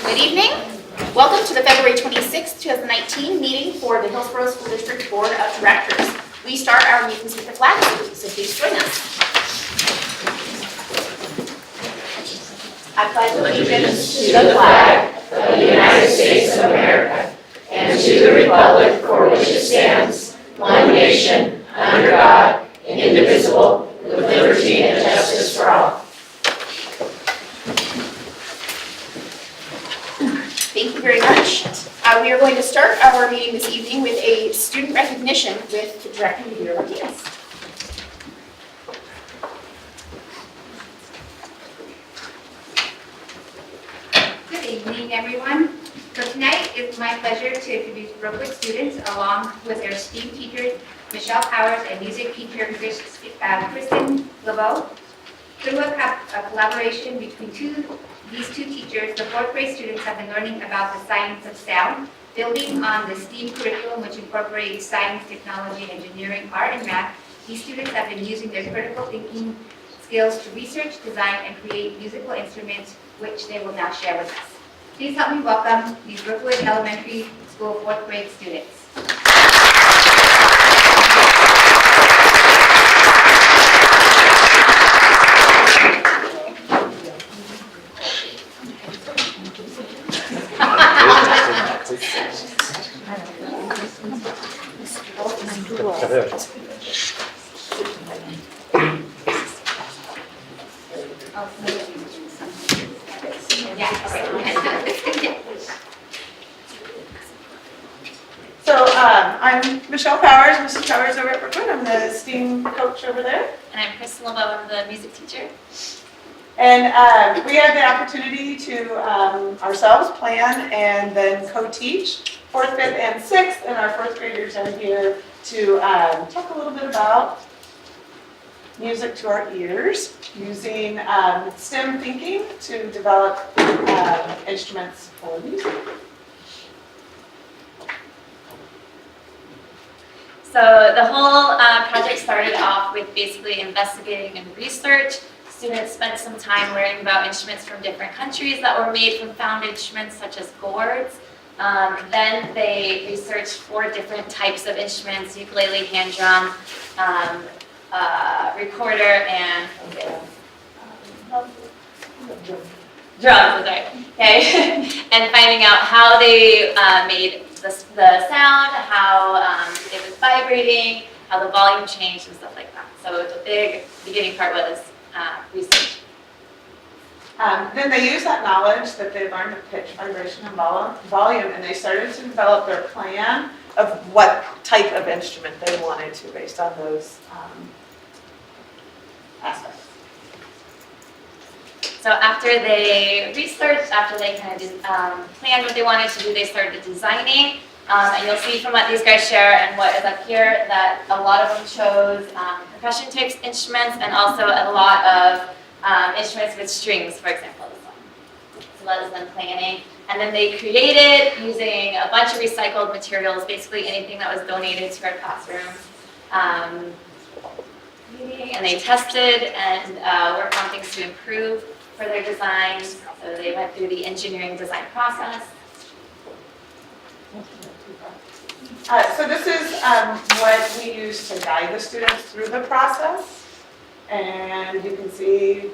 Good evening. Welcome to the February 26, 2019 meeting for the Hillsboro School District Board of Directors. We start our meetings with the flag salute, so please join us. I pledge allegiance to the flag of the United States of America and to the republic for which it stands, one nation, under God, indivisible, with liberty and justice for all. Thank you very much. We are going to start our meeting this evening with a student recognition with the Director of Your Ideas. Good evening, everyone. So tonight it's my pleasure to introduce Brookwood students along with their STEAM teachers, Michelle Powers and music teacher Kristen LeBeau. Through a collaboration between these two teachers, the fourth grade students have been learning about the science of sound, building on the STEAM curriculum, which incorporates science, technology, engineering, art, and math. These students have been using their critical thinking skills to research, design, and create musical instruments, which they will now share with us. Please help me welcome these Brookwood Elementary School fourth grade students. So I'm Michelle Powers, Mrs. Powers over at Brookwood. I'm the STEAM coach over there. And I'm Kristen LeBeau, I'm the music teacher. And we had the opportunity to ourselves plan and then co-teach 4th, 5th, and 6th, and our 4th graders are here to talk a little bit about music to our ears, using STEM thinking to develop instruments for music. So the whole project started off with basically investigating and research. Students spent some time learning about instruments from different countries that were made from found instruments such as gourds. Then they researched 4 different types of instruments: ukulele, hand drum, recorder, and drums. Okay, and finding out how they made the sound, how it was vibrating, how the volume changed, and stuff like that. So the big beginning part was research. Then they used that knowledge that they learned of pitch, vibration, and volume, and they started to develop their plan of what type of instrument they wanted to based on those aspects. So after they researched, after they kind of planned what they wanted to do, they started designing. And you'll see from what these guys share and what is up here that a lot of them chose percussion type instruments and also a lot of instruments with strings, for example. So that is them planning. And then they created using a bunch of recycled materials, basically anything that was donated to our classrooms. And they tested and worked on things to improve for their designs. So they went through the engineering design process. So this is what we use to guide the students through the process. And you can see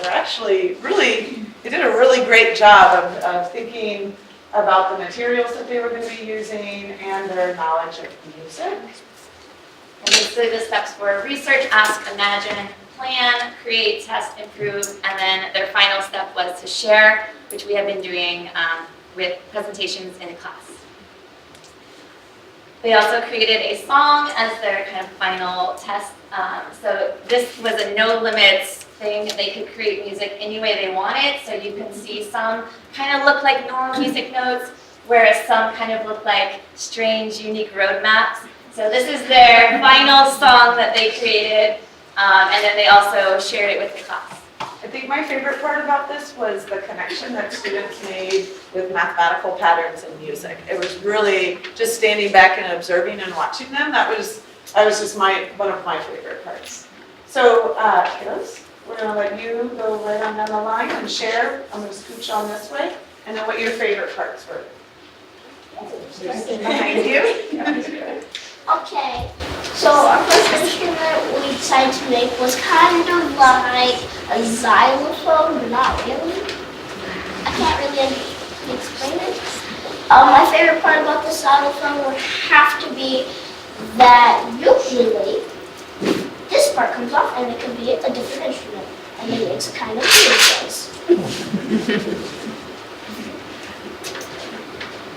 they're actually they did a really great job of thinking about the materials that they were going to be using and their knowledge of music. And basically the steps were research, ask, imagine, plan, create, test, improve, and then their final step was to share, which we have been doing with presentations in class. They also created a song as their kind of final test. So this was a no limits thing. They could create music any way they wanted. So you can see some kind of look like normal music notes, whereas some kind of look like strange, unique road maps. So this is their final song that they created, and then they also shared it with the class. I think my favorite part about this was the connection that students made with mathematical patterns in music. It was really just standing back and observing and watching them. That was just one of my favorite parts. So, kiddos, we're going to let you go right on down the line and share. I'm going to scooch on this way. and then what your favorite parts were. Behind you. Okay, so our first instrument we decided to make was kind of like a xylophone, but not really. I can't really explain it. My favorite part about the xylophone would have to be that usually this part comes off and it could be a different instrument, and it makes a kind of weird noise.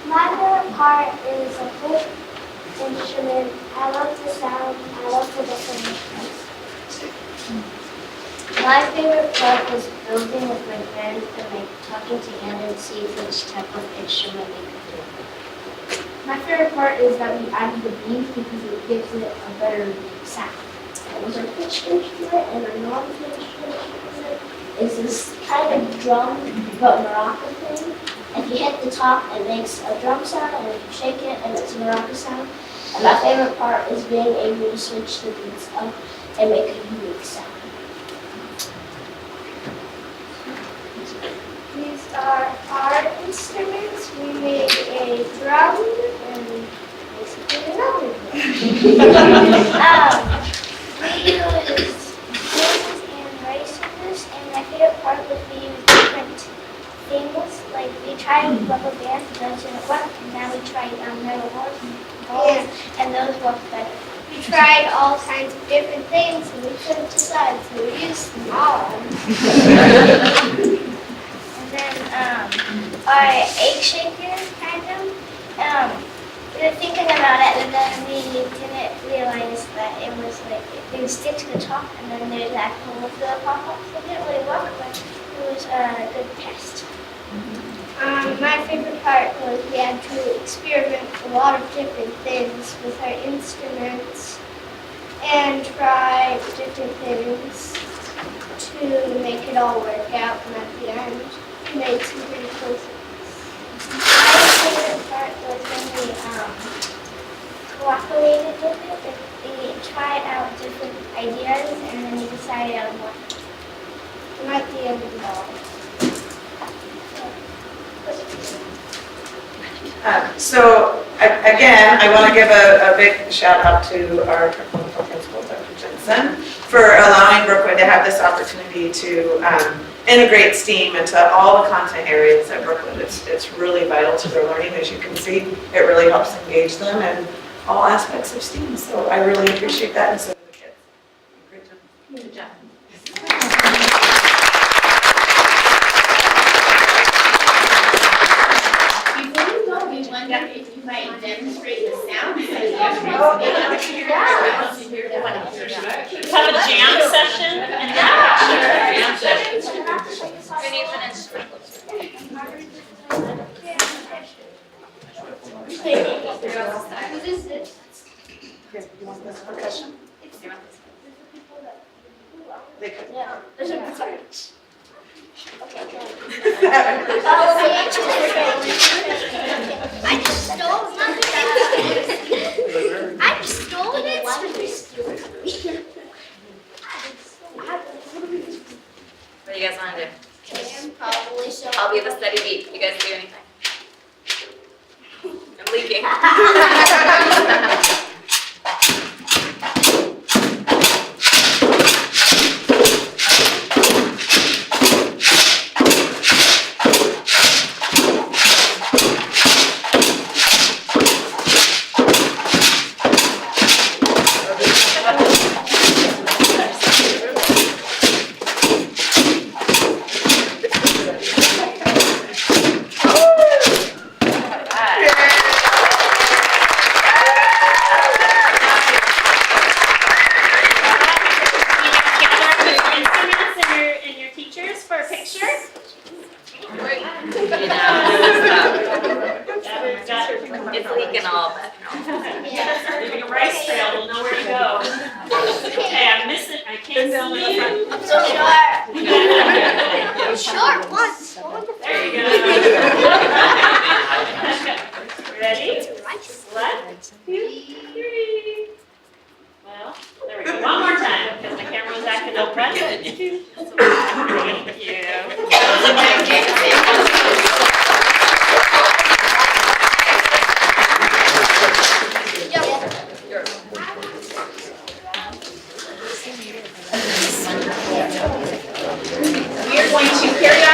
My favorite part is a flute instrument. I love the sound. I love the different instruments. My favorite part was building with my friends and like talking together and see which type of instrument we could do. My favorite part is that we added the beats because it gives it a better sound. It was a pitched instrument and a non-pitched instrument is this kind of drum but maraca thing. If you hit the top, it makes a drum sound, and if you shake it, and it's a maraca sound. And my favorite part is being able to switch the beats up and make a unique sound. These are our instruments. We made a drum and basically another drum. We use pins and racers, and my favorite part was we use different things. Like we tried rubber bands, those didn't work, and now we tried metal balls, and those worked better. We tried all kinds of different things, and we couldn't decide, so we used them all. And then our egg shakers, kind of. We were thinking about it, and then we didn't realize that it was like they would stick to the top, and then there's that hole for the pop-up. So it didn't really work, but it was a good test. My favorite part was we had to experiment a lot of different things with our instruments and try different things to make it all work out, and at the end we made some pretty cool things. My favorite part was when we cooperated with it. We tried out different ideas and then we decided on one. And at the end of it all. Again, I want to give a big shout out to our principal, Dr. Jensen, for allowing Brookwood to have this opportunity to integrate STEAM into all the content areas at Brookwood. It's really vital to their learning. As you can see, it really helps engage them in all aspects of STEAM. So I really appreciate that, and so do the kids. Great job. Good job. If you might demonstrate the sound. Have a jam session and We need an instrument. What is this? Here, you want this percussion? They could. Yeah. There's a part. I just stole nothing. I just stole it. What do you guys want to do? Probably so. I'll be the steady beat. You guys do anything. I'm leaking. It's leaking all, but no. leaving a rice trail, we'll know where to go. Hey, I'm missing, I can't see you. I'm so short. Short once. There you go. Ready? One, two, three. Well, there we go. One more time, because my camera was acting up. One, two, thank you.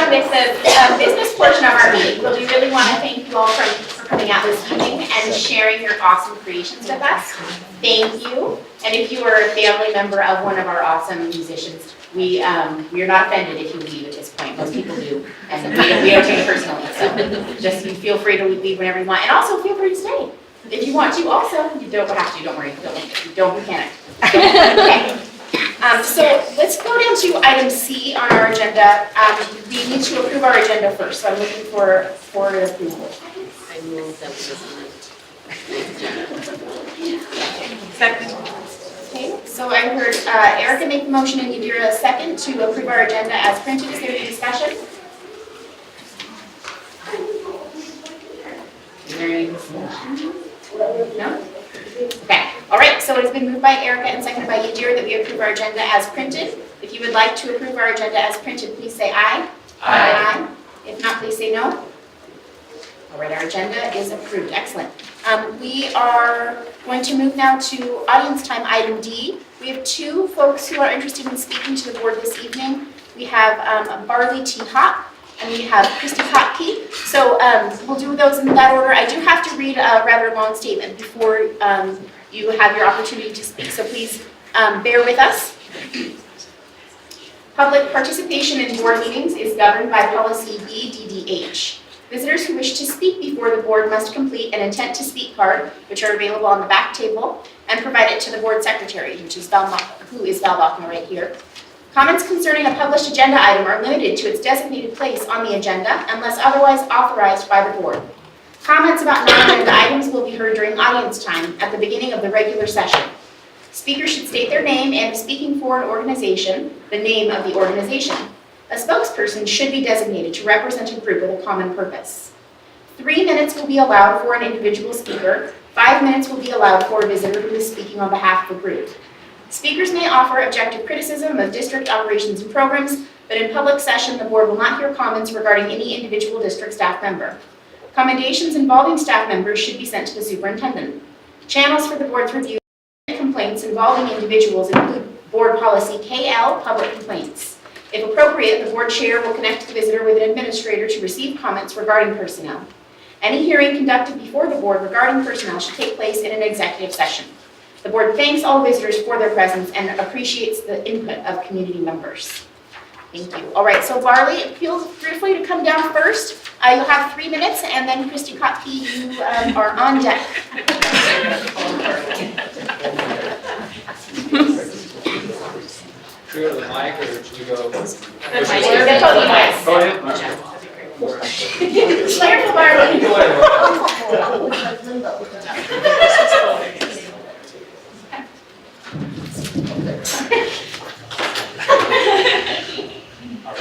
with the business portion of our meeting, but we really want to thank you all for coming out this evening and sharing your awesome creations with us. Thank you. And if you are a family member of one of our awesome musicians, we are not offended if you leave at this point. Most people do, and we don't take it personally. So just you feel free to leave whenever you want, and also feel free to stay if you want to. Also, you don't have to. Don't worry. Don't be panicked. Okay. So let's go down to item C on our agenda. We need to approve our agenda first, so I'm looking for approval. I move that Second. Okay, so I heard Erica make the motion and Yadira a second to approve our agenda as printed. Is there any discussion? Is there any discussion? No? Okay, all right, so it has been moved by Erica and seconded by Yadira that we approve our agenda as printed. If you would like to approve our agenda as printed, please say aye. Aye. If not, please say no. All right, our agenda is approved. Excellent. We are going to move now to audience time, item D. We have two folks who are interested in speaking to the board this evening. We have Barley T. Hop and we have Christy Hotke. So we'll do those in that order. I do have to read a rather long statement before you have your opportunity to speak, so please bear with us. Public participation in board meetings is governed by policy BDDH. Visitors who wish to speak before the board must complete an intent to speak card, which are available on the back table, and provide it to the board secretary, who is Val Bachner right here. Comments concerning a published agenda item are limited to its designated place on the agenda unless otherwise authorized by the board. Comments about non-agenda items will be heard during audience time at the beginning of the regular session. Speakers should state their name and, if speaking for an organization, the name of the organization. A spokesperson should be designated to represent a group with a common purpose. 3 minutes will be allowed for an individual speaker. 5 minutes will be allowed for a visitor who is speaking on behalf of the group. Speakers may offer objective criticism of district operations and programs, but in public session, the board will not hear comments regarding any individual district staff member. Commendations involving staff members should be sent to the superintendent. Channels for the board's review of complaints involving individuals include board policy KL, public complaints. If appropriate, the board chair will connect the visitor with an administrator to receive comments regarding personnel. Any hearing conducted before the board regarding personnel should take place in an executive session. The board thanks all visitors for their presence and appreciates the input of community members. Thank you. All right, so Barley, feel free to come down first. You'll have 3 minutes, and then Christy Kotke, you are on deck. Should we go to the mic or should we go? Careful, Barley.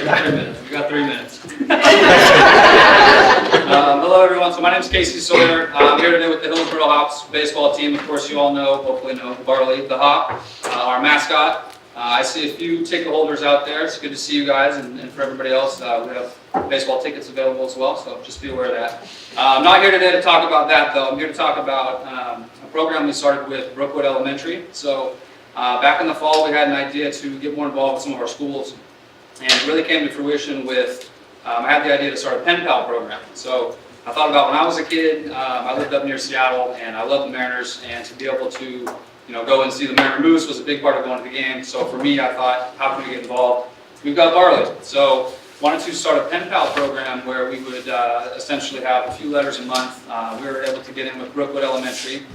We got 3 minutes. Hello everyone, so my name is Casey Sawyer. I'm here today with the Hillsboro Hops baseball team. Of course you all know, hopefully know, Barley the Hop, our mascot. I see a few ticket holders out there. It's good to see you guys, and for everybody else, we have baseball tickets available as well, so just be aware of that. I'm not here today to talk about that though. I'm here to talk about a program we started with Brookwood Elementary. So back in the fall we had an idea to get more involved with some of our schools, and it really came to fruition with, I had the idea to start a pen pal program. So I thought about when I was a kid, I lived up near Seattle and I loved the Mariners, and to be able to go and see the Mariner Moose was a big part of going to the game. So for me, I thought, how can we get involved? We've got Barley. So wanted to start a pen pal program where we would essentially have a few letters a month. We were able to get in with Brookwood Elementary.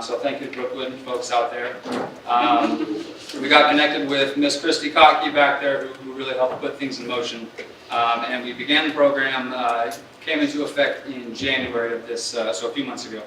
So thank you to Brookwood folks out there. We got connected with Miss Christy Kotke back there who really helped put things in motion. And we began the program, came into effect in January of this, so a few months ago.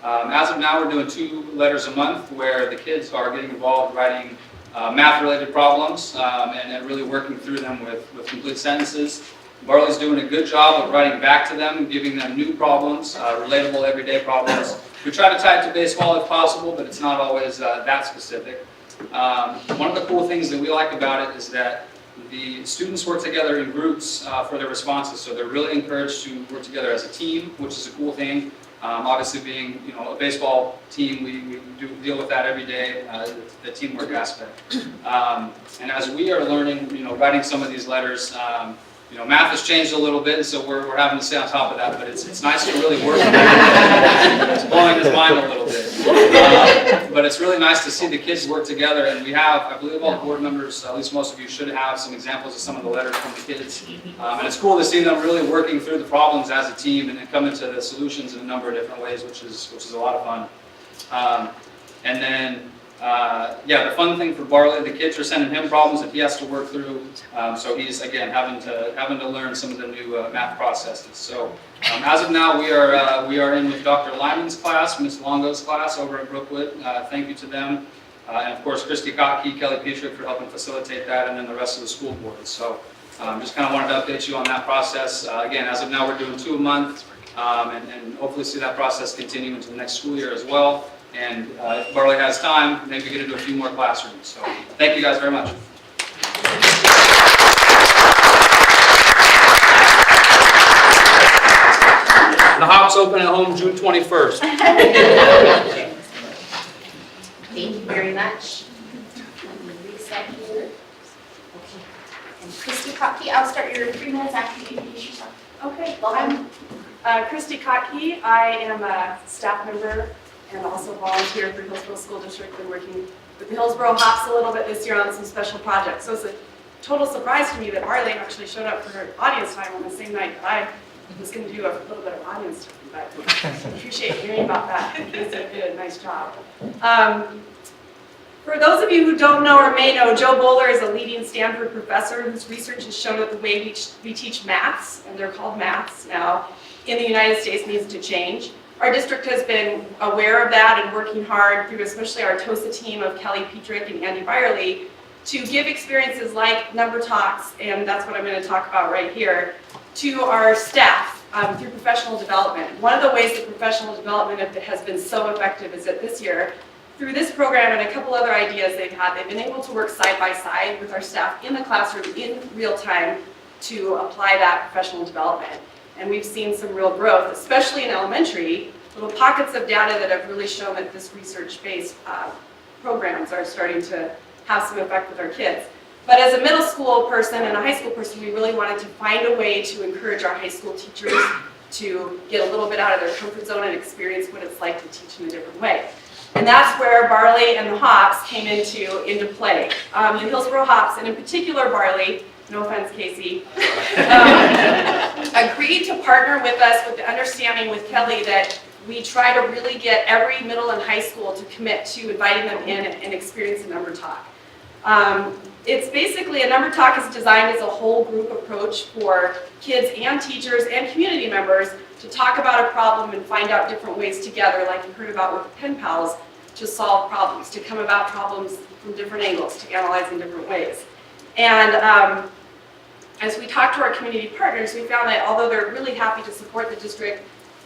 As of now, we're doing 2 letters a month where the kids are getting involved writing math-related problems and really working through them with complete sentences. Barley's doing a good job of writing back to them, giving them new problems, relatable everyday problems. We try to tie it to baseball if possible, but it's not always that specific. One of the cool things that we like about it is that the students work together in groups for their responses, so they're really encouraged to work together as a team, which is a cool thing. Obviously being a baseball team, we do deal with that every day, the teamwork aspect. And as we are learning, writing some of these letters, math has changed a little bit, and so we're having to stay on top of that, but it's nice to really work with it. It's blowing his mind a little bit. But it's really nice to see the kids work together, and we have, I believe all the board members, at least most of you should have some examples of some of the letters from the kids. And it's cool to see them really working through the problems as a team and then coming to the solutions in a number of different ways, which is a lot of fun. And then, the fun thing for Barley, the kids are sending him problems that he has to work through. So he's, again, having to learn some of the new math processes. So as of now, we are in with Dr. Lyman's class, Ms. Longo's class over at Brookwood. Thank you to them. And of course, Christy Kottke, Kelly Petrick for helping facilitate that, and then the rest of the school board. So just kind of wanted to update you on that process. Again, as of now, we're doing 2 a month, and hopefully see that process continue into the next school year as well. And if Barley has time, maybe get into a few more classrooms. So thank you guys very much. The Hops open at home June 21st. Thank you very much. Let me reset here. Okay. And Christy Kottke, I'll start your 3 minutes after you introduce yourself. Okay, well, I'm Christy Kottke. I am a staff member and also volunteer for Hillsboro School District. Been working with the Hillsboro Hops a little bit this year on some special projects. So it's a total surprise to me that Marlene actually showed up for her audience time on the same night that I was going to do a little bit of audience time. But I appreciate hearing about that. You guys did a nice job. For those of you who don't know or may know, Joe Bowler is a leading Stanford professor whose research has shown that the way we teach maths, and they're called maths now, in the United States needs to change. Our district has been aware of that and working hard through especially our TOSA team of Kelly Petrick and Andy Byerly to give experiences like number talks, and that's what I'm going to talk about right here, to our staff through professional development. One of the ways that professional development has been so effective is that this year, through this program and a couple other ideas they've been able to work side by side with our staff in the classroom in real time to apply that professional development. And we've seen some real growth, especially in elementary, little pockets of data that have really shown that this research-based programs are starting to have some effect with our kids. But as a middle school person and a high school person, we really wanted to find a way to encourage our high school teachers to get a little bit out of their comfort zone and experience what it's like to teach in a different way. And that's where Barley and the Hops came into play. The Hillsboro Hops, and in particular Barley, no offense, Casey, agreed to partner with us with the understanding with Kelly that we try to really get every middle and high school to commit to inviting them in and experience a number talk. It's basically, a number talk is designed as a whole group approach for kids and teachers and community members to talk about a problem and find out different ways together, like you heard about with pen pals, to solve problems, to come about problems from different angles, to analyze in different ways. And as we talked to our community partners, we found that although they're really happy to support the district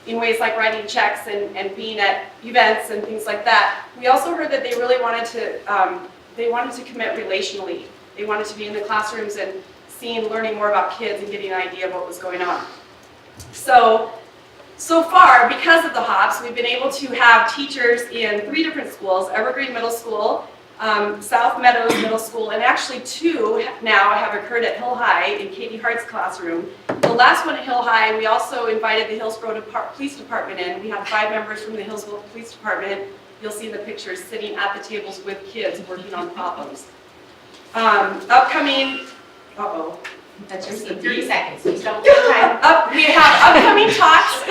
in ways like writing checks and being at events and things like that, we also heard that they really wanted to commit relationally. They wanted to be in the classrooms and learning more about kids and getting an idea of what was going on. So far, because of the Hops, we've been able to have teachers in 3 different schools, Evergreen Middle School, South Meadows Middle School, and actually 2 now have occurred at Hill High in Katie Hart's classroom. The last one at Hill High, we also invited the Hillsboro Police Department in. We had 5 members from the Hillsboro Police Department. You'll see in the pictures sitting at the tables with kids working on problems. Upcoming, That's just 30 seconds, please don't take time. we have upcoming talks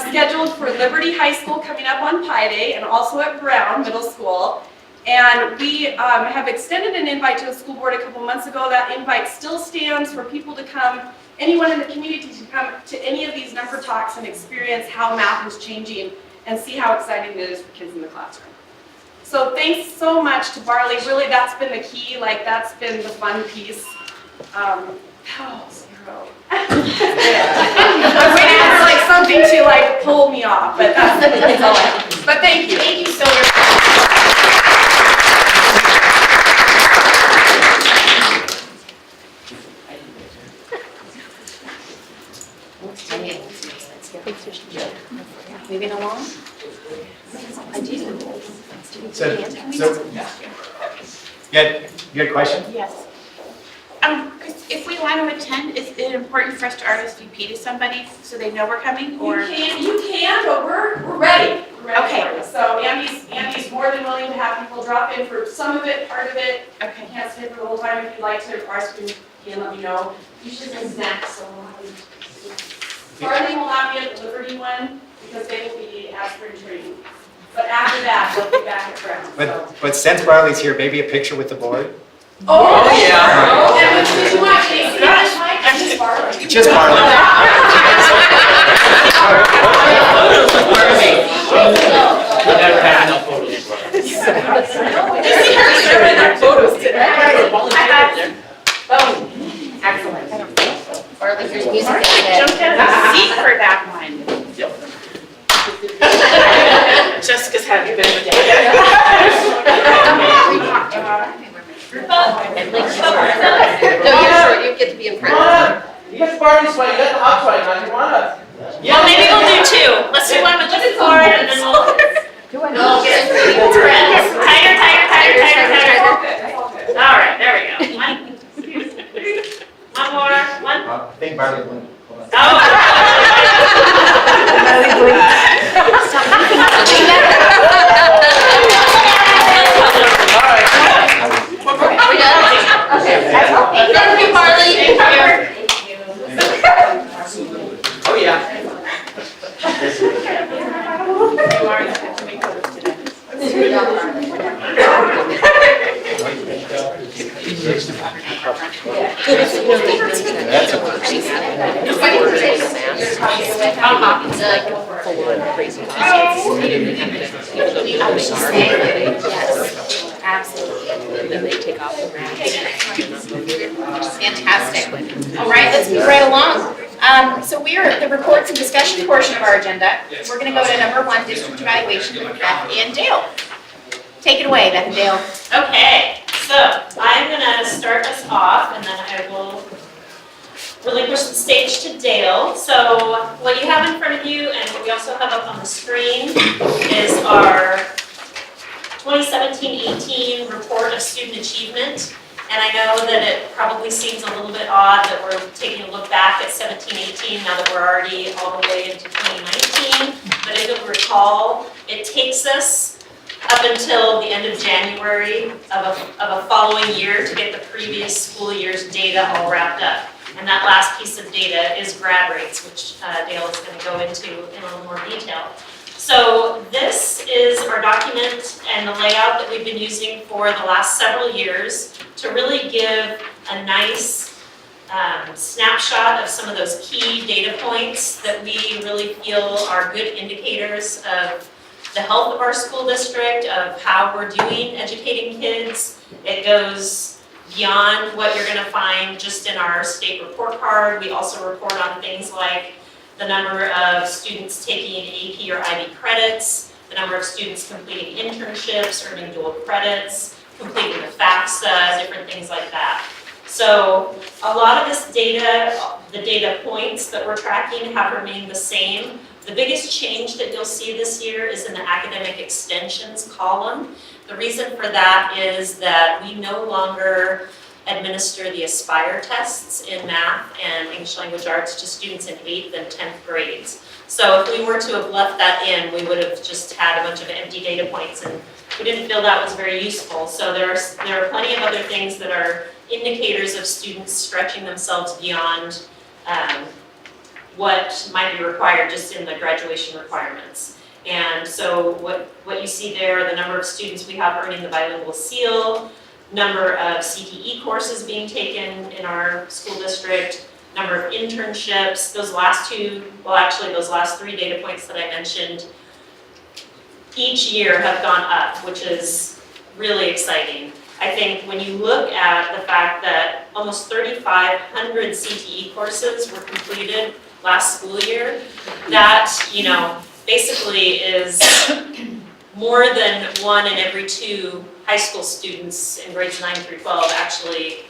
scheduled for Liberty High School coming up on Pi Day and also at Brown Middle School. And we have extended an invite to the school board a couple months ago. That invite still stands for people to come, anyone in the community to come to any of these number talks and experience how math is changing and see how exciting it is for kids in the classroom. So thanks so much to Barley. Really, that's been the key. Like, that's been the fun piece. Zero. I'm waiting for like something to like pull me off, but that's all I have. But thank you. Thank you so much. Moving along. So you had a question? Yes. If we want to attend, is it important for us to RSVP to somebody so they know we're coming, or? You can, but we're ready. We're ready Okay. for it. So Andy's more than willing to have people drop in for some of it, part of it. I Okay. can't stay for the whole time. If you'd like to RSVP, let me know. You should bring snacks, so Barney will not be at the Liberty one because they will be at spring training. But after that, they'll be back at Brown. But since Barley's here, maybe a picture with the board? Oh, yeah. And which did you want, Casey? I'm just Barley. Just Barley. We never had enough photos for us. Photos today. Excellent. Barley, there's music at the Jumped out of the seat for that one. Jessica's having a bit of a day. No, you're short, you get to be in front. You got the Barney sweat, you got the hot sweat, now you want us. Well, maybe we'll do two. Let's do one with the cord and then we'll. Tighter. All right, there we go. One more, one. I think Barley won. Oh. Thank you, Barley. Oh, yeah. Yes, absolutely. And then they take off the mask. Fantastic. All right, let's move right along. So we are at the reports and discussion portion of our agenda. We're going to go to number 1, district evaluation with Beth and Dale. Take it away, Beth and Dale. Okay, so I'm gonna start us off and then I will relinquish the stage to Dale. So what you have in front of you and what we also have up on the screen is our 2017-18 report of student achievement. And I know that it probably seems a little bit odd that we're taking a look back at 17-18 now that we're already all the way into 2019. But if you'll recall, it takes us up until the end of January of a following year to get the previous school year's data all wrapped up. And that last piece of data is grad rates, which Dale is going to go into in a little more detail. So this is our document and the layout that we've been using for the last several years to really give a nice snapshot of some of those key data points that we really feel are good indicators of the health of our school district, of how we're doing educating kids. It goes beyond what you're going to find just in our state report card. We also report on things like the number of students taking AP or IB credits, the number of students completing internships, earning dual credits, completing the FAFSA, different things like that. So a lot of this data, the data points that we're tracking have remained the same. The biggest change that you'll see this year is in the academic extensions column. The reason for that is that we no longer administer the Aspire tests in math and English language arts to students in 8th and 10th grades. So if we were to have left that in, we would have just had a bunch of empty data points and we didn't feel that was very useful. So there are plenty of other things that are indicators of students stretching themselves beyond what might be required just in the graduation requirements. And so what you see there, the number of students we have earning the bilingual seal, number of CTE courses being taken in our school district, number of internships, those last 3 data points that I mentioned, each year have gone up, which is really exciting. I think when you look at the fact that almost 3,500 CTE courses were completed last school year, that, basically is more than 1 in every 2 high school students in grades 9 through 12 actually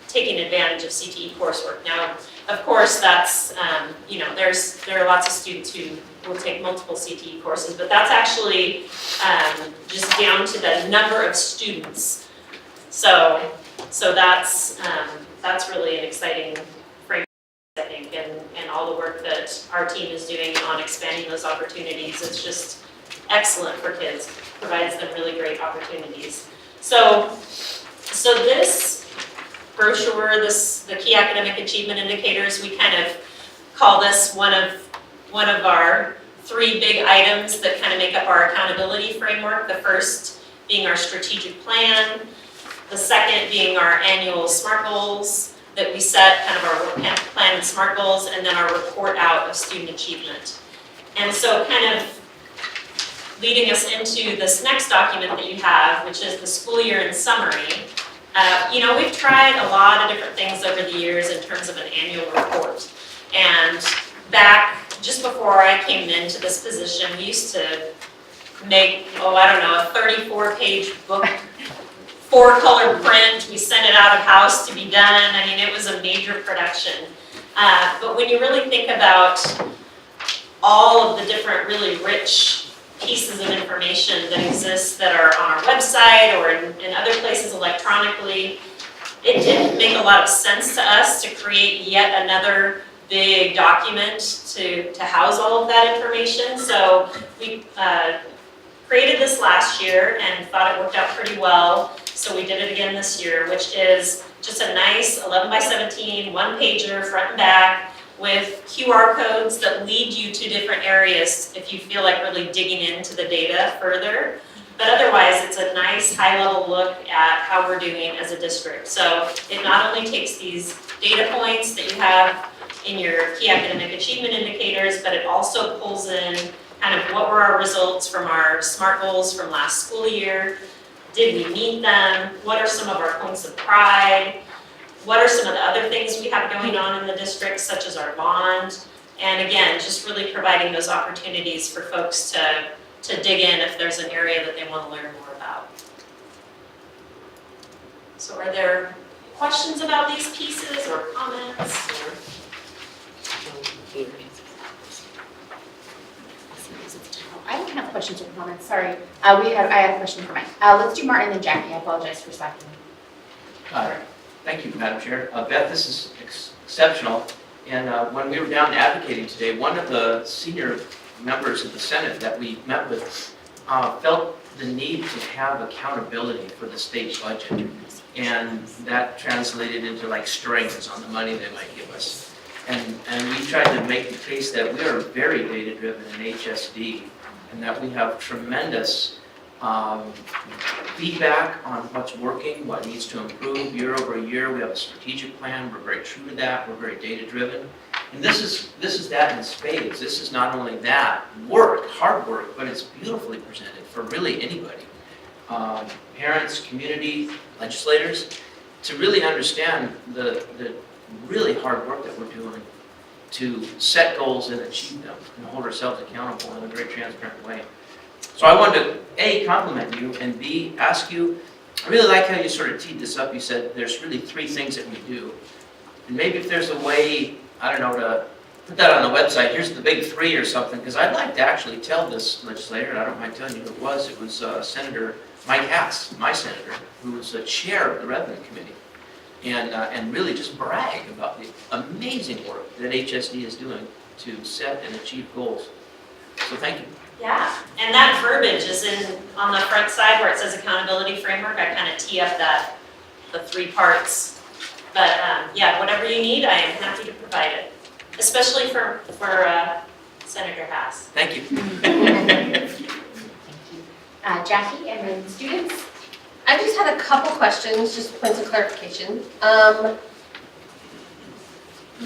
taking advantage of CTE coursework. Now, of course, that's, there are lots of students who will take multiple CTE courses, but that's actually just down to the number of students. So that's that's really an exciting framework, I think, and all the work that our team is doing on expanding those opportunities. It's just excellent for kids, provides them really great opportunities. So this brochure, the key academic achievement indicators, we kind of call this one of our 3 big items that kind of make up our accountability framework. The first being our strategic plan, the second being our annual SMART goals that we set, kind of our work plan and SMART goals, and then our report out of student achievement. And so kind of leading us into this next document that you have, which is the school year in summary. We've tried a lot of different things over the years in terms of an annual report. And back just before I came into this position, we used to make, a 34-page book, 4-color print. We sent it out of house to be done. I mean, it was a major production. But when you really think about all of the different really rich pieces of information that exist that are on our website or in other places electronically, it didn't make a lot of sense to us to create yet another big document to house all of that information. So we created this last year and thought it worked out pretty well. So we did it again this year, which is just a nice 11 by 17, 1-pager front and back with QR codes that lead you to different areas if you feel like really digging into the data further. But otherwise, it's a nice high-level look at how we're doing as a district. So it not only takes these data points that you have in your key academic achievement indicators, but it also pulls in kind of what were our results from our SMART goals from last school year. Did we meet them? What are some of our points of pride? What are some of the other things we have going on in the district, such as our bond? And again, just really providing those opportunities for folks to dig in if there's an area that they want to learn more about. So are there questions about these pieces or comments? I don't have questions or comments, sorry. I have a question for Mike. Let's do Martin and Jackie, I apologize for stopping. Thank you, Madam Chair. Beth, this is exceptional. And when we were down advocating today, one of the senior members of the Senate that we met with felt the need to have accountability for the state budget. And that translated into like strings on the money they might give us. And we tried to make the case that we are very data-driven in HSD and that we have tremendous feedback on what's working, what needs to improve year over year. We have a strategic plan. We're very true to that. We're very data-driven. And this is that in spades. This is not only that work, hard work, but it's beautifully presented for really anybody. Parents, community, legislators, to really understand the really hard work that we're doing to set goals and achieve them and hold ourselves accountable in a very transparent way. So I wanted to, A, compliment you, and B, ask you, I really like how you sort of teed this up. You said there's really 3 things that we do. And maybe if there's a way, I don't know, to put that on the website, here's the big 3 or something, because I'd like to actually tell this legislator, and I don't mind telling you who it was Senator Mike Hass, my senator, who was the chair of the Revenue Committee, and really just brag about the amazing work that HSD is doing to set and achieve goals. So thank you. Yeah, and that verbiage is on the front side where it says accountability framework. I kind of tee up the 3 parts. But yeah, whatever you need, I am happy to provide it, especially for Senator Hass. Thank you. Jackie and then students. I just had a couple questions, just points of clarification.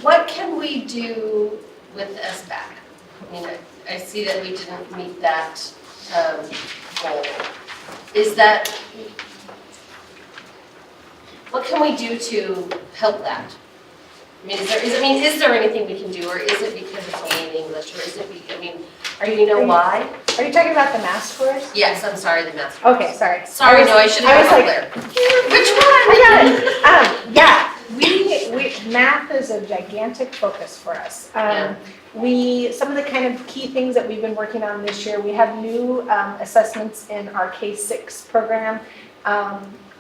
What can we do with the SBAC? I mean, I see that we didn't meet that goal. What can we do to help that? I mean, is there anything we can do, or is it because it's only in English, or is it, are you know why? Are you talking about the mask course? Yes, I'm sorry, the math. Okay, sorry. Sorry, no, I should have been clear. Which one? I got it. Yeah, math is a gigantic focus for us. Some of the kind of key things that we've been working on this year, we have new assessments in our K-6 program.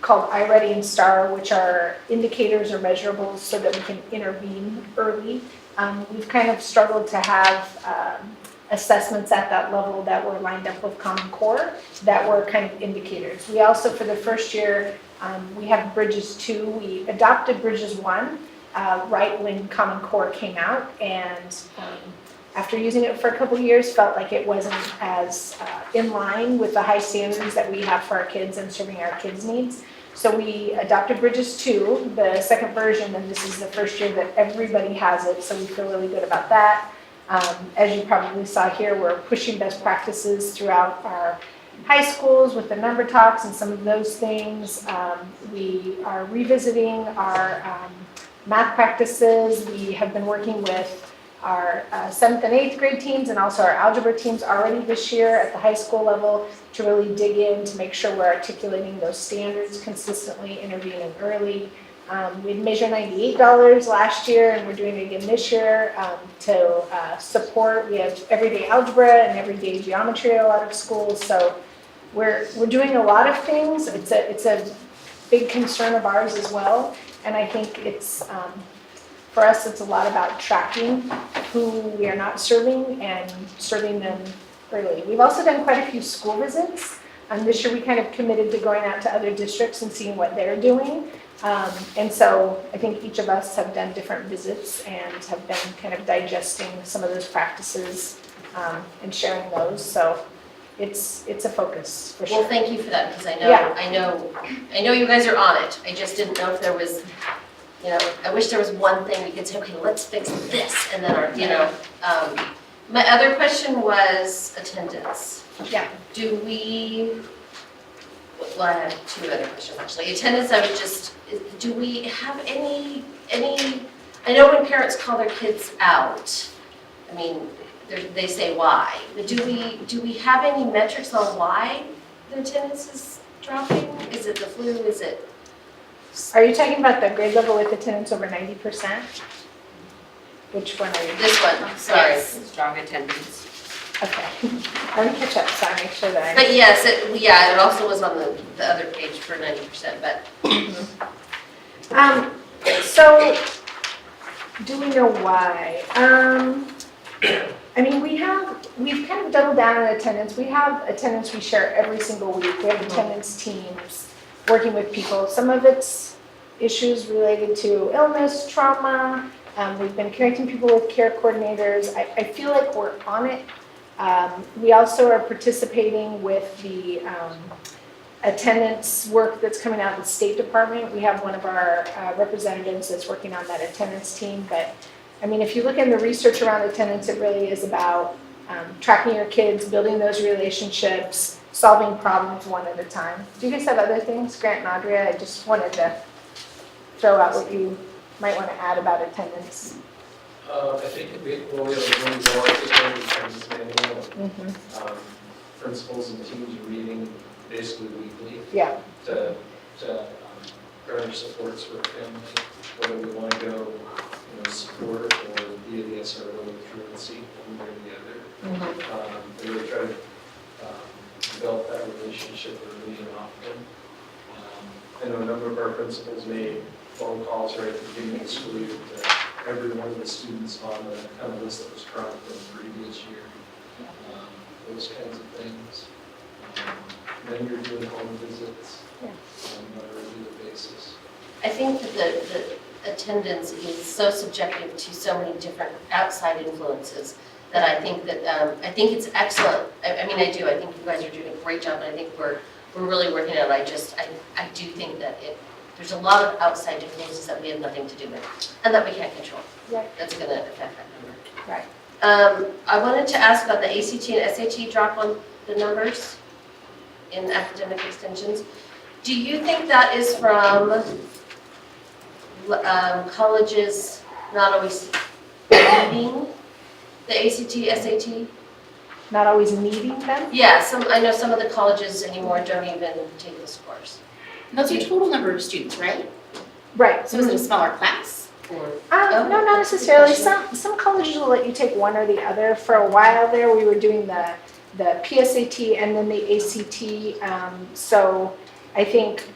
called iReady and STAR, which are indicators or measurables so that we can intervene early. We've kind of struggled to have assessments at that level that were lined up with Common Core that were kind of indicators. We also, for the first year, we have Bridges 2. We adopted Bridges 1 right when Common Core came out, and after using it for a couple of years, felt like it wasn't as in line with the high standards that we have for our kids and serving our kids' needs. So we adopted Bridges 2, the second version, and this is the first year that everybody has it, so we feel really good about that. As you probably saw here, we're pushing best practices throughout our high schools with the number talks and some of those things. We are revisiting our math practices. We have been working with our 7th and 8th grade teams and also our algebra teams already this year at the high school level to really dig in to make sure we're articulating those standards consistently, intervening early. We had Measure $98 last year, and we're doing it again this year to support. We have everyday algebra and everyday geometry at a lot of schools, so we're doing a lot of things. It's a big concern of ours as well, and I think it's for us, it's a lot about tracking who we are not serving and serving them early. We've also done quite a few school visits. This year we kind of committed to going out to other districts and seeing what they're doing. And so I think each of us have done different visits and have been kind of digesting some of those practices and sharing those. So it's a focus for sure. Well, thank you for that, because Yeah. I know you guys are on it. I just didn't know if there was, I wish there was one thing we could say, okay, let's fix this, and then my other question was attendance. Yeah. Well, I have two other questions actually. Attendance, do we have any, I know when parents call their kids out, I mean, they say why, but do we have any metrics on why their attendance is dropping? Is it the flu, is it? Are you talking about the grade level with attendance over 90%? Which one are you? This one, sorry. Strong attendance. Okay. Let me catch up, so I make sure that I. But yes, it also was on the other page for 90%, but. So, do we know why? I mean, we've kind of doubled down on attendance. We have attendance we share every single week. We have attendance teams working with people. Some of it's issues related to illness, trauma. We've been connecting people with care coordinators. I feel like we're on it. We also are participating with the attendance work that's coming out of the State Department. We have one of our representatives that's working on that attendance team. But I mean, if you look in the research around attendance, it really is about tracking your kids, building those relationships, solving problems one at a time. Do you guys have other things, Grant and Audrey? I just wanted to throw out what you might want to add about attendance. I think we have a really well articulated attendance manual. Principals and teams are meeting basically weekly Yeah. to garner supports for a family, whether we want to go, support or be the SRO with truancy, one way or the other. We really try to develop that relationship early and often. I know a number of our principals made phone calls right at the beginning of the school year to every one of the students on the kind of list that was current from the previous year. Those kinds of things. Then you're doing home visits on a regular basis. I think that the attendance is so subjective to so many different outside influences that I think it's excellent. I mean, I do. I think you guys are doing a great job, and I think we're really working on it. I do think that there's a lot of outside influences that we have nothing to do with and that we can't control. Right. That's going to affect that number. Right. I wanted to ask about the ACT and SAT drop on the numbers in academic extensions. Do you think that is from colleges not always needing the ACT, SAT? Not always needing them? Yeah, I know some of the colleges anymore don't even take the scores. And that's your total number of students, right? Right. So is it a smaller class or? No, not necessarily. Some colleges will let you take one or the other. For a while there, we were doing the PSAT and then the ACT. So I think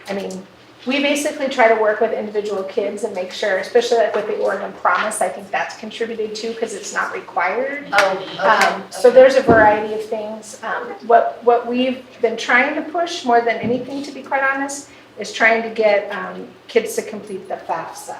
I mean, we basically try to work with individual kids and make sure, especially like with the Oregon Promise, I think that's contributed to because it's not required. Oh, okay. So there's a variety of things. What we've been trying to push more than anything, to be quite honest, is trying to get kids to complete the FAFSA.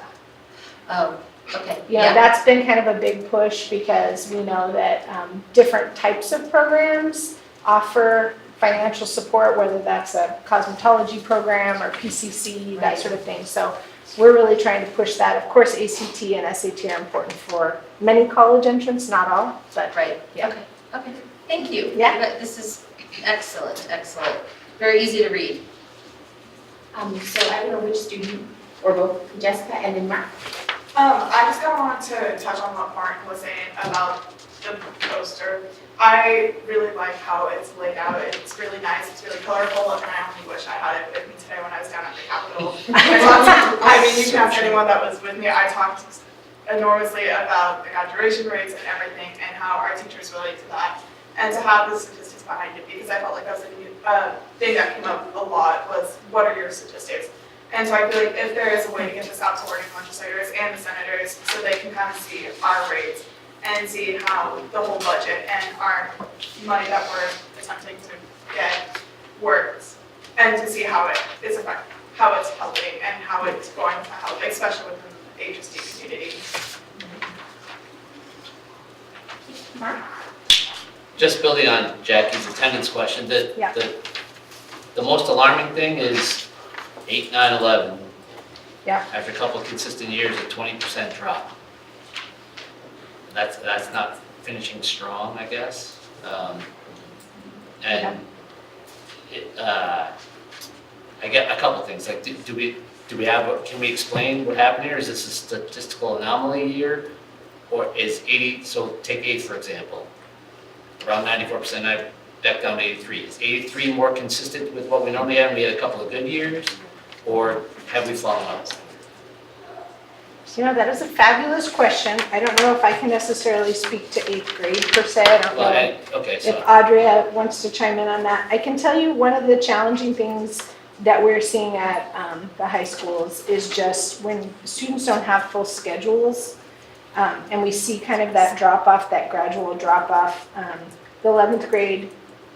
Oh, okay, You know, that's been kind of a big push because we know that different types of programs offer financial support, whether that's a cosmetology program or PCC, that sort of thing. So we're really trying to push that. Of course, ACT and SAT are important for many college entrants, not all, but Right, yeah. okay, thank you. Yeah. But this is excellent, very easy to read. So I don't know which student, or both, Jessica and then Mark. I just kind of wanted to touch on what Mark was saying about the poster. I really like how it's laid out. It's really nice. It's really colorful, and I only wish I had it with me today when I was down at the Capitol. I mean, you can ask anyone that was with me. I talked enormously about the graduation rates and everything, and how our teachers relate to that, and to have the statistics behind it, because I felt like that was a thing that came up a lot was, what are your statistics? And so I feel like if there is a way to get this out to Oregon legislators and the senators so they can kind of see our rates and see how the whole budget and our money that we're attempting to get works, and to see how it is how it's helping and how it's going to help, especially within the HSD community. Mark? Just building on Jackie's attendance question, Yeah. the most alarming thing is 8, 9, 11. Yeah. After a couple of consistent years, a 20% drop. That's not finishing strong, I guess. And I get a couple things, like do we have, can we explain what happened here? Is this a statistical anomaly year? Or is 80, so take 8 for example, around 94%, I back down to 83. Is 83 more consistent with what we normally have? We had a couple of good years, or have we fallen off? You know, that is a fabulous question. I don't know if I can necessarily speak to 8th grade per se. I don't know Okay, if so Audrey wants to chime in on that. I can tell you one of the challenging things that we're seeing at the high schools is just when students don't have full schedules, and we see kind of that drop off, that gradual drop off. The 11th grade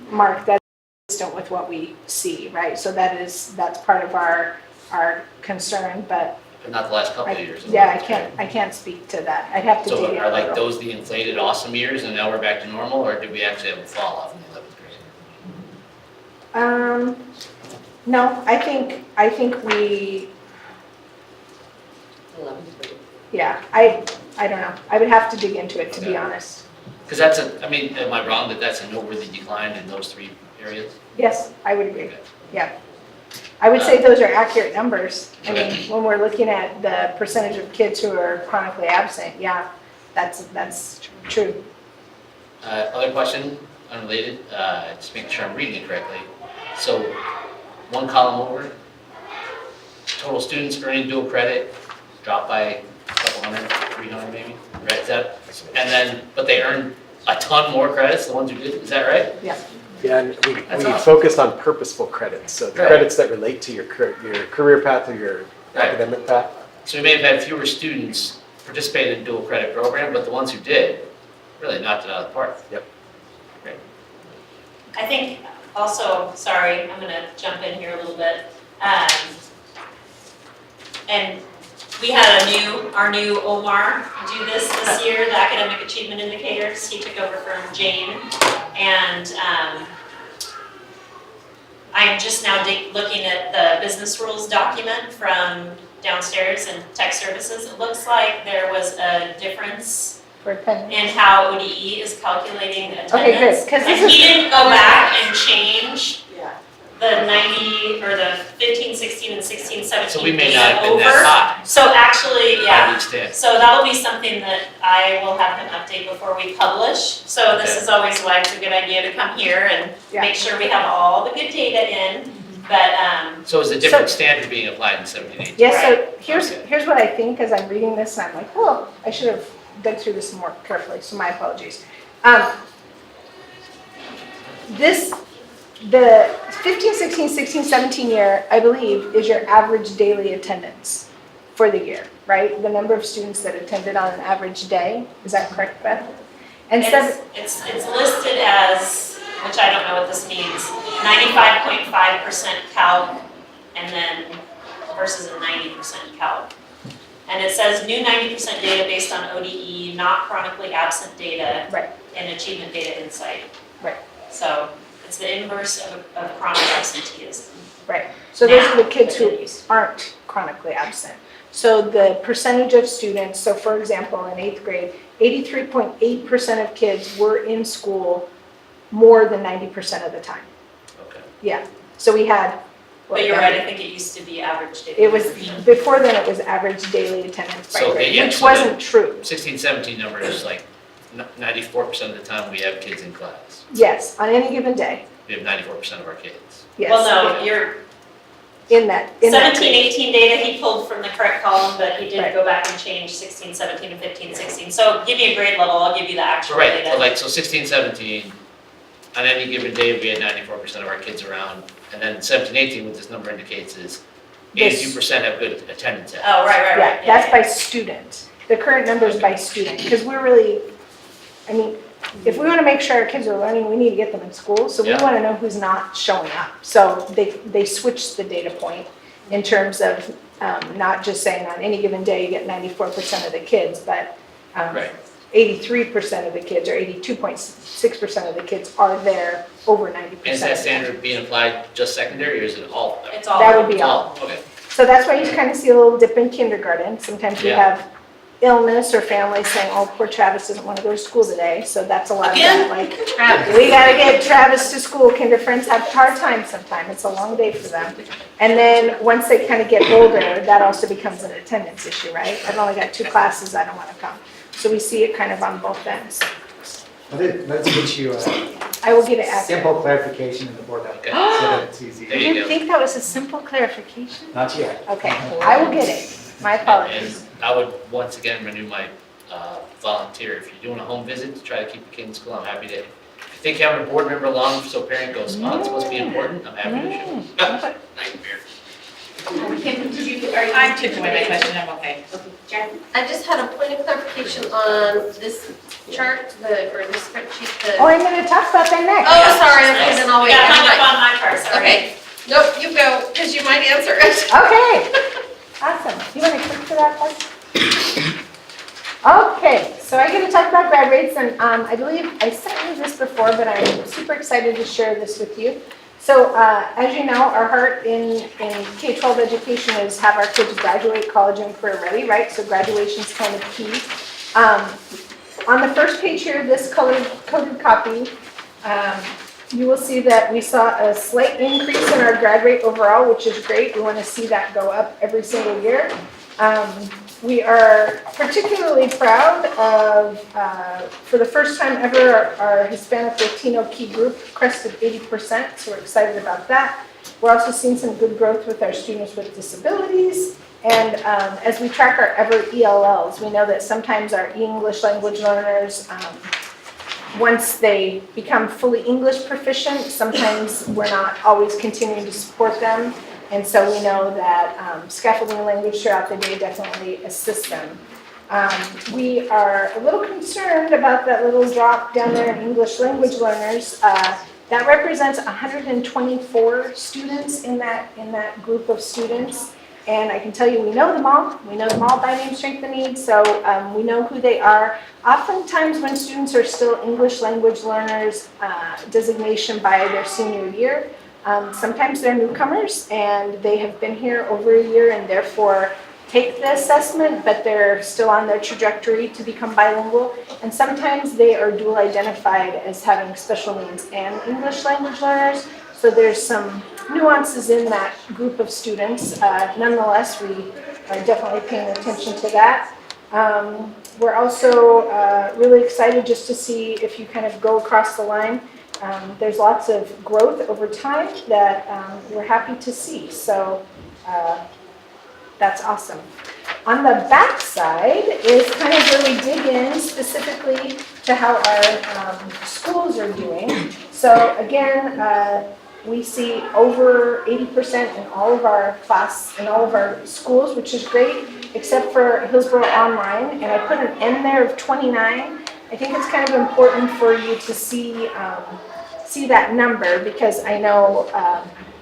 mark, that's consistent with what we see, right? So that's part of our concern, but not the last couple of years. yeah, I can't speak to that. I'd have to dig So in are a like little. those the inflated awesome years and now we're back to normal, or did we actually have a fall off in the 11th grade? No, I think we, 11th grade. yeah, I don't know. I would have to dig into it, to be honest. Because I mean, am I wrong that that's a noteworthy decline in those 3 areas? Yes, I would agree. Yeah. I would say those are accurate numbers. I mean, when we're looking at the percentage of kids who are chronically absent, yeah, that's true. Other question, unrelated, just making sure I'm reading it correctly. So, one column over, total students earning dual credit dropped by a couple hundred, 300 maybe, right? Is that, and then, but they earned a ton more credits, the ones who did, is that right? Yeah. Yeah, and That's we awesome. focused on purposeful credits, so the Right. credits that relate to your career path or your Right. academic path. So we may have had fewer students participate in the dual credit program, but the ones who did really knocked it out of the park. Yep. I think also, sorry, I'm gonna jump in here a little bit. And we had our new Omar do this year, the academic achievement indicators. He took over from Jane. And I'm just now looking at the business rules document from downstairs in tech services. It looks like there was a difference For attendance. in how ODE is calculating attendance. Okay, good, 'cause this And he is- didn't go back and change Yeah. the 90, or the 15, 16, and 16, 17 So we may data not have been over. that high. So actually, I yeah, understand. so that'll be something that I will have him update before we publish. So this Okay. is always why it's a good idea to come here and Yeah. make sure we have all the good data in. But, So is a different standard being applied in 17, 18? Yes, so Right. here's what I think as I'm reading this, and I'm like, oh, I should have dug through this more carefully, so my apologies. This The 15, 16, 16, 17 year, I believe, is your average daily attendance for the year, right? The number of students that attended on an average day. Is that correct, Beth? And It's listed as, which I don't know what this means, 95.5% calc, and then versus a 90% calc. And it says new 90% data based on ODE, not chronically absent data. Right. And achievement data insight. Right. So it's the inverse of chronic absenteeism. Right. So those are the Now, kids who but then aren't chronically absent. So the percentage of students, so for example, in 8th grade, 83.8% of kids were in school more than 90% of the time. Okay. Yeah. So we had. But you're right, I think it used to be average daily. It was, before then it was average daily attendance by So, grade, yeah, which so wasn't true. 16, 17 number is like 94% of the time we have kids in class. Yes, on any given day, We have 94% of our kids. yes. Well, no, you're In that 17, grade. 18 data he pulled from the correct column, but he did Right. go back and change 16, 17, and 15, 16. So give me a grade level, I'll give you the actual Right, data. so like, so 16, 17, on any given day, we had 94% of our kids around. And then 17, 18, what this number indicates is This- 82% have good attendance at. Oh, right. Yeah, that's by student. The current number is by student, because we're really, I mean, if we want to make sure our kids are learning, we need to get them in school, so we Yeah. want to know who's not showing up. So they switched the data point in terms of not just saying on any given day you get 94% of the kids, but Right. 83% of the kids, or 82.6% of the kids are there over 90%. And is that standard being applied just secondary, or is it all? of them? It's all. That would be all. Okay. So that's why you kind of see a little dip in kindergarten. Sometimes we Yeah. have illness or families saying, oh, poor Travis doesn't want to go to school today. So that's a lot of that, like, we got to get Travis to school. Kinder friends have a hard time sometimes. It's a long day for them. And then once they kind of get older, that also becomes an attendance issue, right? I've only got 2 classes, I don't want to come. So we see it kind of on both ends. Let's get you I will get it a accurate. simple clarification in the board doc, Okay. so that it's easy. There You you didn't go. think that was a simple clarification? Not yet. Okay, I will get it. My apologies. And I would once again renew my volunteer. If you're doing a home visit to try to keep the kid in school, I'm happy to. If you think having a board member along so a parent goes, oh, it's supposed to be important, I'm happy to show. Nightmare. Kim, did you, are you? I took away my question, I'm okay. Okay, Jen? I just had a point of clarification on this chart, or this spreadsheet, Oh, I'm going to talk about that next. Oh, sorry, okay, then I'll wait. Yeah, Never hung up mind. on my part, sorry. Okay, nope, you go, because you might answer it. Okay, awesome. You want to click to that one? Okay, so I get to talk about grad rates, and I believe I sent you this before, but I'm super excited to share this with you. So as you know, our heart in K-12 education is have our kids graduate college and career ready, right? So graduation's kind of key. On the first page here, this coded copy, you will see that we saw a slight increase in our grad rate overall, which is great. We want to see that go up every single year. We are particularly proud of, for the first time ever, our Hispanic Latino key group crested 80%, so we're excited about that. We're also seeing some good growth with our students with disabilities. And as we track our ever ELLs, we know that sometimes our English language learners, once they become fully English proficient, sometimes we're not always continuing to support them. And so we know that scaffolding language throughout the day definitely assists them. We are a little concerned about that little drop down there in English language learners. That represents 124 students in that group of students. And I can tell you, we know them all. We know them all by name, strength, and need, so we know who they are. Oftentimes when students are still English language learners, designation by their senior year, sometimes they're newcomers and they have been here over a year and therefore take the assessment, but they're still on their trajectory to become bilingual. And sometimes they are dual identified as having special needs and English language learners. So there's some nuances in that group of students. Nonetheless, we are definitely paying attention to that. We're also really excited just to see if you kind of go across the line. There's lots of growth over time that we're happy to see. So that's awesome. On the back side is kind of where we dig in specifically to how our schools are doing. So again, We see over 80% in all of our in all of our schools, which is great, except for Hillsboro Online, and I put an N there of 29. I think it's kind of important for you to see that number, because I know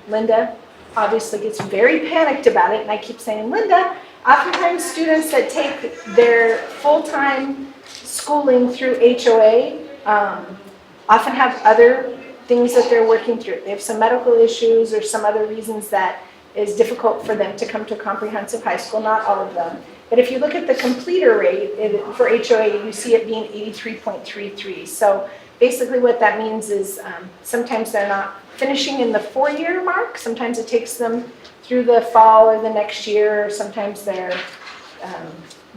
Linda obviously gets very panicked about it, and I keep saying, Linda, oftentimes students that take their full-time schooling through HOA often have other things that they're working through. They have some medical issues or some other reasons that is difficult for them to come to comprehensive high school, not all of them. But if you look at the completer rate for HOA, you see it being 83.33. So basically what that means is sometimes they're not finishing in the 4-year mark. Sometimes it takes them through the fall or the next year, or sometimes they're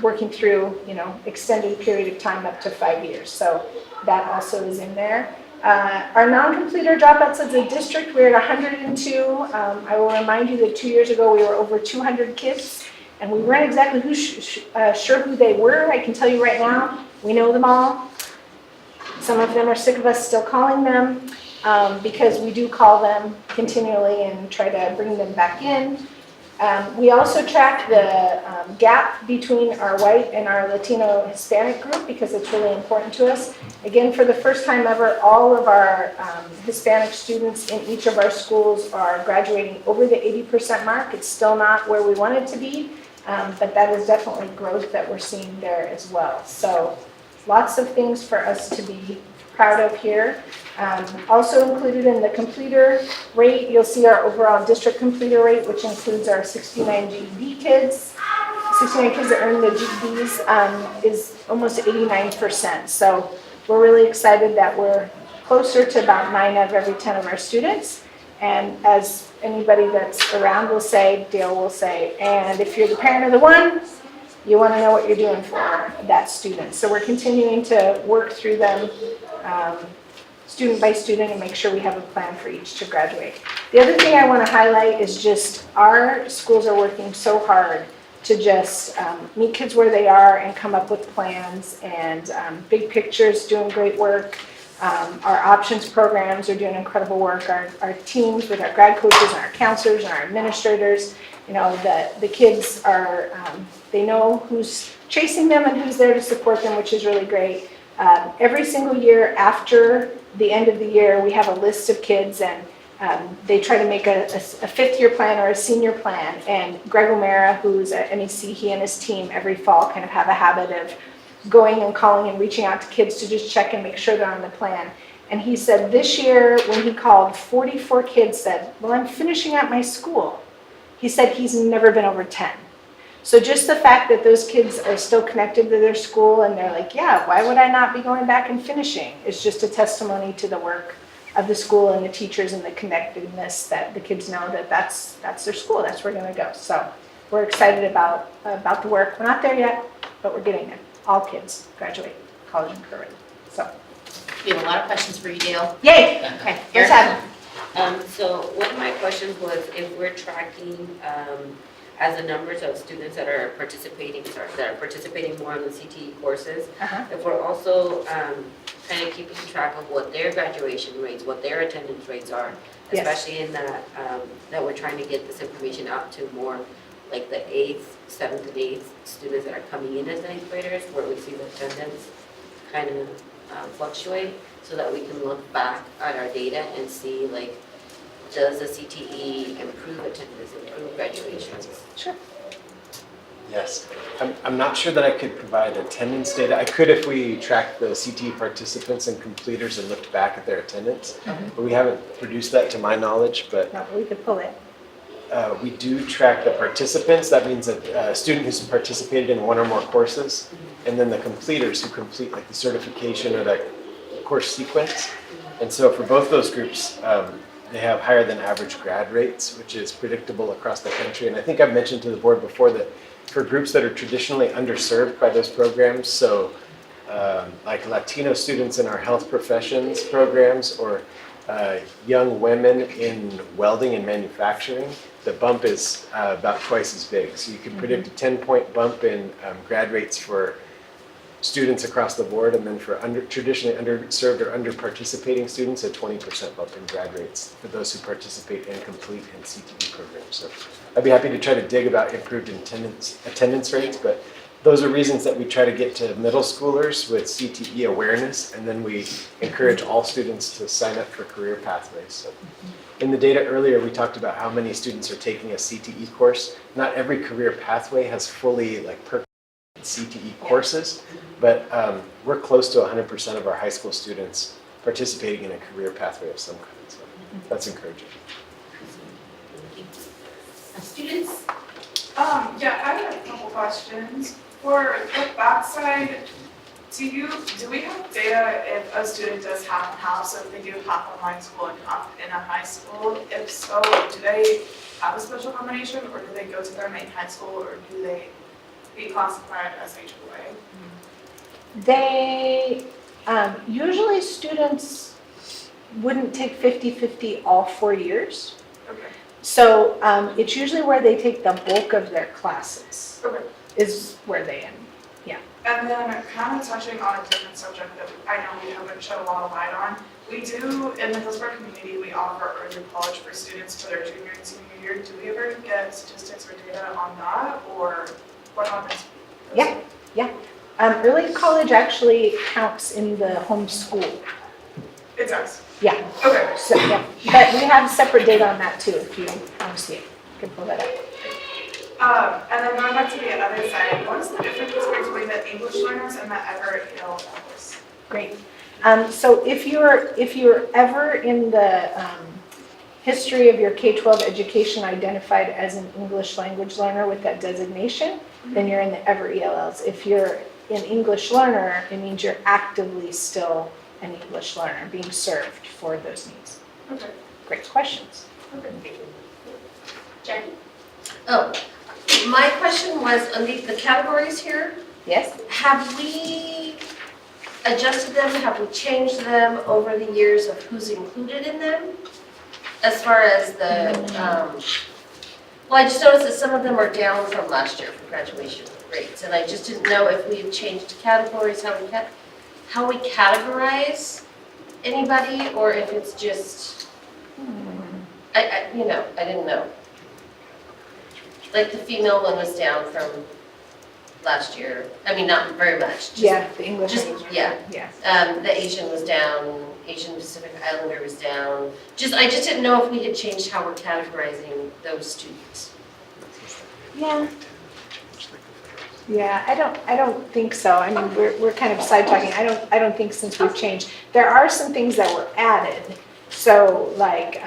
working through, extended period of time up to 5 years. So that also is in there. Our non-completer dropouts as a district, we're at 102. I will remind you that 2 years ago we were over 200 kids, and we weren't exactly sure who they were. I can tell you right now, we know them all. Some of them are sick of us still calling them, because we do call them continually and try to bring them back in. We also track the gap between our white and our Latino Hispanic group, because it's really important to us. Again, for the first time ever, all of our Hispanic students in each of our schools are graduating over the 80% mark. It's still not where we want it to be, but that is definitely growth that we're seeing there as well. So lots of things for us to be proud of here. Also included in the completer rate, you'll see our overall district completer rate, which includes our 69 GED kids. 69 kids that earn the GEDs is almost 89%. So we're really excited that we're closer to about 9 out of every 10 of our students. And as anybody that's around will say, Dale will say, and if you're the parent of the one, you want to know what you're doing for that student. So we're continuing to work through them student by student and make sure we have a plan for each to graduate. The other thing I want to highlight is just our schools are working so hard to just meet kids where they are and come up with plans, and Big Picture's doing great work. Our options programs are doing incredible work. Our teams with our grad coaches and our counselors and our administrators, the kids are, they know who's chasing them and who's there to support them, which is really great. Every single year after the end of the year, we have a list of kids, and they try to make a 5th-year plan or a senior plan. And Greg O'Mara, who's at MEC, he and his team every fall kind of have a habit of going and calling and reaching out to kids to just check and make sure they're on the plan. And he said this year, when he called, 44 kids said, well, I'm finishing up my school. He said he's never been over 10. So just the fact that those kids are still connected to their school and they're like, yeah, why would I not be going back and finishing? Is just a testimony to the work of the school and the teachers and the connectedness that the kids know that that's their school, that's where they're going to go. So we're excited about the work. We're not there yet, but we're getting there. All kids graduate college and career. So We have a lot of questions for you, Dale. yay! Okay. Let's have them. So one of my questions was if we're tracking as the numbers of students that are participating more in the CTE courses, if we're also kind of keeping track of what their graduation rates, what their attendance rates are, Yes. especially in that we're trying to get this information out to more like the 8th, 7th, and 8th students that are coming in as 9th graders, where we see the attendance kind of fluctuate, so that we can look back at our data and see, like, does the CTE improve attendance, improve graduations? Sure. Yes. I'm not sure that I could provide attendance data. I could if we tracked the CTE participants and completers and looked back at their attendance, but we haven't produced that to my knowledge. But No, we could pull it. we do track the participants. That means a student who's participated in one or more courses, and then the completers who complete like the certification or the course sequence. And so for both those groups, they have higher than average grad rates, which is predictable across the country. And I think I've mentioned to the board before that for groups that are traditionally underserved by those programs, so like Latino students in our health professions programs, or young women in welding and manufacturing, the bump is about twice as big. So you can predict a 10-point bump in grad rates for students across the board, and then for traditionally underserved or under-participating students, a 20% bump in grad rates for those who participate and complete in CTE programs. So I'd be happy to try to dig about improved attendance rates, but those are reasons that we try to get to middle schoolers with CTE awareness, and then we encourage all students to sign up for career pathways. So in the data earlier, we talked about how many students are taking a CTE course. Not every career pathway has fully perfect CTE courses, but we're close to 100% of our high school students participating in a career pathway of some kind. So that's encouraging. Students? Yeah, I have a couple questions. For the backside, do we have data if a student does half and half, so if they do half online school and half in a high school? If so, do they have a special combination, or do they go to their main high school, or do they be classified as HOA? They, usually students wouldn't take 50-50 all 4 years. Okay. So it's usually where they take the bulk of their classes Okay. is where they end. And then kind of touching on a different subject that I know we haven't shed a lot of light on, we do, in the Hillsboro community, we offer early college for students for their junior and senior year. Do we ever get statistics or data on that, or what happens? Yeah. Early college actually counts in the home school. It does? Yeah. Okay. So, yeah. But we have separate data on that too, if you want to see it. You can pull that up. And then going back to the other side, what is the difference between the English learners and the Everett Hill learners? Great. So if you're ever in the history of your K-12 education identified as an English language learner with that designation, then you're in the Everett ELLs. If you're an English learner, it means you're actively still an English learner being served for those needs. Okay. Great questions. Okay, thank you. Jen? Oh, my question was, underneath the categories here, Yes? have we adjusted them? Have we changed them over the years of who's included in them? As far as the, well, I just noticed that some of them are down from last year for graduation rates, and I just didn't know if we had changed categories, how we categorize anybody, or if it's just, I didn't know. Like the female one was down from last year. I mean, not very much. Yeah, the English just- language. yeah. Yeah. The Asian was down, Asian Pacific Islander was down. I just didn't know if we had changed how we're categorizing those students. Yeah. Yeah, I don't think so. I mean, we're kind of side talking. I don't think since we've changed. There are some things that were added. So like,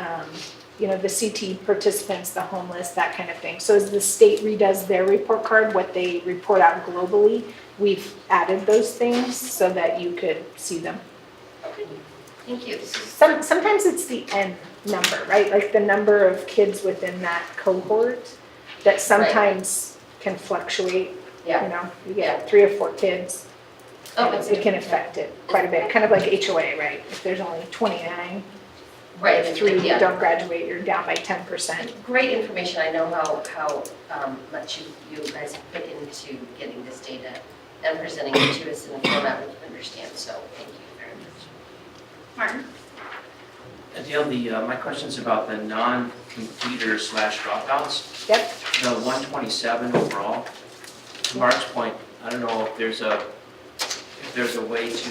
the CT participants, the homeless, that kind of thing. So as the state redoes their report card, what they report out globally, we've added those things so that you could see them. Thank you. Sometimes it's the N number, right? Like the number of kids within that cohort that sometimes can fluctuate. Yeah. You get 3 or 4 kids. Oh, It can affect it quite a bit, kind of like HOA, right? If there's only 29, Right. if 3 yeah. don't graduate, you're down by 10%. Great information. I know how much you guys have put into getting this data and presenting it to us in a format we can understand. So thank you very much. Martin? Adele, my question's about the non-completers / dropouts. Yep. The 127 overall. To Mark's point, I don't know if there's a way to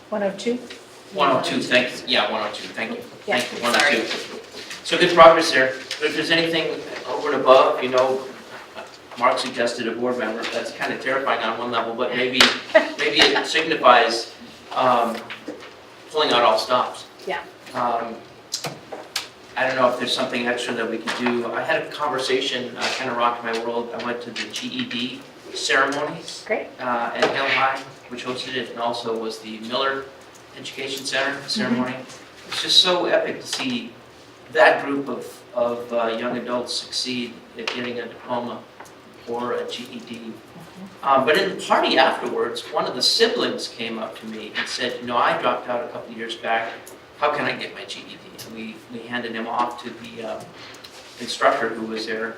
102? 102. Thank you. Yeah, 102. Thank you. Yeah. Thank you. 102. So good progress there. But if there's anything over and above, Mark suggested a board member. That's kind of terrifying on one level, but maybe it signifies pulling out all stops. Yeah. I don't know if there's something extra that we could do. I had a conversation, kind of rocked my world. I went to the GED ceremony Great. at Hill High, which hosted it, and also was the Miller Education Center ceremony. It's just so epic to see that group of young adults succeed at getting a diploma or a GED. But in the party afterwards, one of the siblings came up to me and said, I dropped out a couple of years back. How can I get my GED? And we handed him off to the instructor who was there.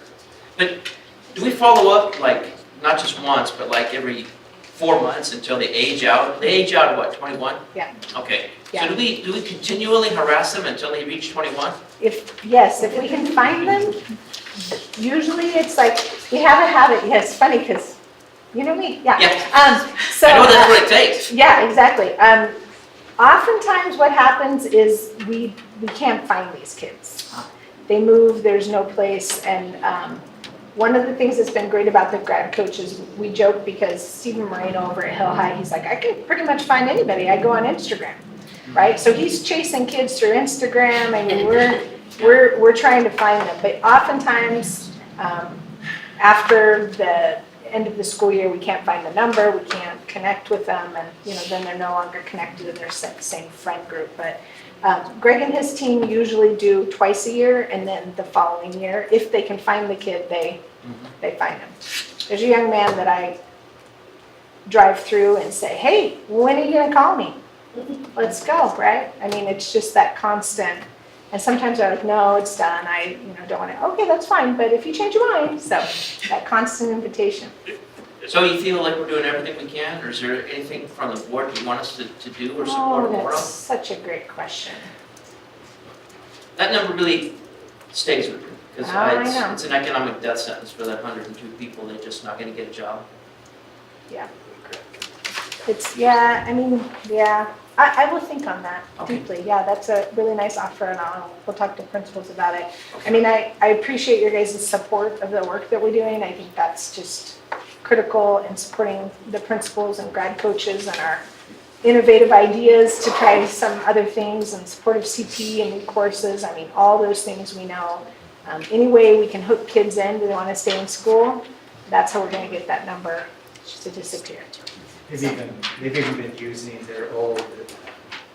But do we follow up, like, not just once, but like every 4 months until they age out? They age out at what, 21? Yeah. Okay. Yeah. So do we continually harass them until they reach 21? If we can find them, usually it's like, we have a habit, yeah, it's funny, because, you know me, yeah. So, I know that's what it takes. yeah, exactly. Oftentimes what happens is we can't find these kids. They move, there's no place, and one of the things that's been great about the grad coach is we joke because Stephen Moreno over at Hill High, he's like, I can pretty much find anybody. I go on Instagram, right? So he's chasing kids through Instagram. I mean, we're trying to find them, but oftentimes after the end of the school year, we can't find the number, we can't connect with them, and then they're no longer connected to their same friend group. But Greg and his team usually do twice a year, and then the following year, if they can find the kid, they find him. There's a young man that I drive through and say, hey, when are you gonna call me? Let's go, right? I mean, it's just that constant. And sometimes they're like, no, it's done. I don't want to. Okay, that's fine. But if you change your mind, so that constant invitation. So you feel like we're doing everything we can, or is there anything from the board you want us to do or support more That's of? such a great question. That number really stays with me, because I know. it's an economic death sentence for that 102 people. They're just not going to get a job. I will think on that Okay. deeply. Yeah, that's a really nice offer, and we'll talk to principals about it. I mean, I appreciate your guys' support of the work that we're doing. I think that's just critical in supporting the principals and grad coaches and our innovative ideas to try some other things and supportive CP and new courses. I mean, all those things we know. Any way we can hook kids in, do they want to stay in school? That's how we're going to get that number to disappear. They've even been using their old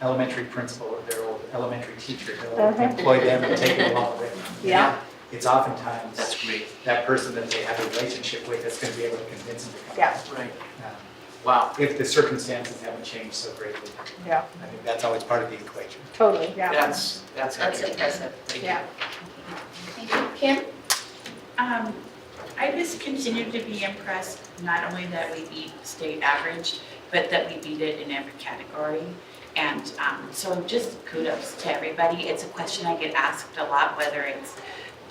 elementary principal or their old elementary teacher to employ them and take them along with them. Yeah. It's oftentimes That's great. that person that they have a relationship with that's going to be able to convince them to come. Yeah. Right. Um, Wow. If the circumstances haven't changed so greatly. Yeah. I think that's always part of the equation. Totally, yeah. That's That's accurate. impressive. Thank you. Yeah. Kim? I just continue to be impressed, not only that we beat state average, but that we beat it in every category. And so just kudos to everybody. It's a question I get asked a lot, whether it's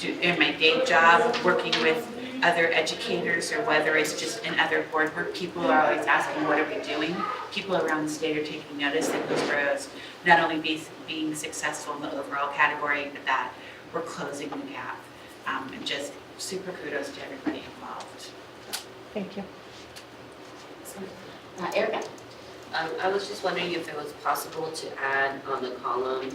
in my day job, working with other educators, or whether it's just in other board work. People are always asking, what are we doing? People around the state are taking notice that Hillsboro is not only being successful in the overall category, but that we're closing the gap. And just super kudos to everybody involved. Thank you. Erica? I was just wondering if it was possible to add on the column,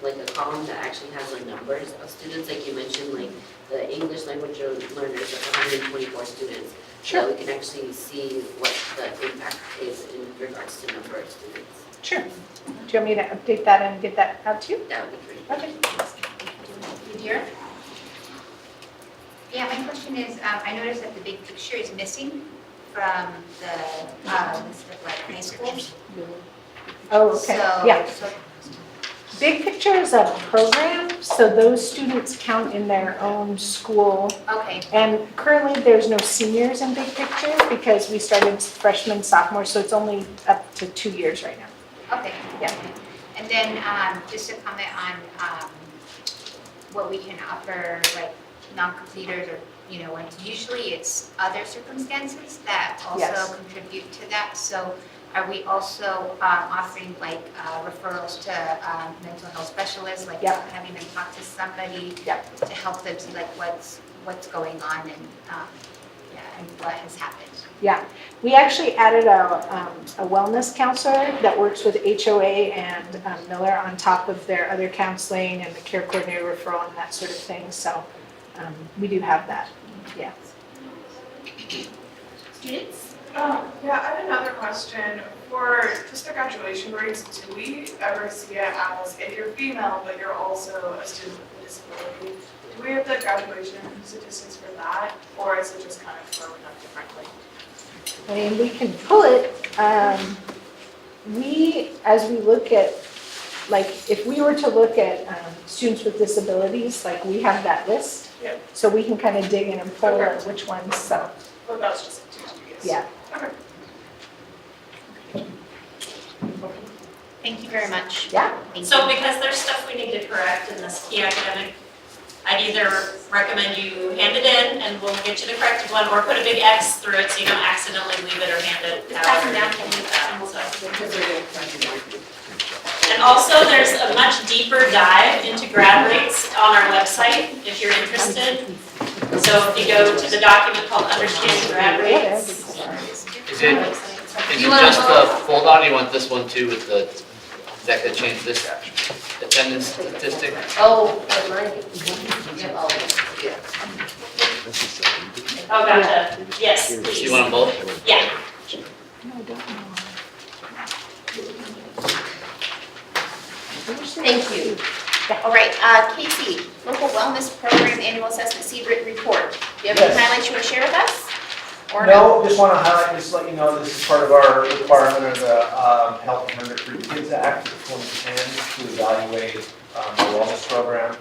like a column that actually has the numbers of students, like you mentioned, like the English language learners of 124 students. Sure. So we can actually see what the impact is in regards to number of students. Sure. Do you want me to update that and get that out to you? That would be great. Okay. Dear? Yeah, my question is, I noticed that the big picture is missing from the list of like high schools. Oh, okay. So- Yeah. so- Big Picture is a program, so those students count in their own school. Okay, And currently, there's no seniors in Big Picture because we started freshmen, sophomores, so it's only up to 2 years right now. okay. Yeah. And then just a comment on what we can offer, like non-completers or, when usually it's other circumstances that Yes. also contribute to that. So are we also offering like referrals to mental health specialists, like Yep. having them talk to somebody Yep. to help them see like what's going on and and what has happened? Yeah, we actually added a wellness counselor that works with HOA and Miller on top of their other counseling and the care coordinator referral and that sort of thing. So we do have that, yeah. Students? Yeah, I have another question. For just the graduation rates, do we ever see it as if you're female, but you're also a student with a disability? Do we have the graduation statistics for that, or is it just kind of broken up differently? I mean, we can pull it. As we look at, like, if we were to look at students with disabilities, like, we have that list. Yep. So we can kind of dig in and pull Okay. which ones, so. Well, that was just teaching, I guess. Yeah. Okay. Thank you very much. Yeah. Thank So you. because there's stuff we need to correct in this key academic, I'd either recommend you hand it in and we'll get you the corrected one, or put a big X through it so you don't accidentally leave it or hand it Just pass out. them down to me, and we'll So. talk to them. And also, there's a much deeper dive into grad rates on our website if you're interested. So if you go to the document called Understanding Grad Rates. Is it just the fold out, or you want this one too with the, that could change this attendance statistic? Oh, but mine, yeah, oh, yeah. Oh, gotcha. Yes, So please. you want them both? Yeah. Thank you. All right, Casey, Local Wellness Program Annual Assessment Seed Written Report. Do you have any Yes. highlights you want to share with us? Or No, just want to highlight, just let you know, this is part of our requirement of the Health and Hunger Free Kids Act of 2010 to evaluate the wellness program.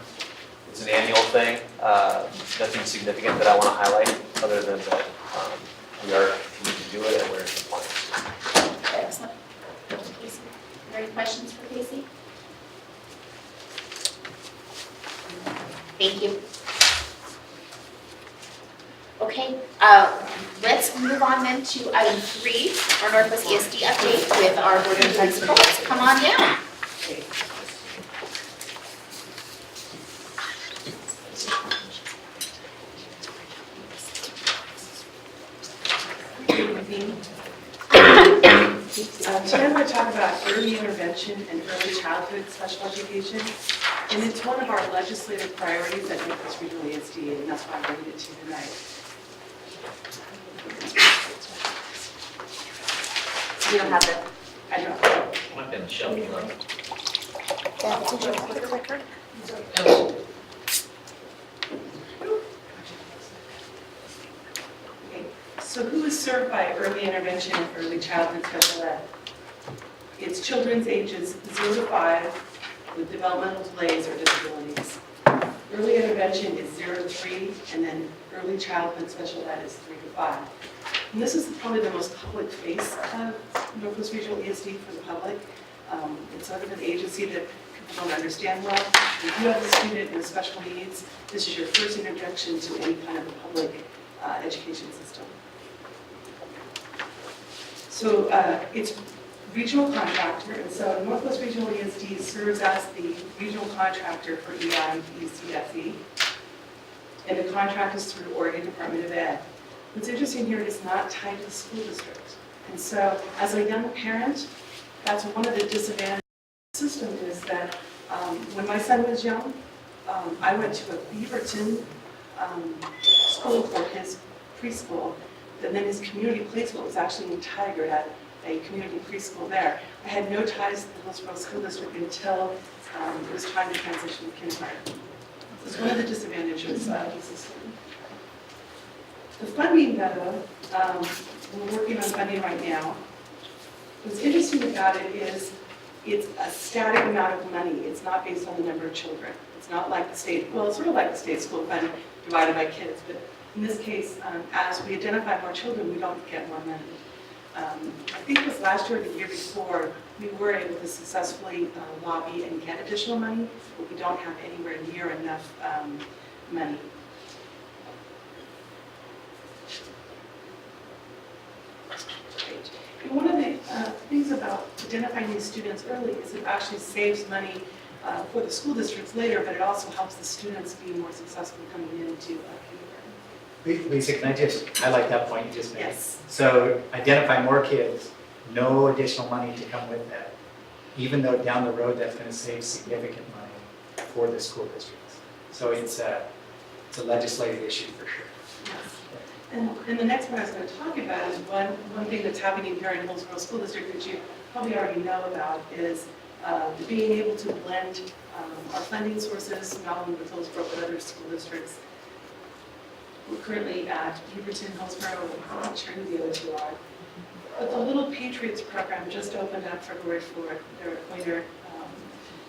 It's an annual thing, nothing significant that I want to highlight, other than that we are continuing to do it and we're in compliance. Excellent. Casey, are there any questions for Casey? Thank you. Okay, let's move on then to item 3, our Northwest ESD update with our board of principals. Come on down. Today I'm going to talk about early intervention and early childhood special education. And it's one of our legislative priorities at Northwest Regional ESD, and that's why I'm bringing it to you tonight. You don't have it. I don't. Might be on the shelf. Okay, so who is served by early intervention and early childhood special ed? It's children's ages 0 to 5 with developmental delays or disabilities. Early intervention is 0 to 3, and then early childhood special ed is 3 to 5. And this is probably the most public face of Northwest Regional ESD for the public. It's sort of an agency that people don't understand well. If you have a student with special needs, this is your first introduction to any kind of a public education system. So it's regional contractor, and so Northwest Regional ESD serves as the regional contractor for EI and ECFE. And the contract is through Oregon Department of Ed. What's interesting here, it's not tied to the school district. And so as a young parent, that's one of the disadvantages of the system is that when my son was young, I went to a Beaverton school for his preschool, and then his community placement was actually in Tigard at a community preschool there. I had no ties to the Hillsboro School District until it was time to transition to kindergarten. It's one of the disadvantages of the system. The funding, though, we're working on funding right now. What's interesting about it is it's a static amount of money. It's not based on the number of children. It's not like the state, well, it's sort of like the state school fund divided by kids, but in this case, as we identify more children, we don't get more money. I think it was last year or the year before, we were able to successfully lobby and get additional money, but we don't have anywhere near enough money. And one of the things about identifying these students early is it actually saves money for the school districts later, but it also helps the students be more successful coming into kindergarten. Lisa, can I just highlight that point you just made? Yes. So identify more kids, no additional money to come with that, even though down the road that's going to save significant money for the school districts. So it's a legislative issue for sure. Yes. And the next one I was going to talk about is one thing that's happening here in Hillsboro School District that you probably already know about is being able to blend our funding sources, not only with Hillsboro, but other school districts. We're currently at Beaverton, Hillsboro, I'm not sure who the other two are. But the Little Patriots program just opened up February 4th. They're at Pointer.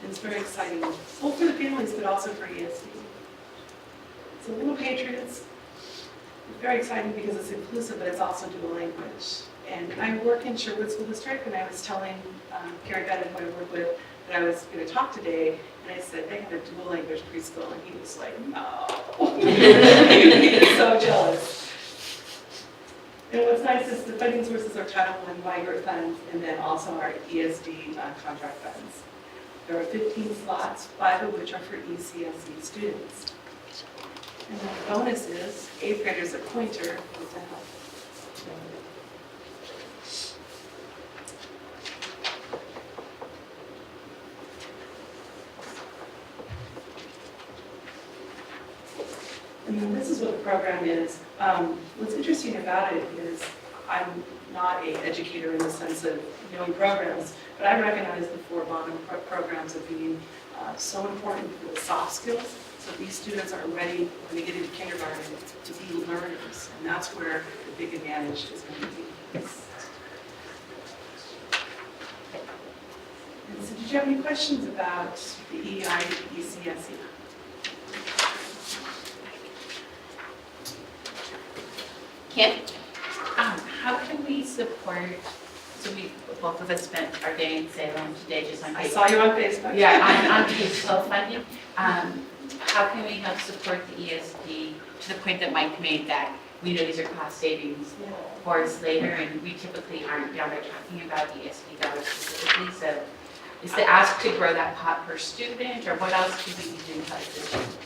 And it's very exciting, both for the families, but also for ESD. So Little Patriots, very exciting because it's inclusive, but it's also dual language. And I work in Sherwood School District, and I was telling Gary Bennett, who I work with, that I was going to talk today, and I said, they have a dual language preschool, and he was like, no. He was so jealous. And what's nice is the funding sources are Title I migrant funds, and then also our ESD contract funds. There are 15 slots, 5 of which are for ECSE students. And then the bonus is 8th graders at Pointer with the help. And then this is what the program is. What's interesting about it is I'm not an educator in the sense of knowing programs, but I recognize the 4 bottom programs of being so important for the soft skills. So these students are ready when they get into kindergarten to be learners, and that's where the big advantage is going to be. And so did you have any questions about the EI and ECSE? Kim, how can we support, so we, both of us spent our day in Salem today just on. I saw you on Facebook. Yeah, on K-12 funding. How can we help support the ESD to the point that Mike made that we know these are cost savings for us later, and we typically aren't down there talking about ESD dollars specifically, so is the ask to grow that pot per student, or what else could we be doing to help this?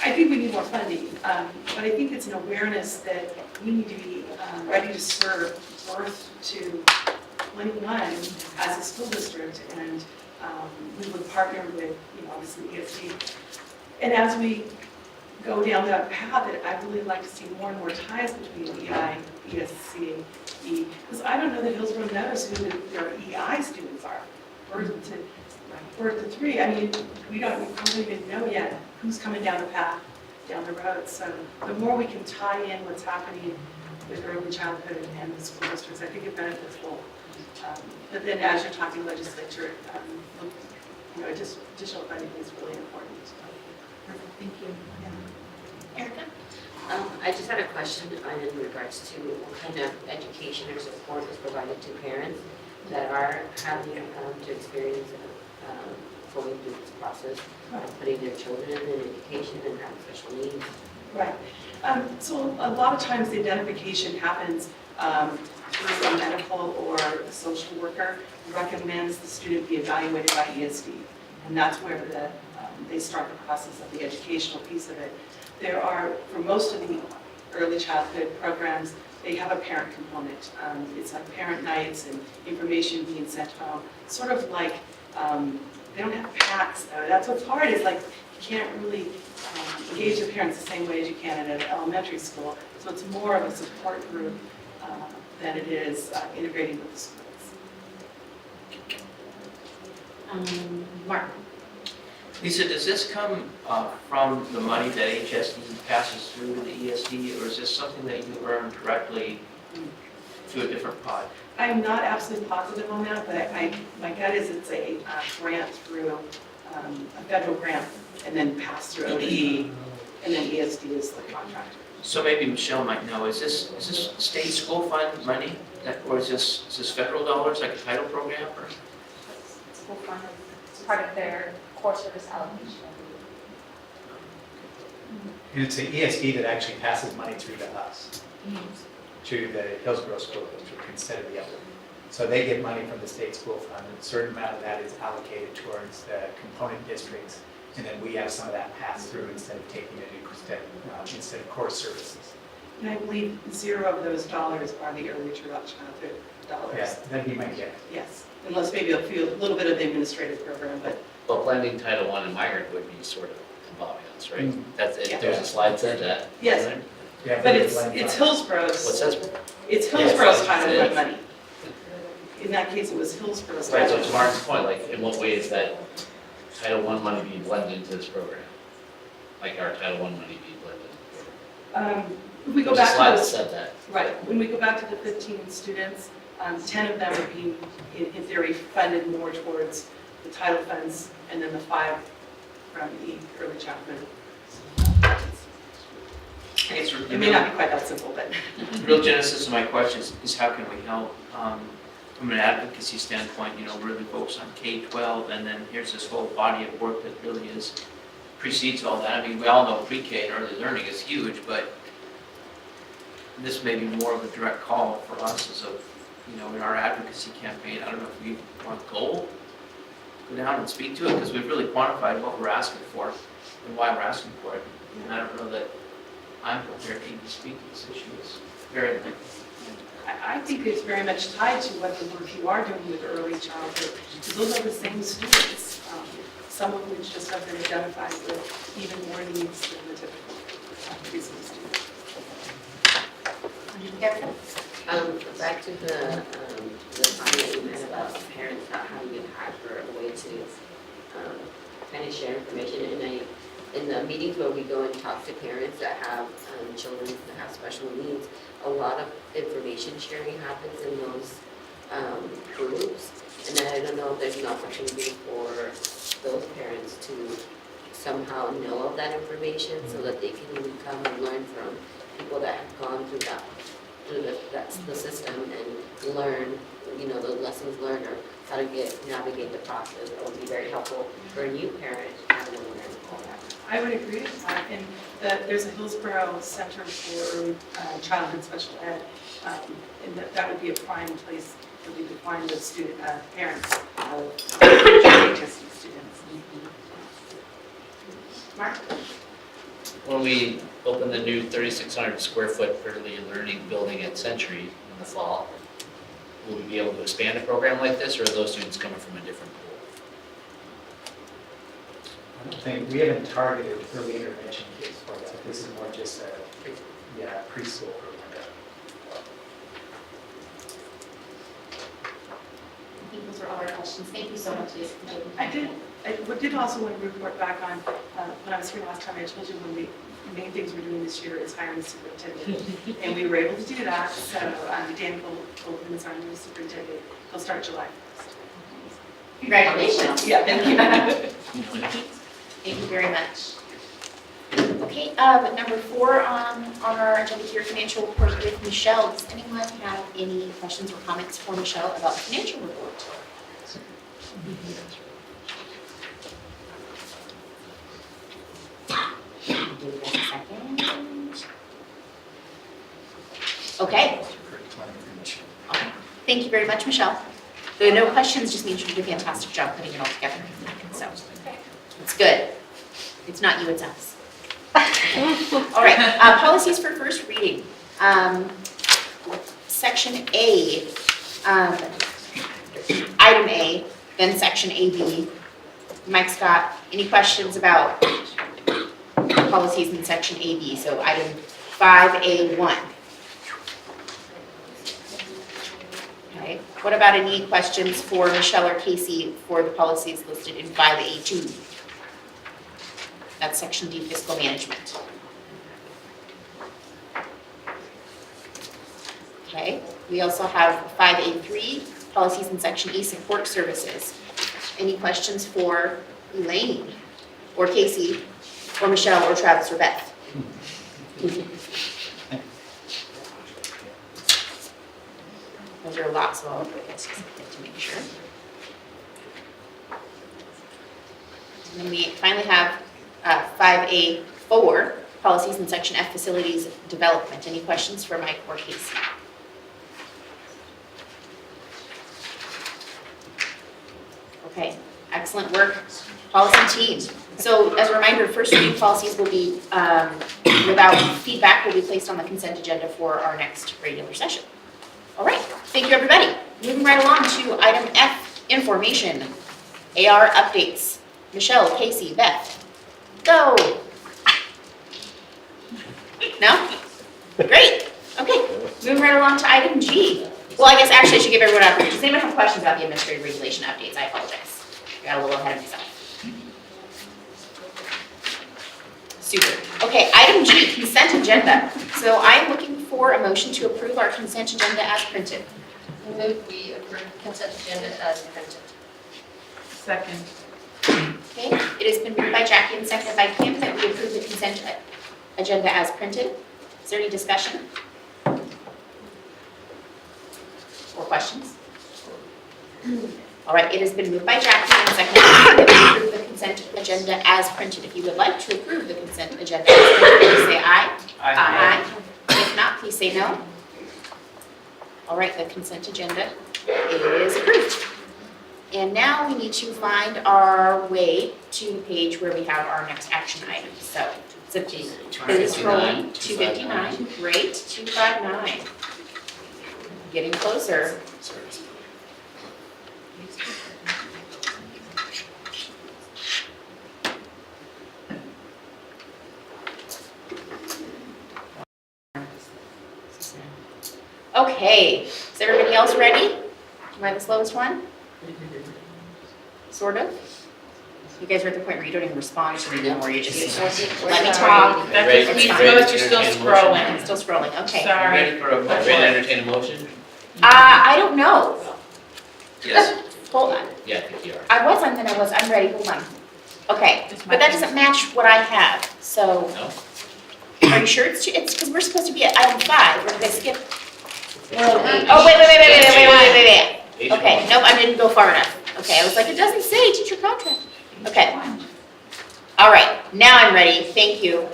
I think we need more funding, but I think it's an awareness that we need to be ready to serve birth to 21 as a school district, and we would partner with, obviously ESD. And as we go down that path, I'd really like to see more and more ties between EI, ESC, because I don't know that Hillsboro knows who their EI students are. Birth to 3, I mean, we don't even know yet who's coming down the path, down the road. So the more we can tie in what's happening with early childhood and the school districts, I think it benefits both. But then as you're talking legislature, just additional funding is really important. Thank you. Erica? I just had a question in regards to what kind of education or support is provided to parents that are having to experience going through this process of putting their children in education and having special needs. Right. So a lot of times the identification happens through a medical or a social worker recommends the student be evaluated by ESD. And that's where they start the process of the educational piece of it. There are, for most of the early childhood programs, they have a parent component. It's like parent nights and information being sent home. Sort of like, they don't have PACs though. That's what's hard, is like, you can't really engage the parents the same way as you can at an elementary school. So it's more of a support group than it is integrating with the schools. Mark. Lisa, does this come from the money that HSD passes through to the ESD, or is this something that you earn directly to a different pot? I'm not absolutely positive on that, but my gut is it's a grant through, a federal grant, and then pass through ODE, and then ESD is the contractor. So maybe Michelle might know, is this state school fund money, or is this federal dollars, like a title program, or? School fund, it's part of their core service allocation. And it's the ESD that actually passes money through to us, to the Hillsboro School District instead of the other. So they get money from the state school fund, and a certain amount of that is allocated towards the component districts, and then we have some of that passed through instead of taking it instead of core services. And I believe 0 of those dollars are the early childhood dollars. Yeah, that'd be my guess. Yes, unless maybe a little bit of the administrative program, but Well, blending Title I and migrant would be sort of combined, right? Mm. That's it, Yeah. there's a slide said that. yes. Yeah, But it's it's Hillsboro's. What says? It's Hillsboro's Yes, Title it I is. money. In that case, it was Hillsboro's. Right, so Title to Mark's point, like, in what way is that Title I money being blended into this program? Like our Title I money being blended? If we go There's a back slide to that the, said that. right, when we go back to the 15 students, 10 of them are being, in theory, funded more towards the title funds, and then the 5 from the early childhood. It's the It may not be quite that simple, but. real genesis of my question is how can we help? From an advocacy standpoint, really focus on K-12, and then here's this whole body of work that really precedes all that. I mean, we all know pre-K and early learning is huge, but this may be more of a direct call for us as in our advocacy campaign. I don't know if we want to go down and speak to it, because we've really quantified what we're asking for and why we're asking for it. And I don't know that I'm prepared to even speak to this issue. It's very lengthy. I think it's very much tied to what the work you are doing with early childhood. Because those are the same students, some of which just have been identified with even more needs than the typical preschool student. Back to the comment that you meant about parents not having it hard for a way to kind of share information. And in the meetings where we go and talk to parents that have children that have special needs, a lot of information sharing happens in those groups. And I don't know if there's an opportunity for those parents to somehow know of that information so that they can even come and learn from people that have gone through the system and learn, the lessons learned or how to navigate the process. That would be very helpful for a new parent having to learn all that. I would agree with that. And there's a Hillsboro Center for Early Childhood Special Ed, and that would be a prime place for me to find the student parents of HSC students. Mark? When we open the new 3,600 square foot early learning building at Century in the fall, will we be able to expand a program like this, or are those students coming from a different pool? I don't think, we haven't targeted early intervention kids for that. This is more just a preschool program. I think those are all our questions. Thank you so much, Lisa, for taking time. I did also want to report back on, when I was here last time, I told you one of the main things we're doing this year is hiring a superintendent. And we were able to do that, so Dan Goldman is our new superintendent. He'll start July 1st. Congratulations. Yeah, thank you. Thank you very much. Okay, number 4 on our agenda here, financial report with Michelle. Does anyone have any questions or comments for Michelle about the financial report? Give you guys a second. Okay. Thank you very much, Michelle. The no questions just means you did a fantastic job putting it all together. So it's good. It's not you, it's us. All right, policies for first reading. Section A, item A, then section AB. Mike Scott, any questions about policies in section AB? So item 5A1. Okay, what about any questions for Michelle or Casey for the policies listed in 5A2? That's section D, fiscal management. Okay, we also have 5A3, policies in section E, support services. Any questions for Elaine or Casey or Michelle or Travis or Beth? Those are lots of all of those, to make sure. And then we finally have 5A4, policies in section F, facilities development. Any questions for Mike or Casey? Okay, excellent work, policy team. So as a reminder, first reading policies will be, without feedback, will be placed on the consent agenda for our next regular session. All right, thank you, everybody. Moving right along to item F, information, AR updates. Michelle, Casey, Beth, go. No? Great, okay. Moving right along to item G. Well, I guess actually I should give everyone an update. Does anyone have questions about the administrative regulation updates? I apologize. I got a little ahead of myself. Super. Okay, item G, consent agenda. So I'm looking for a motion to approve our consent agenda as printed. Move we approve consent agenda as printed. Second. Okay, it has been moved by Jackie and seconded by Kim that we approve the consent agenda as printed. Is there any discussion? Or questions? All right, it has been moved by Jackie and seconded that we approve the consent agenda as printed. If you would like to approve the consent agenda as printed, please say aye. Aye. If not, please say no. All right, the consent agenda is approved. And now we need to find our way to the page where we have our next action item. So, it's scrolling, 259, great, 259. Getting closer. Okay, is everybody else ready? Am I the slowest one? Sort of? You guys are at the point where you don't even respond to me anymore, you just let me talk. Ready- It's ready- fine. ready to You're still entertain a scrolling, motion? still scrolling, okay. You ready for a, ready to entertain a motion? I don't know. Yes. Hold on. Yeah, I think you are. I was on, then I was, I'm ready, hold on. Okay, but that doesn't match what I have, so. No? Are you sure it's because we're supposed to be at item 5, or did I skip? Oh, Oh, wait. Page Okay, one. nope, I didn't go far enough. Okay, I was like, it doesn't say teacher contract. Okay. All right, now I'm ready, thank you.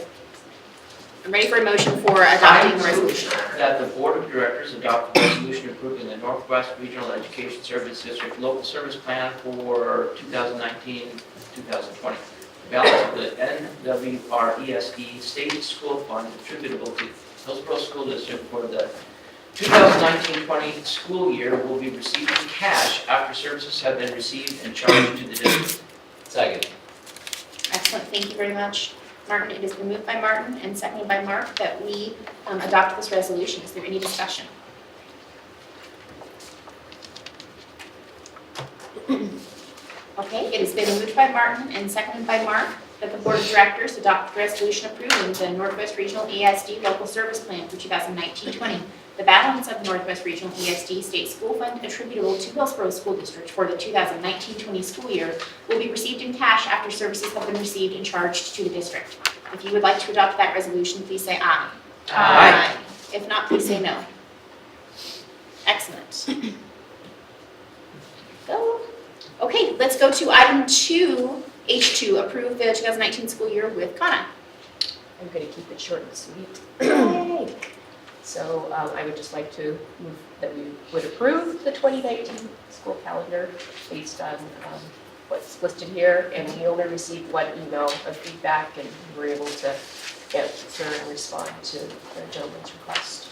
I'm ready for a motion for adopting the resolution. That the Board of Directors adopt a resolution approving the Northwest Regional Education Service District Local Service Plan for 2019-2020. The balance of the NWRESD State School Fund attributable to Hillsboro School District for the 2019-20 school year will be received in cash after services have been received and charged to the district. Second. Excellent, thank you very much. Martin, it has been moved by Martin and seconded by Mark that we adopt this resolution. Is there any discussion? Okay, it has been moved by Martin and seconded by Mark that the Board of Directors adopt the resolution approving the Northwest Regional ESD Local Service Plan for 2019-20. The balance of Northwest Regional ESD State School Fund attributable to Hillsboro School District for the 2019-20 school year will be received in cash after services have been received and charged to the district. If you would like to adopt that resolution, please say aye. Aye. If not, please say no. Excellent. Go. Okay, let's go to item 2, H2, approve the 2019 school year with Kana. I'm going to keep it short and sweet. Yay. So I would just like to move that we would approve the 2019 school calendar based on what's listed here. And we only received one email of feedback, and we were able to answer and respond to the gentleman's request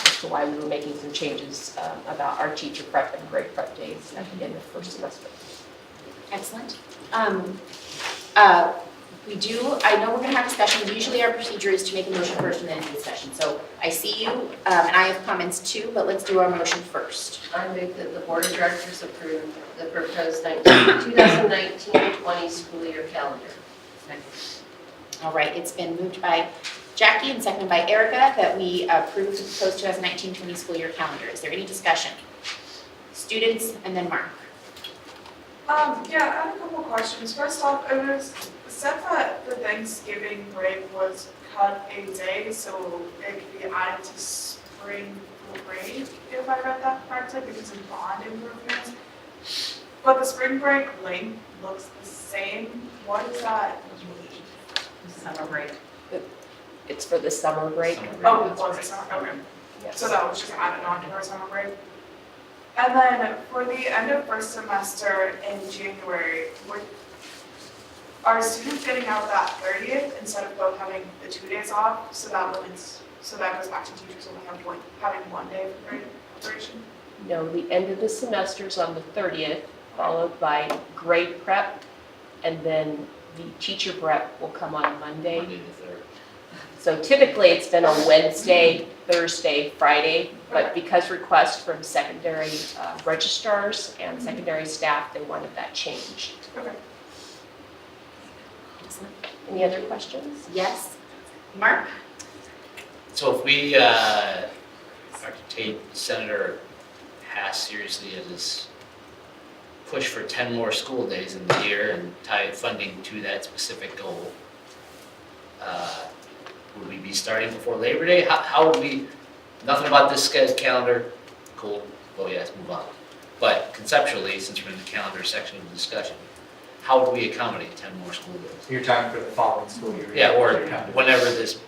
as to why we were making some changes about our teacher prep and grade prep days at the end of first semester. Excellent. I know we're going to have discussion. Usually our procedure is to make a motion first and then do discussion. So I see you, and I have comments too, but let's do our motion first. I move that the Board of Directors approve the proposed 2019-20 school year calendar. All right, it's been moved by Jackie and seconded by Erica that we approve the proposed 2019-20 school year calendar. Is there any discussion? Students and then Mark. Yeah, I have a couple of questions. First off, it was said that the Thanksgiving break was cut a day, so it could be added to spring break, if I read that correctly, because of bond improvements. But the spring break length looks the same. What does that mean? Summer break. It's for the summer break. Oh, it was a summer, okay. Yes. So that was just added on to our summer break. And then for the end of first semester in January, are students getting out that 30th instead of both having the 2 days off? So that goes back to teachers only having 1 day for grade preparation? No, the end of the semester's on the 30th, followed by grade prep, and then the teacher prep will come on Monday. Monday the 3rd. So typically, it's been on Wednesday, Thursday, Friday, but because requests from secondary registrars and secondary staff, they wanted that changed. Okay. Any other questions? Yes. Mark? So if we are to take Senator Haas seriously as his push for 10 more school days in the year and tie funding to that specific goal, Would we be starting before Labor Day? How would we, nothing about this calendar, cool, oh yes, move on. But conceptually, since we're in the calendar section of the discussion, how would we accommodate 10 more school days? You're talking for the following school year? Yeah, or whenever this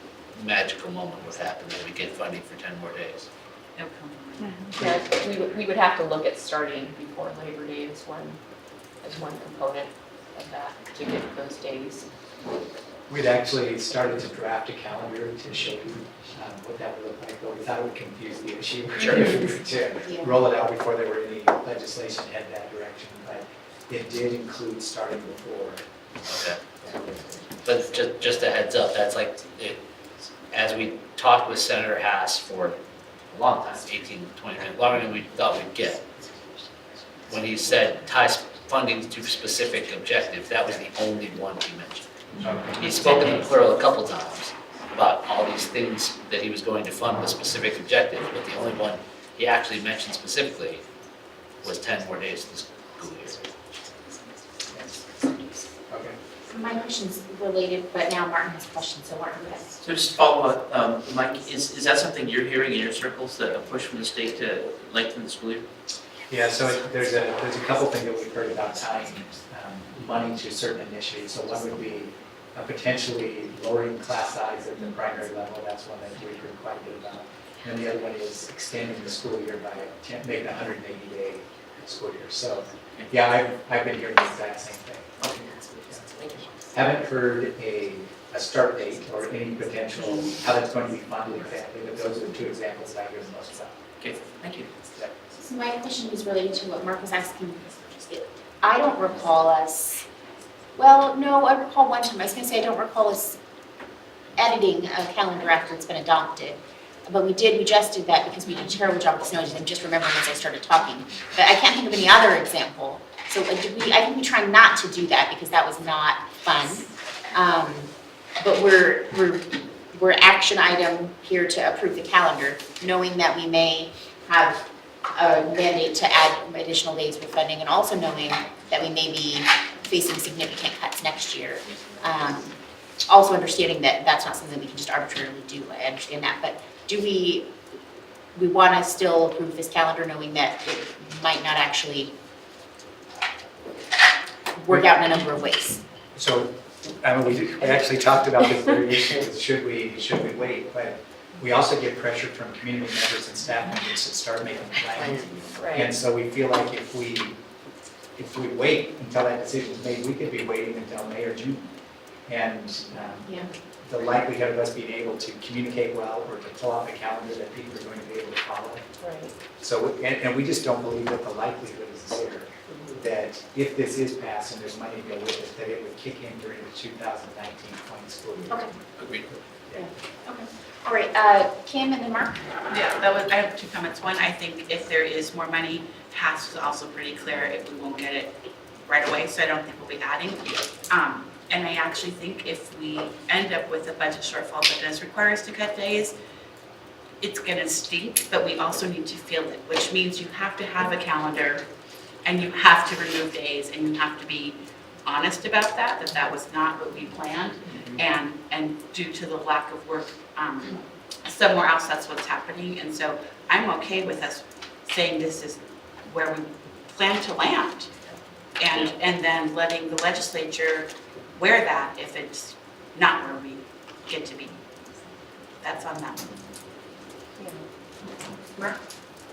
magical moment would happen, that we get funding for 10 more days. No comment. Yeah, we would have to look at starting before Labor Day as one component of that to get those days. We'd actually started to draft a calendar to show you what that would look like, but we thought it would confuse the issue. Sure. If we were to roll it out before there were any legislation head that direction, but it did include starting before. Okay. But just a heads up, that's like, as we talked with Senator Haas for a long time, 18, 20 minutes, longer than we thought we'd get. When he said ties funding to specific objectives, that was the only one he mentioned. He's spoken in plural a couple times about all these things that he was going to fund with specific objectives, but the only one he actually mentioned specifically was 10 more days this school year. Okay. My question's related, but now Martin has questions, so Martin, yes. So just follow up, Mike, is that something you're hearing in your circles, that a push from the state to lengthen the school year? Yeah, so there's a couple things that we've heard about tying money to certain initiatives. So one would be potentially lowering class size at the primary level. That's one that we've heard quite a bit about. And the other one is extending the school year by making a 180-day school year. So yeah, I've been hearing the exact same thing. Okay. Haven't heard a start date or any potential, how that's going to be funded exactly, but those are the two examples that I hear the most about. Okay, thank you. So my question is related to what Mark was asking. I don't recall us, well, no, I recall one time, I was gonna say I don't recall us editing a calendar after it's been adopted. But we just did that because we did a terrible job with snow, I'm just remembering as I started talking. But I can't think of any other example. So I think we try not to do that because that was not fun. But we're action item here to approve the calendar, knowing that we may have a mandate to add additional days with funding, and also knowing that we may be facing significant cuts next year. Also understanding that that's not something we can just arbitrarily do, I understand that, but do we want to still approve this calendar knowing that it might not actually work out in a number of ways? So, we actually talked about this very issue, should we wait, but we also get pressure from community members and staff members to start making plans. Right. And so we feel like if we wait until that decision is made, we could be waiting until May or June. And the likelihood of us being able to communicate well or to pull off a calendar that people are going to be able to follow. Right. So, and we just don't believe that the likelihood is there that if this is passed and there's money to go with it, that it would kick in during the 2019-20 school year. Okay. Agreed. Okay. All right, Kim and then Mark? Yeah, I have two comments. One, I think if there is more money, Haas was also pretty clear if we won't get it right away, so I don't think we'll be adding. And I actually think if we end up with a budget shortfall that does require us to cut days, it's gonna stink, but we also need to feel it, which means you have to have a calendar and you have to remove days and you have to be honest about that was not what we planned. And due to the lack of work somewhere else, that's what's happening. And so I'm okay with us saying this is where we plan to land. And then letting the legislature wear that if it's not where we get to be. That's on that one. Mark?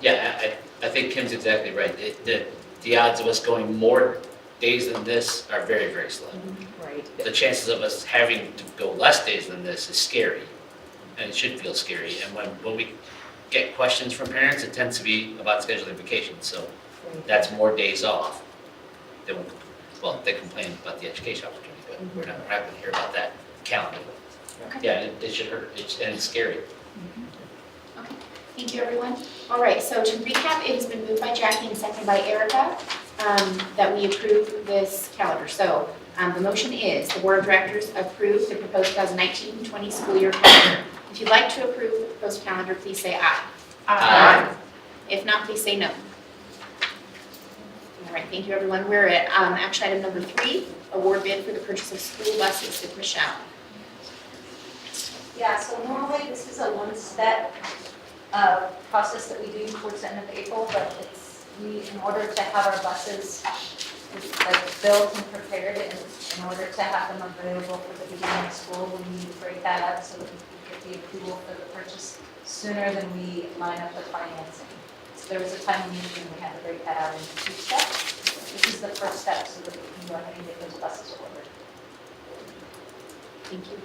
Yeah, I think Kim's exactly right. The odds of us going more days than this are very, very slim. Right. The chances of us having to go less days than this is scary, and it should feel scary. And when we get questions from parents, it tends to be about scheduling vacations, so that's more days off. They complain about the education opportunity, but we're not going to hear about that calendar. Yeah, it should hurt, and it's scary. Okay, thank you, everyone. All right, so to recap, it has been moved by Jackie and seconded by Erica that we approve this calendar. So the motion is the Board of Directors approve the proposed 2019-20 school year calendar. If you'd like to approve the proposed calendar, please say aye. Aye. If not, please say no. All right, thank you, everyone. We're at action item number 3, award bid for the purchase of school buses with Michelle. Yeah, so normally this is a one-step process that we do towards the end of April, but in order to have our buses like built and prepared, and in order to have them available for the beginning of school, we need to break that up so that we can get the approval for the purchase sooner than we line up the financing. So there was a time when we had to break that out into 2 steps. This is the first step so that we can go ahead and get those buses ordered. Thank you.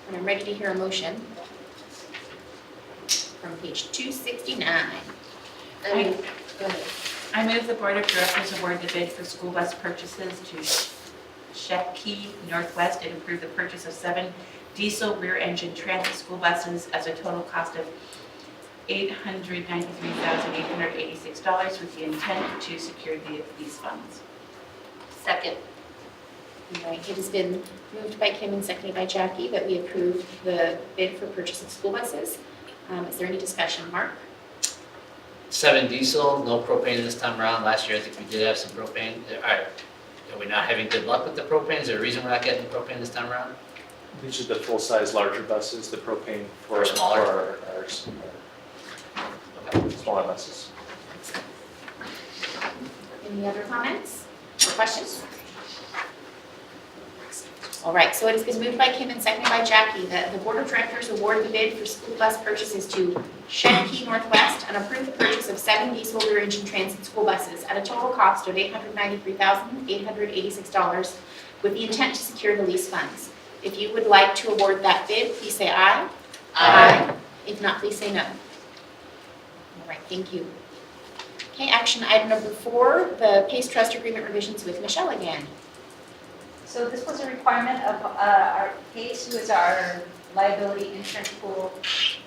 And I'm ready to hear a motion from page 269. I mean, go ahead. I move the Board of Directors award the bid for school bus purchases to Shepke Northwest and approve the purchase of 7 diesel rear-engine transit school buses at a total cost of $893,886 with the intent to secure these funds. Second. All right, it has been moved by Kim and seconded by Jackie that we approve the bid for purchase of school buses. Is there any discussion? Mark? 7 diesel, no propane this time around. Last year, I think we did have some propane. Are we not having good luck with the propane? Is there a reason we're not getting propane this time around? These are the full-size larger buses, the propane Or smaller? for our smaller buses. Any other comments or questions? All right, so it has been moved by Kim and seconded by Jackie that the Board of Directors award the bid for school bus purchases to Shepke Northwest and approve the purchase of 7 diesel rear-engine transit school buses at a total cost of $893,886 with the intent to secure the lease funds. If you would like to award that bid, please say aye. Aye. If not, please say no. All right, thank you. Okay, action item number 4, the PACE Trust Agreement revisions with Michelle again. So this was a requirement of our PACE, who is our liability insurance pool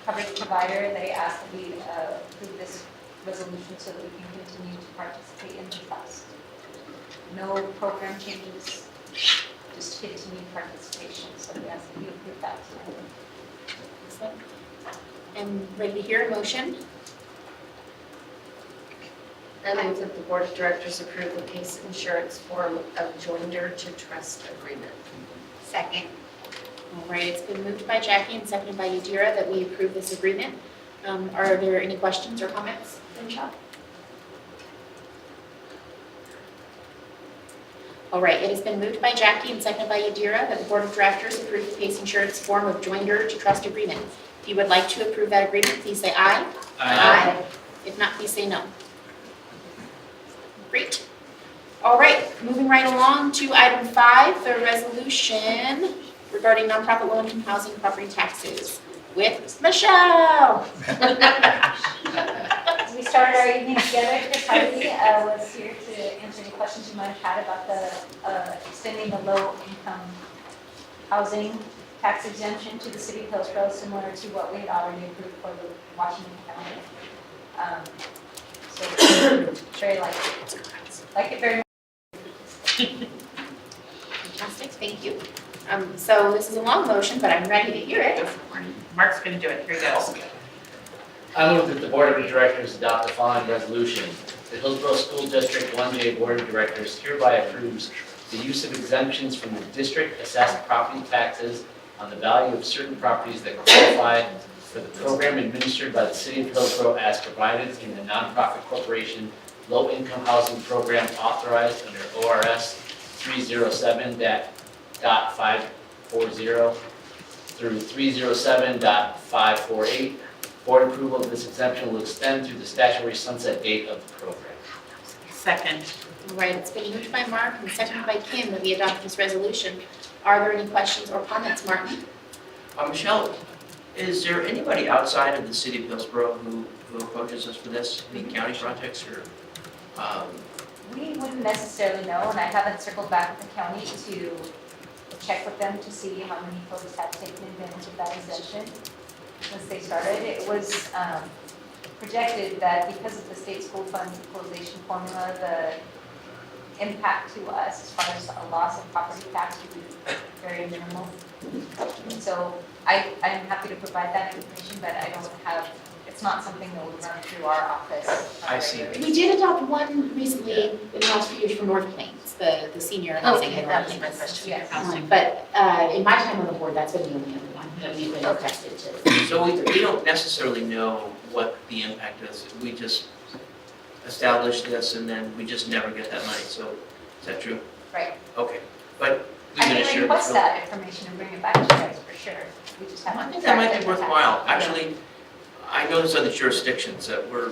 coverage provider. They asked that we approve this resolution so that we can continue to participate in the trust. No program changes, just continued participation. So we ask that you approve that tonight. Excellent. I'm ready to hear a motion. I move that the Board of Directors approve the PACE insurance form of joinder to trust agreement. Second. All right, it's been moved by Jackie and seconded by Yadira that we approve this agreement. Are there any questions or comments, Michelle? All right, it has been moved by Jackie and seconded by Yadira that the Board of Directors approve the PACE insurance form of joinder to trust agreement. If you would like to approve that agreement, please say aye. Aye. If not, please say no. Great. All right, moving right along to item 5, the resolution regarding nonprofit low-income housing property taxes with Michelle. As we started our evening together, Chris Harvey was here to answer any questions you might have had about the extending the low-income housing tax exemption to the city of Hillsboro, similar to what we had already approved for the Washington County. So very like it very much. Fantastic, thank you. So this is a long motion, but I'm ready to hear it. Mark's going to do it. Here he goes. I move that the Board of Directors adopt the following resolution. The Hillsboro School District 1J Board of Directors hereby approves the use of exemptions from the district assessed property taxes on the value of certain properties that qualify for the program administered by the City of Hillsboro as provided in the nonprofit corporation low-income housing program authorized under ORS 307.540 through 307.548. Board approval of this exemption will extend through the statutory sunset date of the program. Second. All right, it's been moved by Mark and seconded by Kim that we adopt this resolution. Are there any questions or comments, Martin? Michelle, is there anybody outside of the city of Hillsboro who approaches us for this? Any county projects or? We wouldn't necessarily know, and I haven't circled back with the county to check with them to see how many folks have taken advantage of that exemption since they started. It was projected that because of the state school fund equalization formula, the impact to us as far as a loss of property tax would be very minimal. And so I'm happy to provide that information, but I don't have, it's not something that would run through our office. I see. We did adopt one recently in the last few years from North Plains, the senior housing. Okay, that was my question. Yes. But in my time on the board, that's been the only other one. that we've been entrusted to. So we don't necessarily know what the impact is. We just establish this and then we just never get that money. So is that true? Right. Okay, but we I can can assure. request that information and bring it back to you guys for sure. We just I haven't. think that might tracked be it. worthwhile. Actually, I know there's other jurisdictions that we're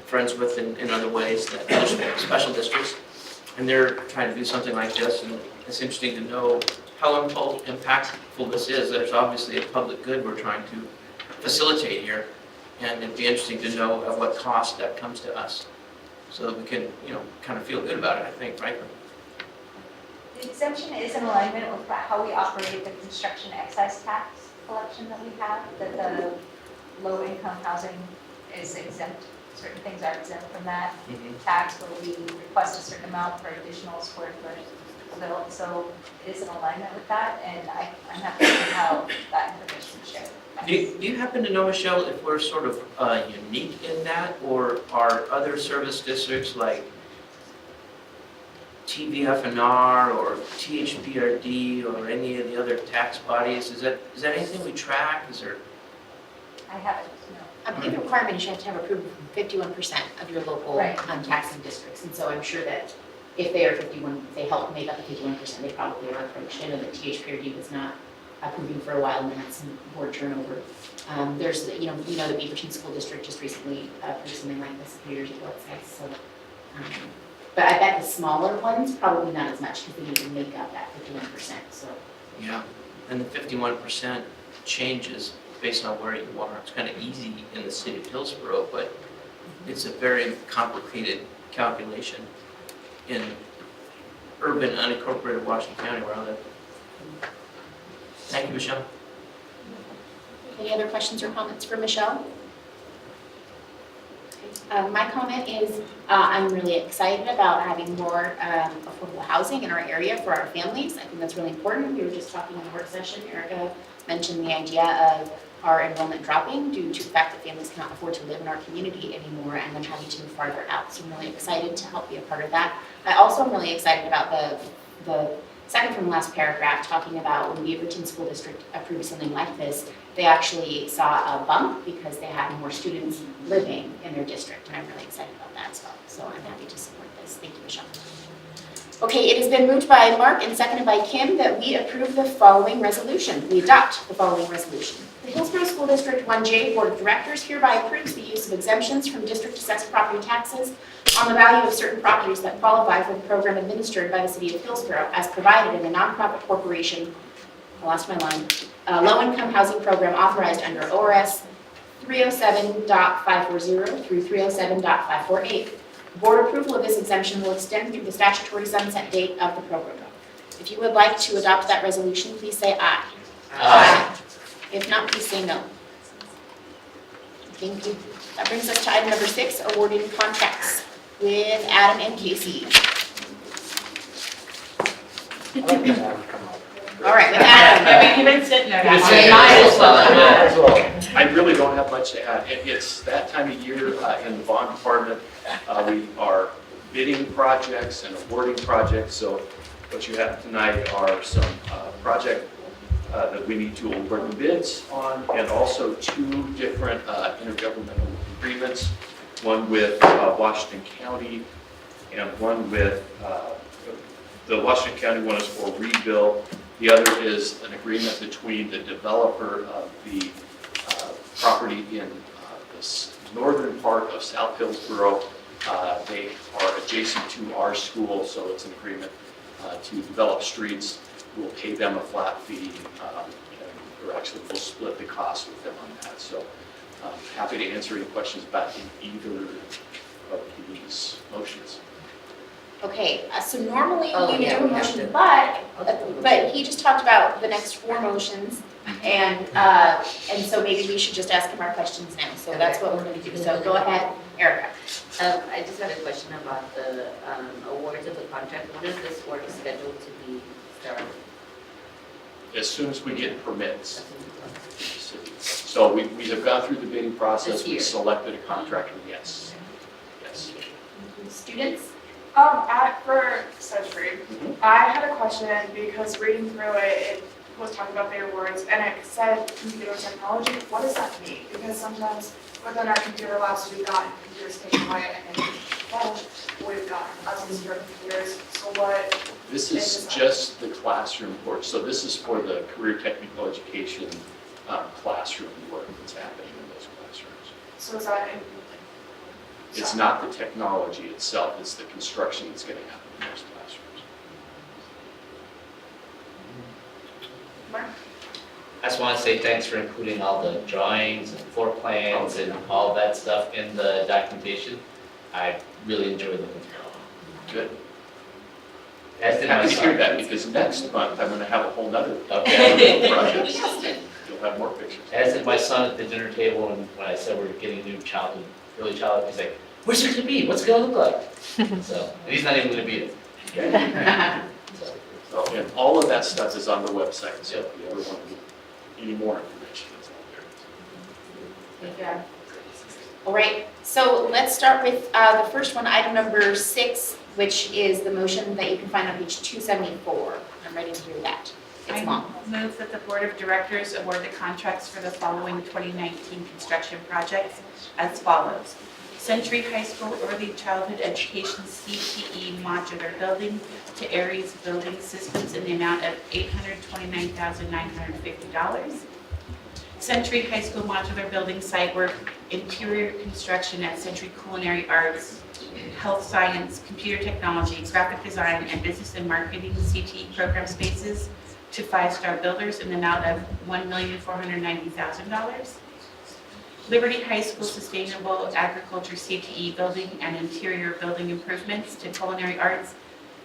friends with in other ways, that other special districts, and they're trying to do something like this, and it's interesting to know how impactful this is. There's obviously a public good we're trying to facilitate here, and it'd be interesting to know at what cost that comes to us, so that we can, kind of feel good about it, I think, frankly. The exemption is in alignment with how we operate the construction excise tax collection that we have, that the low-income housing is exempt, certain things are exempt from that tax, where we request a certain amount for additional square foot. So it is in alignment with that, and I'm happy to see how that information is shared. Do you happen to know, Michelle, if we're sort of unique in that, or are other service districts like TVF&R or THPRD or any of the other tax bodies, is that anything we track? Is there? I haven't, no. I believe the requirement is you have to have approval from 51% of your local Right. taxing districts. And so I'm sure that if they are 51, if they help make up the 51%, they probably are approached. I know that THPRD was not approving for a while and then had some board turnover. There's, we know the Beaverton School District just recently approved something like this a few years ago, it says. So, but I bet the smaller ones, probably not as much because they need to make up that 51%. So. Yeah, and the 51% changes based on where you are. It's kind of easy in the city of Hillsboro, but it's a very complicated calculation in urban unincorporated Washington County where I live. Thank you, Michelle. Any other questions or comments for Michelle? My comment is I'm really excited about having more affordable housing in our area for our families. I think that's really important. We were just talking in the work session. Erica mentioned the idea of our enrollment dropping due to the fact that families cannot afford to live in our community anymore and then having to move farther out. So I'm really excited to help be a part of that. I also am really excited about the second from last paragraph, talking about when Beaverton School District approved something like this, they actually saw a bump because they had more students living in their district, and I'm really excited about that as well. So I'm happy to support this. Thank you, Michelle. Okay, it has been moved by Mark and seconded by Kim that we approve the following resolution. We adopt the following resolution. The Hillsboro School District 1J Board of Directors hereby approves the use of exemptions from district assessed property taxes on the value of certain properties that qualify for the program administered by the City of Hillsboro as provided in a nonprofit corporation, I lost my line, low-income housing program authorized under ORS 307.540 through 307.548. Board approval of this exemption will extend through the statutory sunset date of the program. If you would like to adopt that resolution, please say aye. Aye. If not, please say no. Thank you. That brings us to item number 6, awarding contracts with Adam and Casey. All right, with Adam. You've been sitting there. Good to see you. Might as well. I really don't have much to add. It's that time of year in the bond department. We are bidding projects and awarding projects. So what you have tonight are some project that we need to award the bids on, and also 2 different intergovernmental agreements. One with Washington County and one with, the Washington County one is for rebuild. The other is an agreement between the developer of the property in the northern part of South Hillsboro. They are adjacent to our school, so it's an agreement to develop streets. We'll pay them a flat fee, or actually we'll split the cost with them on that. So happy to answer any questions about either of these motions. Okay, so normally Oh, we would yeah, do a we have motion, to. but he just talked about the next 4 motions, and so maybe we should just ask him our questions now. So that's what we're going to do. So go ahead, Erica. I just had a question about the awards of the contract. When is this work scheduled to be started? As soon as we get permits. So we have gone through the bidding process. This year. We selected a contractor, yes. Yes. Students? For Sedgwick, I had a question because reading through it, was talking about the awards, and it said computer technology. What does that mean? Because sometimes within our computer labs, we've gotten computers taken away, and then we've gotten unsecured computers. So what? This is just the classroom work. So this is for the career technical education classroom work that's happening in those classrooms. So is that? It's not the technology itself, it's the construction that's going to happen in those classrooms. Mark? I just want to say thanks for including all the drawings and floor plans and all that stuff in the documentation. I really enjoyed looking through it. Good. As did my Happy to hear son. that, because next month I'm going to have a whole nother Okay. project. You'll have more pictures. As did my son at the dinner table, and when I said we're getting a new early childhood, he's like, "Where's it gonna be? What's it gonna look like?" So, and he's not even gonna be it. So, And all of that stuff is on the website, so if you ever want any more information, it's all there. Good job. All right, so let's start with the first one, item number 6, which is the motion that you can find on page 274. I'm ready to hear that. It's long. I move that the Board of Directors award the contracts for the following 2019 construction projects as follows. Century High School Early Childhood Education CTE Modular Building to Aries Building Systems in the amount of $829,950. Century High School Modular Building Site Work Interior Construction at Century Culinary Arts, Health Science, Computer Technology, Graphic Design, and Business and Marketing CTE Program Spaces to 5-Star Builders in the amount of $1,490,000. Liberty High School Sustainable Agriculture CTE Building and Interior Building Improvements to Culinary Arts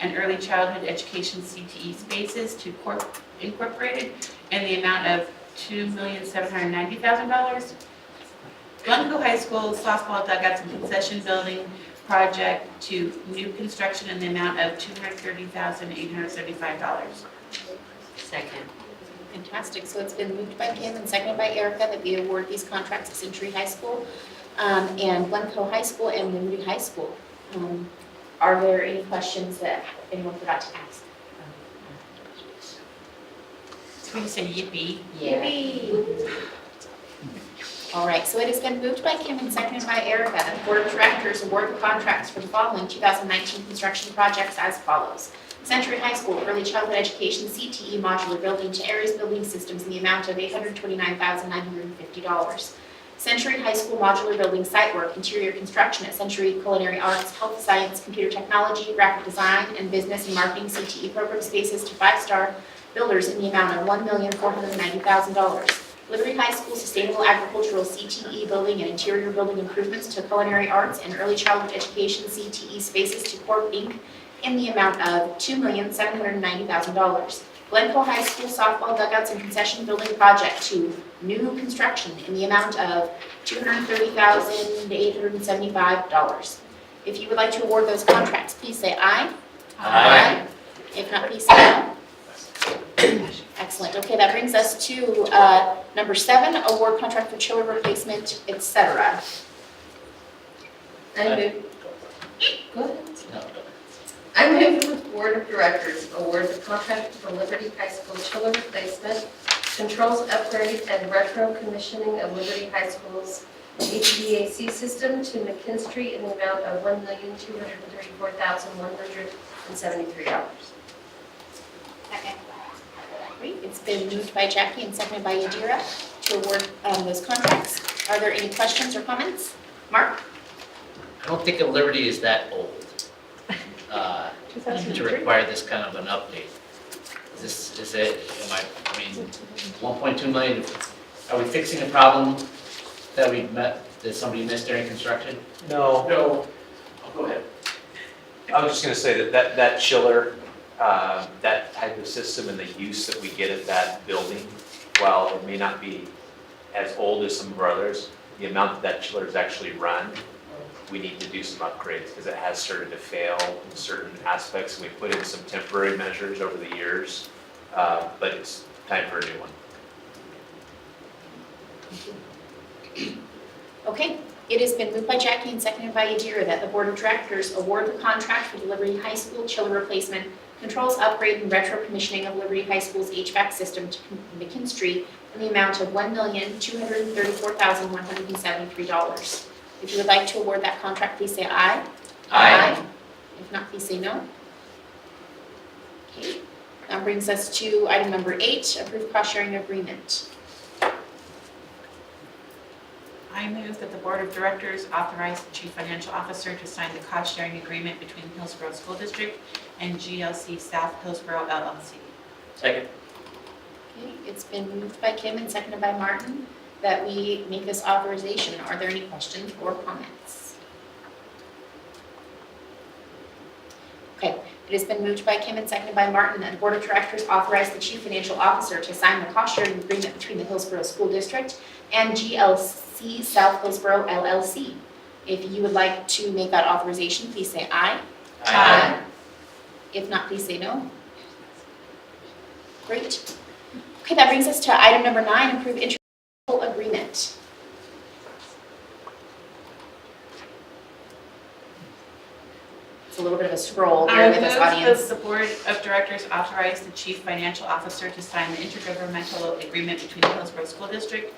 and Early Childhood Education CTE Spaces to Corp Incorporated in the amount of $2,790,000. Glencoe High School Softball Dugouts and Concession Building Project to new construction in the amount of $230,875. Second. Fantastic. So it's been moved by Kim and seconded by Erica that we award these contracts to Century High School and Glencoe High School and Liberty High School. Are there any questions that anyone forgot to ask? So we say yippee. Yippee. All right, so it has been moved by Kim and seconded by Erica that the Board of Directors award the contracts for the following 2019 construction projects as follows. Century High School Early Childhood Education CTE Modular Building to Aries Building Systems in the amount of $829,950. Century High School Modular Building Site Work Interior Construction at Century Culinary Arts, Health Science, Computer Technology, Graphic Design, and Business and Marketing CTE Program Spaces to 5-Star Builders in the amount of $1,490,000. Liberty High School Sustainable Agricultural CTE Building and Interior Building Improvements to Culinary Arts and Early Childhood Education CTE Spaces to Corp Inc. in the amount of $2,790,000. Glencoe High School Softball Dugouts and Concession Building Project to new construction in the amount of $230,875. If you would like to award those contracts, please say aye. Aye. If not, please say no. Excellent. Okay, that brings us to number 7, award contract for chiller replacement, etc. I move, go ahead. No, I move that the Board of Directors award the contract for Liberty High School chiller replacement, controls upgrade, and retro commissioning of Liberty High School's HVAC system to McKinstry in the amount of $1,234,173. Second. Great. It's been moved by Jackie and seconded by Yadira to award those contracts. Are there any questions or comments? Mark? I don't think a Liberty is that old to require this kind of an update. Is it, I mean, 1.2 million, are we fixing a problem that that somebody missed during construction? No, No, go ahead. I was just gonna say that chiller, that type of system and the use that we get at that building, while it may not be as old as some of our others, the amount that chiller is actually run, we need to do some upgrades because it has started to fail in certain aspects. We put in some temporary measures over the years, but it's time for a new one. Okay, It has been moved by Jackie and seconded by Yadira that the Board of Directors award the contract for the Liberty High School chiller replacement, controls upgrade, and retro commissioning of Liberty High School's HVAC system to McKinstry in the amount of $1,234,173. If you would like to award that contract, please say aye. Aye. If not, please say no. Okay, that brings us to item number 8, approve cost sharing agreement. I move that the Board of Directors authorize the Chief Financial Officer to sign the cost-sharing agreement between Hillsboro School District and GLC South Hillsboro LLC. Second. Okay, it's been moved by Kim and seconded by Martin that we make this authorization. Are there any questions or comments? Okay, it has been moved by Kim and seconded by Martin that the Board of Directors authorize the Chief Financial Officer to sign the cost-sharing agreement between the Hillsboro School District and GLC South Hillsboro LLC. If you would like to make that authorization, please say aye. Aye. If not, please say no. Great. Okay, that brings us to item number 9, approve intergovernmental agreement. It's a little bit of a scroll, bear with us, I move audience. that the Board of Directors authorize the Chief Financial Officer to sign the intergovernmental agreement between the Hillsboro School District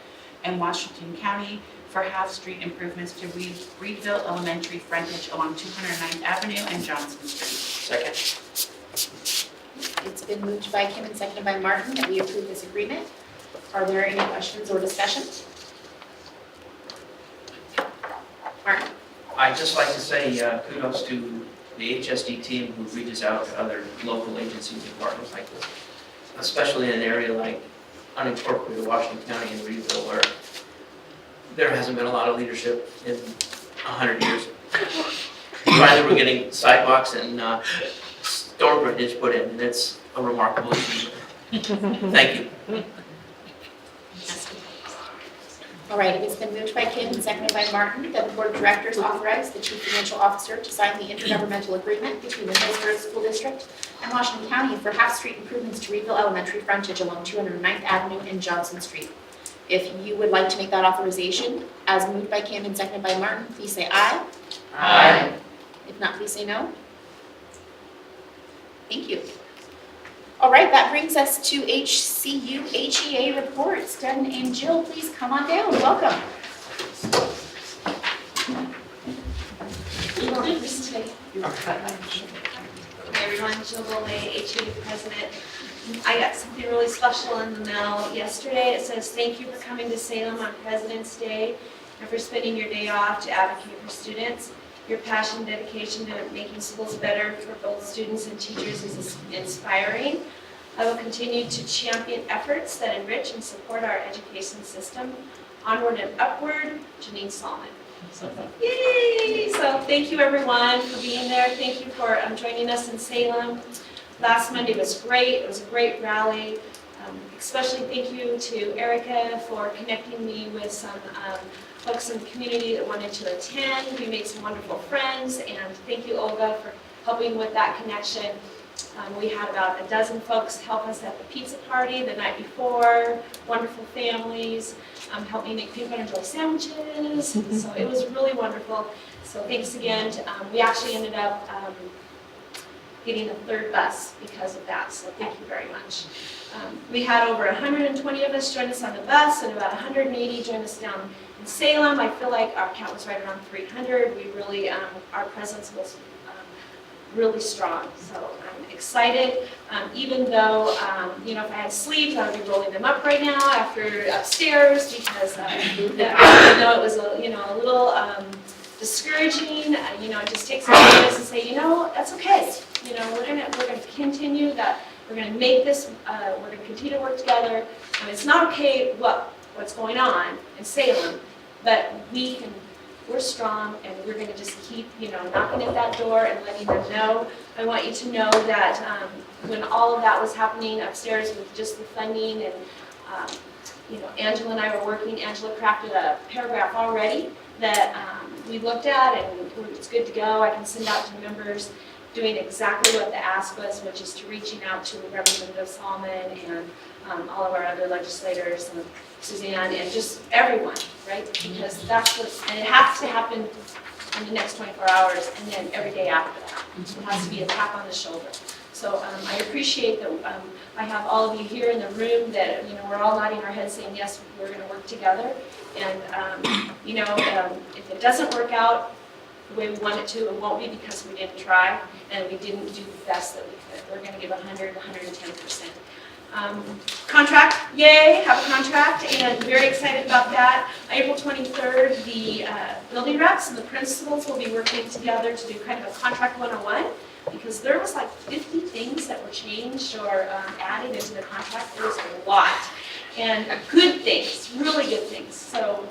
and Washington County for half-street improvements to Reedville Elementary frontage along 209th Avenue and Johnson Street. Second. It's been moved by Kim and seconded by Martin that we approve this agreement. Are there any questions or discussion? Martin? I'd just like to say kudos to the HSD team who reaches out to other local agencies and departments like this, especially in an area like unincorporated Washington County and Reedville where there hasn't been a lot of leadership in 100 years. Finally, we're getting sidewalks and storm drainage put in, and it's a remarkable achievement. Thank you. All right, it has been moved by Kim and seconded by Martin that the Board of Directors authorize the Chief Financial Officer to sign the intergovernmental agreement between the Hillsboro School District and Washington County for half-street improvements to Reedville Elementary frontage along 209th Avenue and Johnson Street. If you would like to make that authorization, as moved by Kim and seconded by Martin, please say aye. Aye. If not, please say no. Thank you. All right, that brings us to HCU HEA reports. Devin and Jill, please come on down. Welcome. Hi everyone, Jill Boley, HEA President. I got something really special in the mail yesterday. It says, thank you for coming to Salem on President's Day and for spending your day off to advocate for students. Your passion and dedication to making schools better for both students and teachers is inspiring. I will continue to champion efforts that enrich and support our education system. Onward and upward, Janine Salmon. So, yay! So thank you everyone for being there. Thank you for joining us in Salem. Last Monday was great. It was a great rally. Especially thank you to Erica for connecting me with some folks in the community that wanted to attend. We made some wonderful friends, and thank you, Olga, for helping with that connection. We had about a dozen folks help us at the pizza party the night before, wonderful families, helped me make peanut butter and jelly sandwiches, so it was really wonderful. So thanks again. We actually ended up getting a third bus because of that, so thank you very much. We had over 120 of us join us on the bus and about 180 join us down in Salem. I feel like our count was right around 300. We really, our presence was really strong, so I'm excited. Even though, if I had sleeves, I would be rolling them up right now after upstairs because I know it was a little discouraging. It just takes a few minutes to say, that's okay. We're gonna continue that. We're gonna make this. We're gonna continue to work together. It's not okay what's going on in Salem, but we're strong, and we're going to just keep, knocking at that door and letting them know. I want you to know that when all of that was happening upstairs with just the funding and, Angela and I were working, Angela crafted a paragraph already that we looked at, and it's good to go. I can send out to members. doing exactly what the ask was, which is to reaching out to Representative Salmon and all of our other legislators and Suzanne and just everyone, right? Because that's what, and it has to happen in the next 24 hours and then every day after that. It has to be a tap on the shoulder. So I appreciate that I have all of you here in the room that, we're all nodding our heads saying, yes, we're going to work together. And, if it doesn't work out the way we want it to, it won't be because we didn't try and we didn't do the best that we could. We're going to give 100, 110%. Contract, yay, have a contract, and very excited about that. April 23rd, the building reps and the principals will be working together to do kind of a contract 101, because there was like 50 things that were changed or added into the contract. There was a lot, and good things, really good things. So,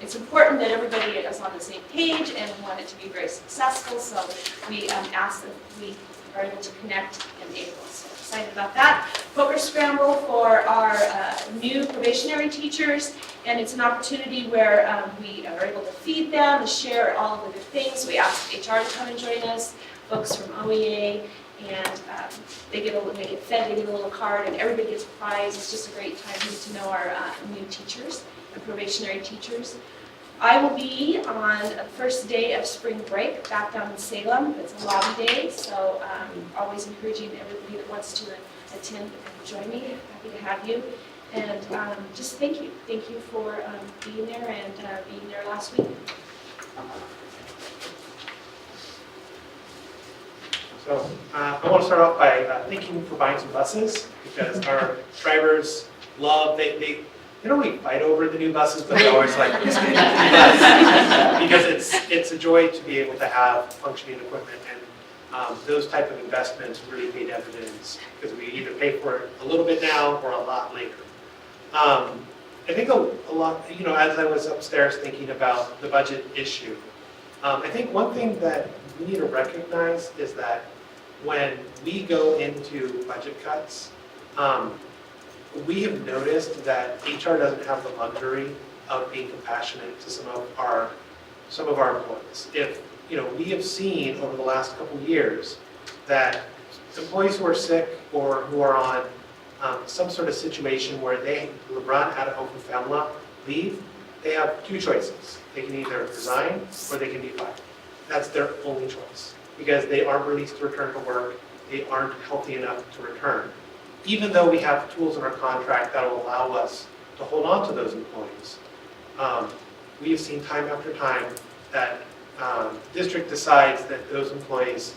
it's important that everybody is on the same page, and we want it to be very successful, so we ask that we are able to connect in April. So excited about that. Poker scramble for our new probationary teachers, and it's an opportunity where we are able to feed them and share all of the good things. We ask HR to come and join us, folks from OEA, and they get fed, they get a little card, and everybody gets a prize. It's just a great time to get to know our new teachers, the probationary teachers. I will be on the first day of spring break back down in Salem. It's a lobby day, so always encouraging everybody that wants to attend to join me. Happy to have you. And just thank you. Thank you for being there and being there last week. So I want to start off by thanking you for buying some buses, because our drivers love, they don't really fight over the new buses, but they always like, who's getting the new bus? Because it's a joy to be able to have functioning equipment, and those type of investments really pay dividends, because we either pay for it a little bit now or a lot later. I think a lot, as I was upstairs thinking about the budget issue, I think one thing that we need to recognize is that when we go into budget cuts, we have noticed that HR doesn't have the luxury of being compassionate to some of our employees. If we have seen over the last couple of years that employees who are sick or who are on some sort of situation where they run out of open family leave, they have two choices. They can either resign or they can be fired. That's their only choice, because they aren't released to return to work, they aren't healthy enough to return. Even though we have tools in our contract that will allow us to hold on to those employees, we have seen time after time that district decides that those employees,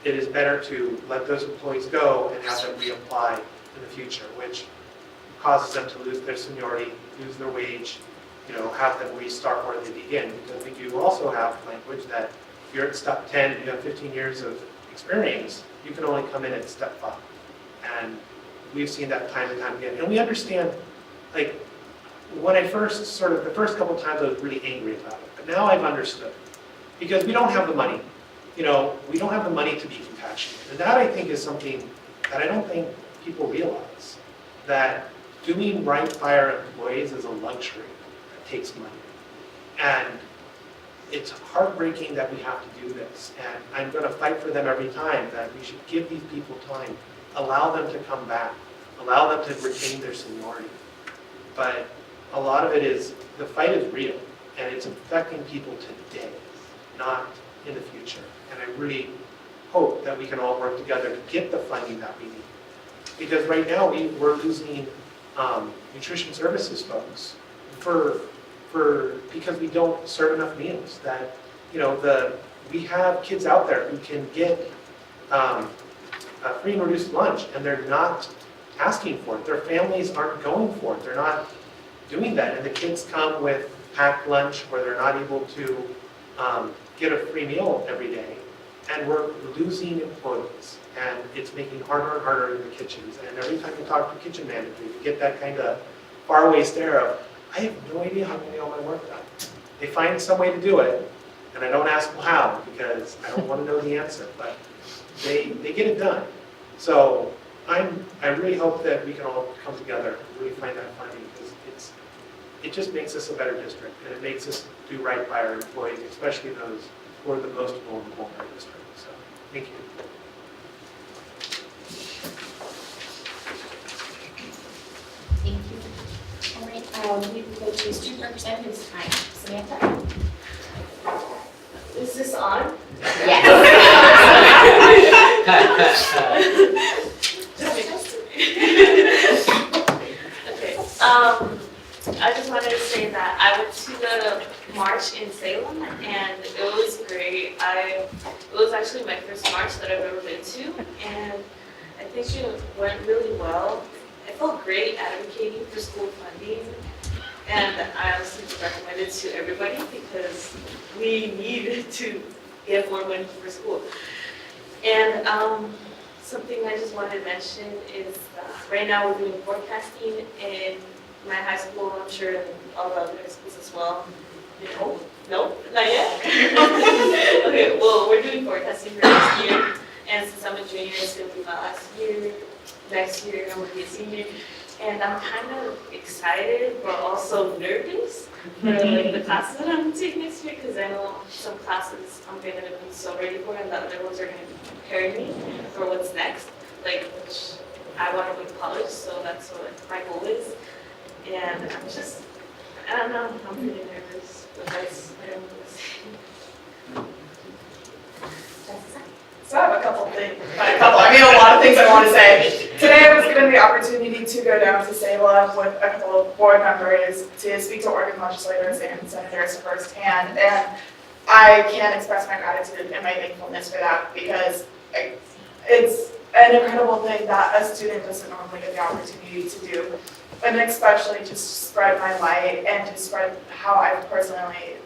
it is better to let those employees go and have them reapply in the future, which causes them to lose their seniority, lose their wage, have them restart where they begin. Because we do also have language that if you're at step 10, you have 15 years of experience, you can only come in at step 5. And we've seen that time and time again. And we understand, when I first the first couple times I was really angry about it, but now I've understood. Because we don't have the money. We don't have the money to be compassionate. And that, I think, is something that I don't think people realize, that doing right by our employees is a luxury that takes money. And it's heartbreaking that we have to do this. And I'm going to fight for them every time, that we should give these people time, allow them to come back, allow them to retain their seniority. But a lot of it is, the fight is real, and it's affecting people today, not in the future. And I really hope that we can all work together to get the funding that we need. Because right now we're losing nutrition services folks because we don't serve enough meals. That we have kids out there who can get a free and reduced lunch, and they're not asking for it. Their families aren't going for it. They're not doing that, and the kids come with packed lunch where they're not able to get a free meal every day, and we're losing employees, and it's making it harder and harder in the kitchens. And every time you talk to a kitchen manager, you get that kind of faraway stare of, I have no idea how I'm going to get all my work done. They find some way to do it, and I don't ask them how, because I don't want to know the answer, but they get it done. So I really hope that we can all come together and really find that funding, because it just makes us a better district, and it makes us do right by our employees, especially those who are the most vulnerable in our district. So Thank you. Thank you. All right, we will go to student representatives time. Samantha? Is this on? Yes. Okay, I just wanted to say that I went to the march in Salem and it was great. It was actually my first march that I've ever been to, and I think it went really well. I felt great advocating for school funding, and I honestly just recommend it to everybody because we need to get more money for school. And something I just wanted to mention is right now we're doing forecasting in my high school, I'm sure in all the other high schools as well. No, nope, not yet. Okay, well, we're doing forecasting for next year, and since I'm a junior, it's gonna be my last year. Next year, I'm gonna be a senior, and I'm kind of excited, but also nervous for like the classes that I'm gonna take next year, because I know some classes I'm gonna be so ready for, and the other ones are gonna prepare me for what's next, like which I want to go to college, so that's what my goal is. And I'm just, I don't know, I'm pretty nervous, but that's what I'm gonna say. So I have a couple things, a lot of things I want to say. Today I was given the opportunity to go down to Salem with a couple of board members to speak to Oregon legislators and senators firsthand, and I can't express my gratitude and my thankfulness for that because it's an incredible thing that a student doesn't normally get the opportunity to do, and especially to spread my light and to spread how I've personally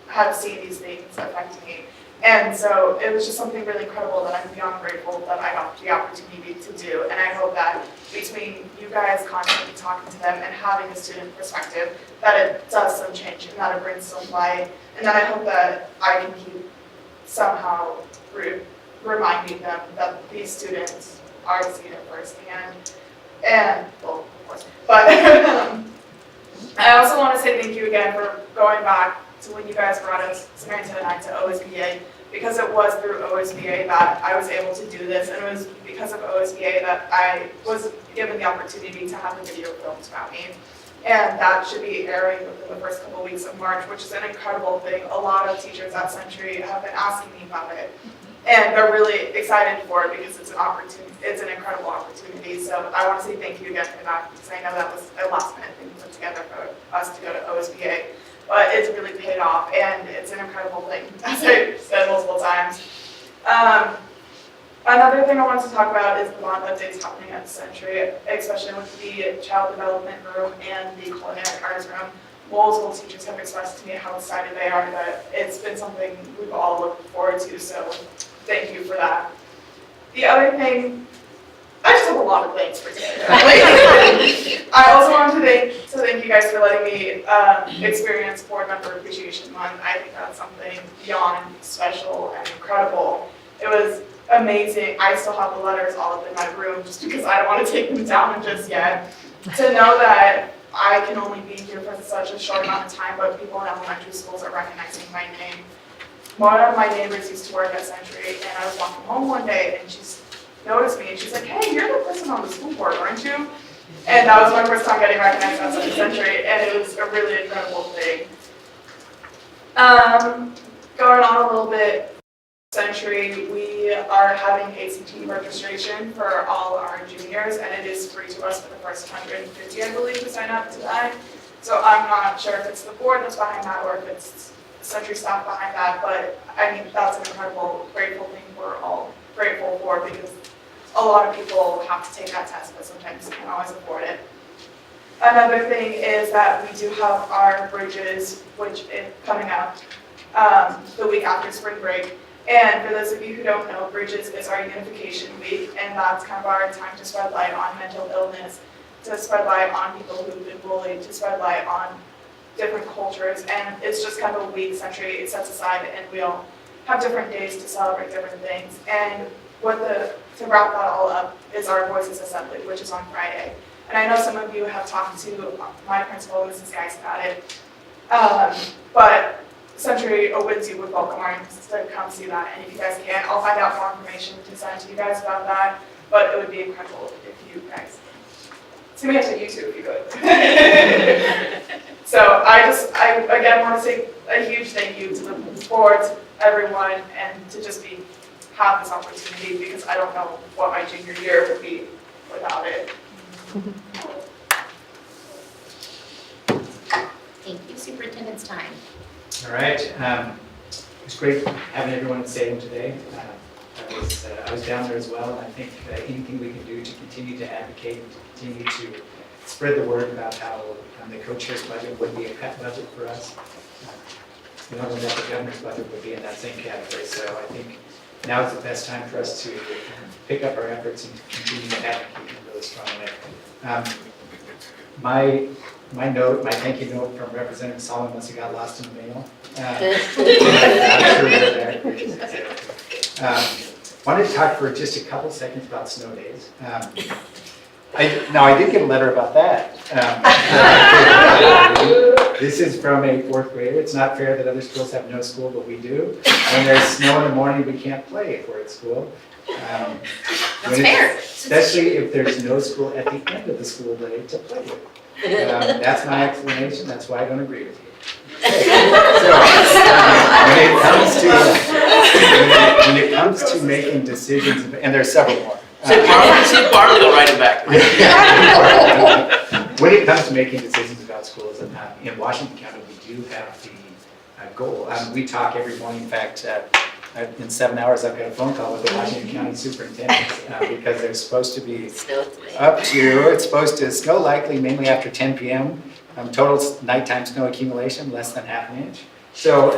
have seen these things affect me. And so it was just something really incredible that I'm beyond grateful that I got the opportunity to do. And I hope that between you guys constantly talking to them and having a student perspective, that it does some change and that it brings some light. And that I hope that I can keep somehow reminding them that these students are seeing it firsthand. And, well, of course. But I also want to say thank you again for going back to when you guys brought us, Samantha and I, to OSBA, because it was through OSBA that I was able to do this, and it was because of OSBA that I was given the opportunity to have the video films about me. And that should be airing within the first couple weeks of March, which is an incredible thing. A lot of teachers at Century have been asking me about it, and they're really excited for it because it's an opportunity. It's an incredible opportunity. So I want to say thank you again for that, because I know that was a last minute thing put together for us to go to OSBA. But it's really paid off, and it's an incredible thing, as I said multiple times. Another thing I wanted to talk about is the bond updates happening at Century, especially with the child development room and the culinary arts room. Multiple teachers have expressed to me how excited they are that it's been something we've all looked forward to, so thank you for that. The other thing, I just have a lot of thanks for today. I also wanted to thank you guys for letting me experience Board Member Appreciation Month. I think that's something beyond special and incredible. It was amazing. I still have the letters all up in my room just because I don't want to take them down just yet. To know that I can only be here for such a short amount of time, but people in elementary schools are recognizing my name. One of my neighbors used to work at Century, and I was walking home one day, and she's noticed me, and she's like, "Hey, you're the person on the school board, aren't you?" And that was my first time getting recognized at Century, and it was a really incredible thing. Going on a little bit, Century, we are having ACT registration for all our juniors, and it is free to us for the first 150, I believe, to sign up to that. So I'm not sure if it's the board that's behind that or if it's Century staff behind that, but I mean, that's an incredible, grateful thing we're all grateful for, because a lot of people have to take that test, but sometimes can't always afford it. Another thing is that we do have our Bridges, which is coming up the week after spring break. And for those of you who don't know, Bridges is our unification week, and that's kind of our time to spread light on mental illness, to spread light on people who've been bullied, to spread light on different cultures, and it's just kind of a week Century sets aside, and we all have different days to celebrate different things. And to wrap that all up is our Voices Assembly, which is on Friday. And I know some of you have talked to my principal, Mrs. Geis, about it, but Century opens you with welcome arms to come see that. And if you guys can, I'll find out more information to send to you guys about that. But it would be incredible if you guys. It's gonna be up to you too if you could. So I again want to say a huge thank you to the board, to everyone, and to just have this opportunity because I don't know what my junior year would be without it. Thank you. Superintendent's time. All right. It's great having everyone at Salem today. I was down there as well, and I think anything we can do to continue to advocate and to continue to spread the word about how the co-chair's budget would be a cut budget for us. We don't know that the governor's budget would be in that same category, so I think now is the best time for us to pick up our efforts and to continue to advocate in a really strong way. My thank you note from Representative Solomon must have got lost in the mail. I'm sure we're there. Wanted to talk for just a couple seconds about snow days. I did get a letter about that. This is from a 4th grader. It's not fair that other schools have no school, but we do. When there's snow in the morning, we can't play if we're at school. That's fair. Especially if there's no school at the end of the school day to play with. That's my explanation. That's why I don't agree with you. So, when it comes to making decisions, and there's several more. See Barley will write it back. When it comes to making decisions about schools, in Washington County, we do have the goal. We talk every morning. In fact, in 7 hours, I've got a phone call with the Washington County superintendent because they're supposed to be it's supposed to snow likely mainly after 10 p.m. Total nighttime snow accumulation less than half an inch. So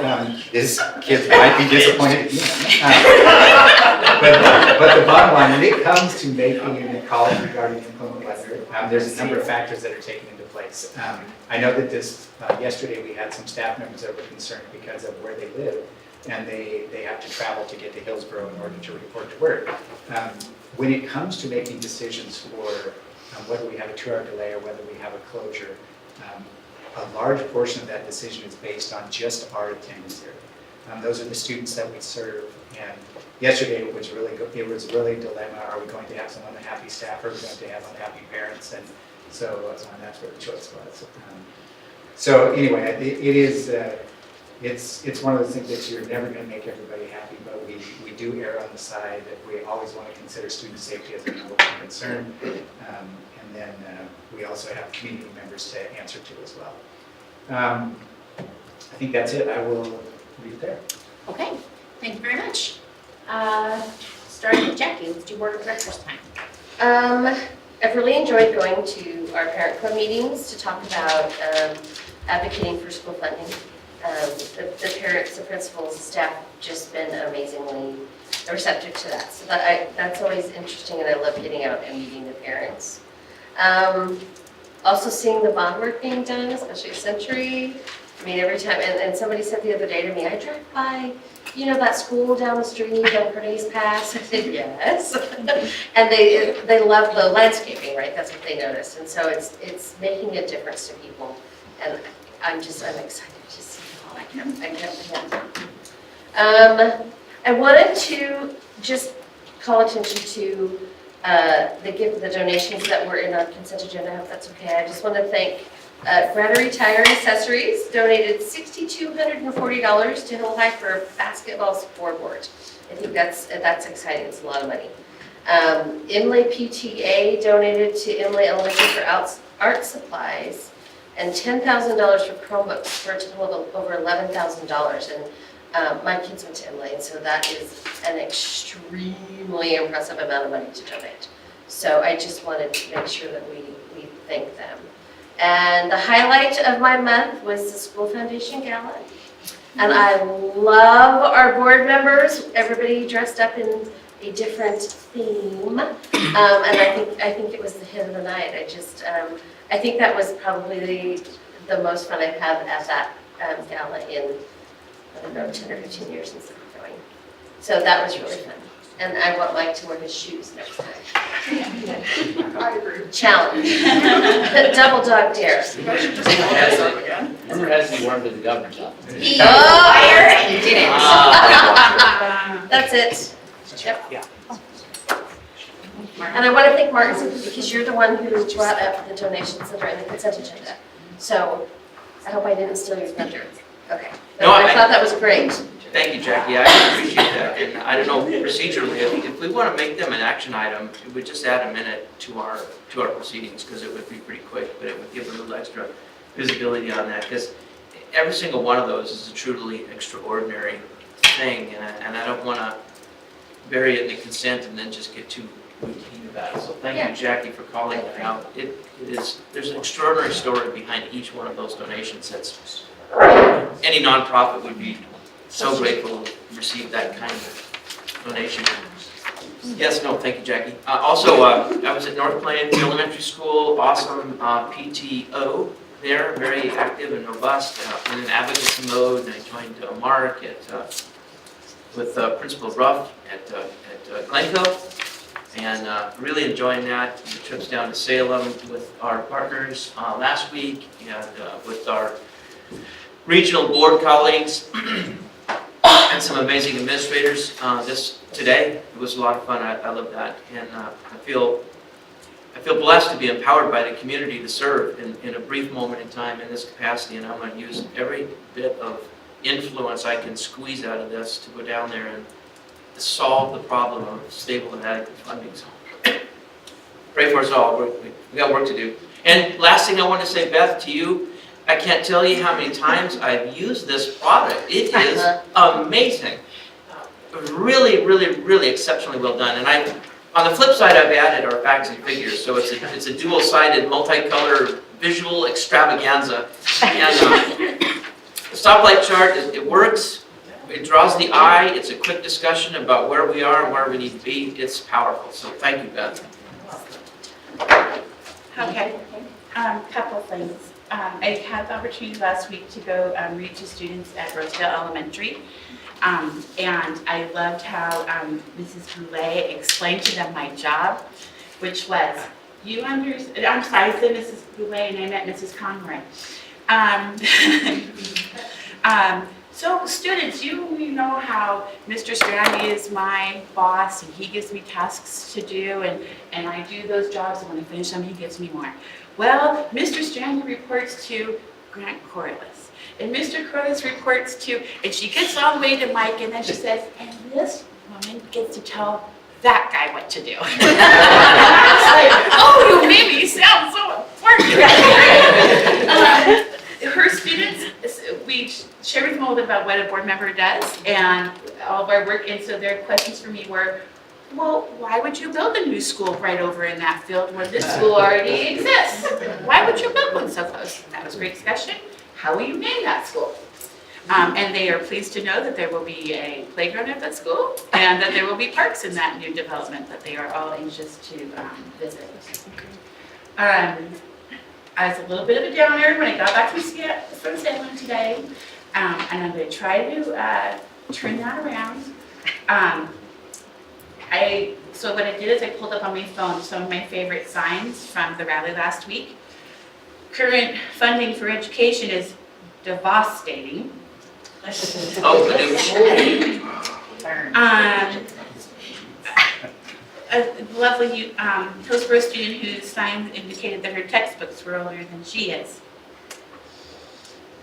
this kids might be disappointed again. But the bottom line, when it comes to making a call regarding inclement weather, there's a number of factors that are taken into place. I know that yesterday we had some staff members that were concerned because of where they live, and they have to travel to get to Hillsboro in order to report to work. When it comes to making decisions for whether we have a 2-hour delay or whether we have a closure, a large portion of that decision is based on just our attendance area. Those are the students that we serve, and yesterday it was really a dilemma. Are we going to have some unhappy staff, or are we going to have unhappy parents? And so that's where the choice was. So anyway, it is. It's one of those things that you're never going to make everybody happy, but we do err on the side that we always want to consider student safety as a number one concern. And then we also have community members to answer to as well. I think that's it. I will leave it there. Okay, thank you very much. Starting with Jackie, let's do board of directors time. I've really enjoyed going to our parent club meetings to talk about advocating for school funding. The parents, the principals, the staff have just been amazingly receptive to that. So that's always interesting, and I love getting out and meeting the parents. Also seeing the bond work being done, especially Century. I mean, every time, and somebody said the other day to me, I drive by, that school down the street, on Pernice Pass. I said, yes. And they love the landscaping, right? That's what they noticed. And so it's making a difference to people. And I'm excited to see how I can't. I wanted to just call attention to the donations that were in our consent agenda, I hope that's okay. I just want to thank Granary Tire and Accessories donated $6,240 to Hill High for a basketball scoreboard. I think that's exciting. It's a lot of money. Imlay PTA donated to Imlay Elementary for art supplies and $10,000 for Chromebooks for a total of over $11,000. And my kids went to Imlay, so that is an extremely impressive amount of money to donate. So I just wanted to make sure that we thank them. And the highlight of my month was the School Foundation Gala. And I love our board members, everybody dressed up in a different theme. And I think it was the hit of the night. I think that was probably the most fun I've had at that gala in, I don't know, 10 or 15 years since I've been going. So that was really fun. And I want Mike to wear his shoes next time. I agree. Challenge. Double dog dare. Rumor has it he wormed in the governor's office. He fired and did it. That's it. Yep. And I want to thank Martin simply because you're the one who brought up the donations that are in the consent agenda. So I hope I didn't steal your thunder. Okay. But No, I thought that was great. Thank you, Jackie, I appreciate that, and I don't know procedurally, if we want to make them an action item, it would just add a minute to our proceedings, because it would be pretty quick, but it would give a little extra visibility on that, because every single one of those is a truly extraordinary thing, and I don't want to bury it in the consent and then just get too routine about it, so thank you, Jackie, for calling that out. There's an extraordinary story behind each one of those donations that's, any nonprofit would be so grateful to receive that kind of donation. Yes, no, thank you, Jackie. Also, I was at North Plains Elementary School, awesome PTO there, very active and robust in an advocacy mode. And I joined Mark with Principal Ruff at Glencoe, and really enjoying that. The trips down to Salem with our partners last week, and with our regional board colleagues. And some amazing administrators today. It was a lot of fun. I love that, and I feel blessed to be empowered by the community to serve in a brief moment in time in this capacity. And I'm going to use every bit of influence I can squeeze out of this to go down there and solve the problem of stable and adequate funding. So pray for us all. We got work to do. And last thing I want to say, Beth, to you. I can't tell you how many times I've used this product. It is amazing. Really, really, really exceptionally well done. And on the flip side, I've added our facts and figures. So it's a dual-sided, multicolor visual extravaganza. And the stoplight chart, it works. It draws the eye. It's a quick discussion about where we are and where we need to be. It's powerful. So thank you, Beth. Okay, couple of things. I had the opportunity last week to go read to students at Rosedale Elementary. And I loved how Mrs. Goulet explained to them my job, which was, I'm sorry, I said Mrs. Goulet and I meant Mrs. Conroy. So students, you know how Mr. Strandy is my boss and he gives me tasks to do and I do those jobs and when I finish them, he gives me more. Well, Mr. Strandy reports to Grant Corliss and Mr. Corliss reports to, and she gets all the way to Mike and then she says, and this woman gets to tell that guy what to do. Oh, you made me sound so important. Her students, we share with them a little bit about what a board member does and all of our work, and so their questions for me were, well, why would you build a new school right over in that field where this school already exists? Why would you build one so close? And that was a great discussion. How will you name that school? And they are pleased to know that there will be a playground at that school and that there will be parks in that new development that they are all anxious to visit. I was a little bit of a downer when I got back from Salem today, and I'm going to try to turn that around. So what I did is I pulled up on my phone some of my favorite signs from the rally last week. Current funding for education is devastating. A lovely Hillsboro student whose sign indicated that her textbooks were older than she is.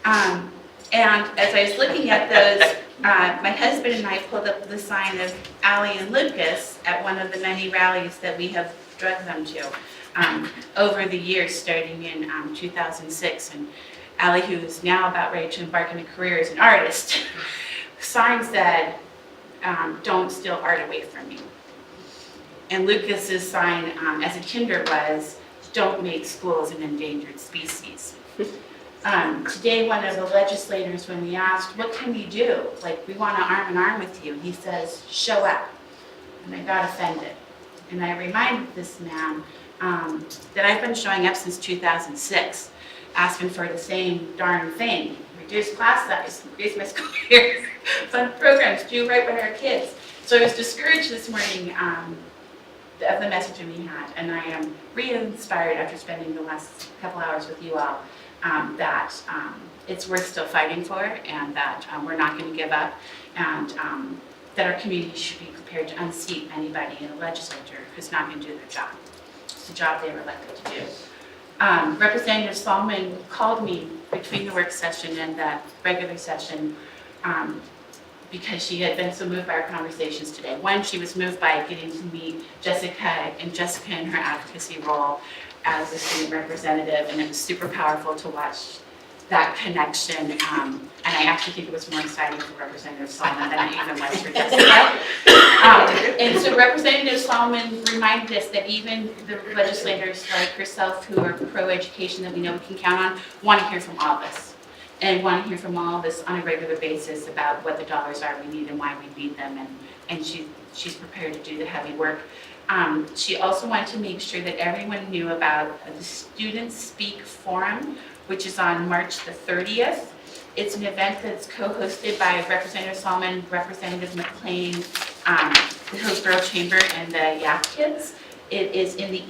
And as I was looking at those, my husband and I pulled up the sign of Allie and Lucas at one of the many rallies that we have drugged them to over the years, starting in 2006. And Allie, who is now about ready to embark on a career as an artist, sign said, "Don't steal art away from me." And Lucas's sign as a kinder was, "Don't make schools an endangered species." Today, one of the legislators, when we asked, what can we do? Like, we want to arm in arm with you. He says, show up. And I got offended. And I reminded this man that I've been showing up since 2006, asking for the same darn thing. Reduce class size, increase my school year, fund programs, do right by our kids. So I was discouraged this morning of the messaging we had, and I am re-inspired after spending the last couple hours with you all that it's worth still fighting for, and that we're not going to give up, and that our community should be prepared to unseat anybody in the legislature who's not going to do their job. It's the job they were elected to do. Representative Solomon called me between the work session and the regular session because she had been so moved by our conversations today. One, she was moved by getting to meet Jessica in her advocacy role as a student representative, and it was super powerful to watch that connection. And I actually think it was more exciting for Representative Solomon than it even was for Jessica. And so Representative Solomon reminded us that even the legislators like herself who are pro-education that we know we can count on want to hear from all of us. And want to hear from all of us on a regular basis about what the dollars are we need and why we need them. And she's prepared to do the heavy work. She also wanted to make sure that everyone knew about the Student Speak Forum, which is on March the 30th. It's an event that's co-hosted by Representative Solomon, Representative McLean, the Hillsboro Chamber, and the YAP Kids. It is in the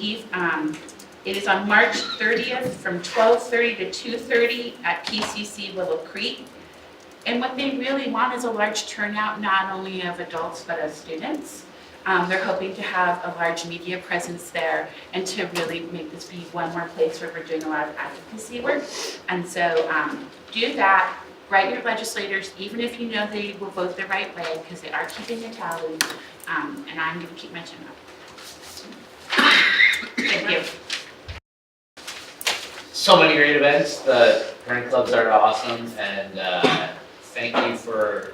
it is on March 30th from 12:30 to 2:30 at PCC Willow Creek. And what they really want is a large turnout, not only of adults, but of students. They're hoping to have a large media presence there and to really make this be one more place where we're doing a lot of advocacy work. And so do that, write your legislators, even if you know they will vote the right way, because they are keeping the tally, and I'm going to keep my chin up. Thank you. So many great events. The parent clubs are awesome, and thank you for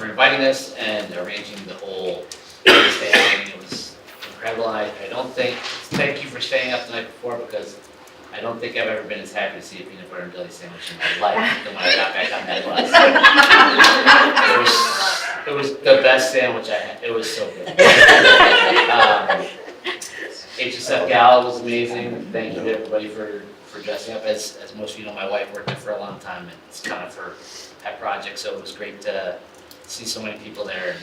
inviting us and arranging the whole day. It was incredible. I don't think, thank you for staying up the night before, because I don't think I've ever been as happy to see a peanut butter and jelly sandwich in my life than when I got back on that bus. It was the best sandwich I had. It was so good. HSF Gala was amazing. Thank you to everybody for dressing up. As most of you know, my wife worked there for a long time, and it's kind of her pet project, so it was great to see so many people there. And,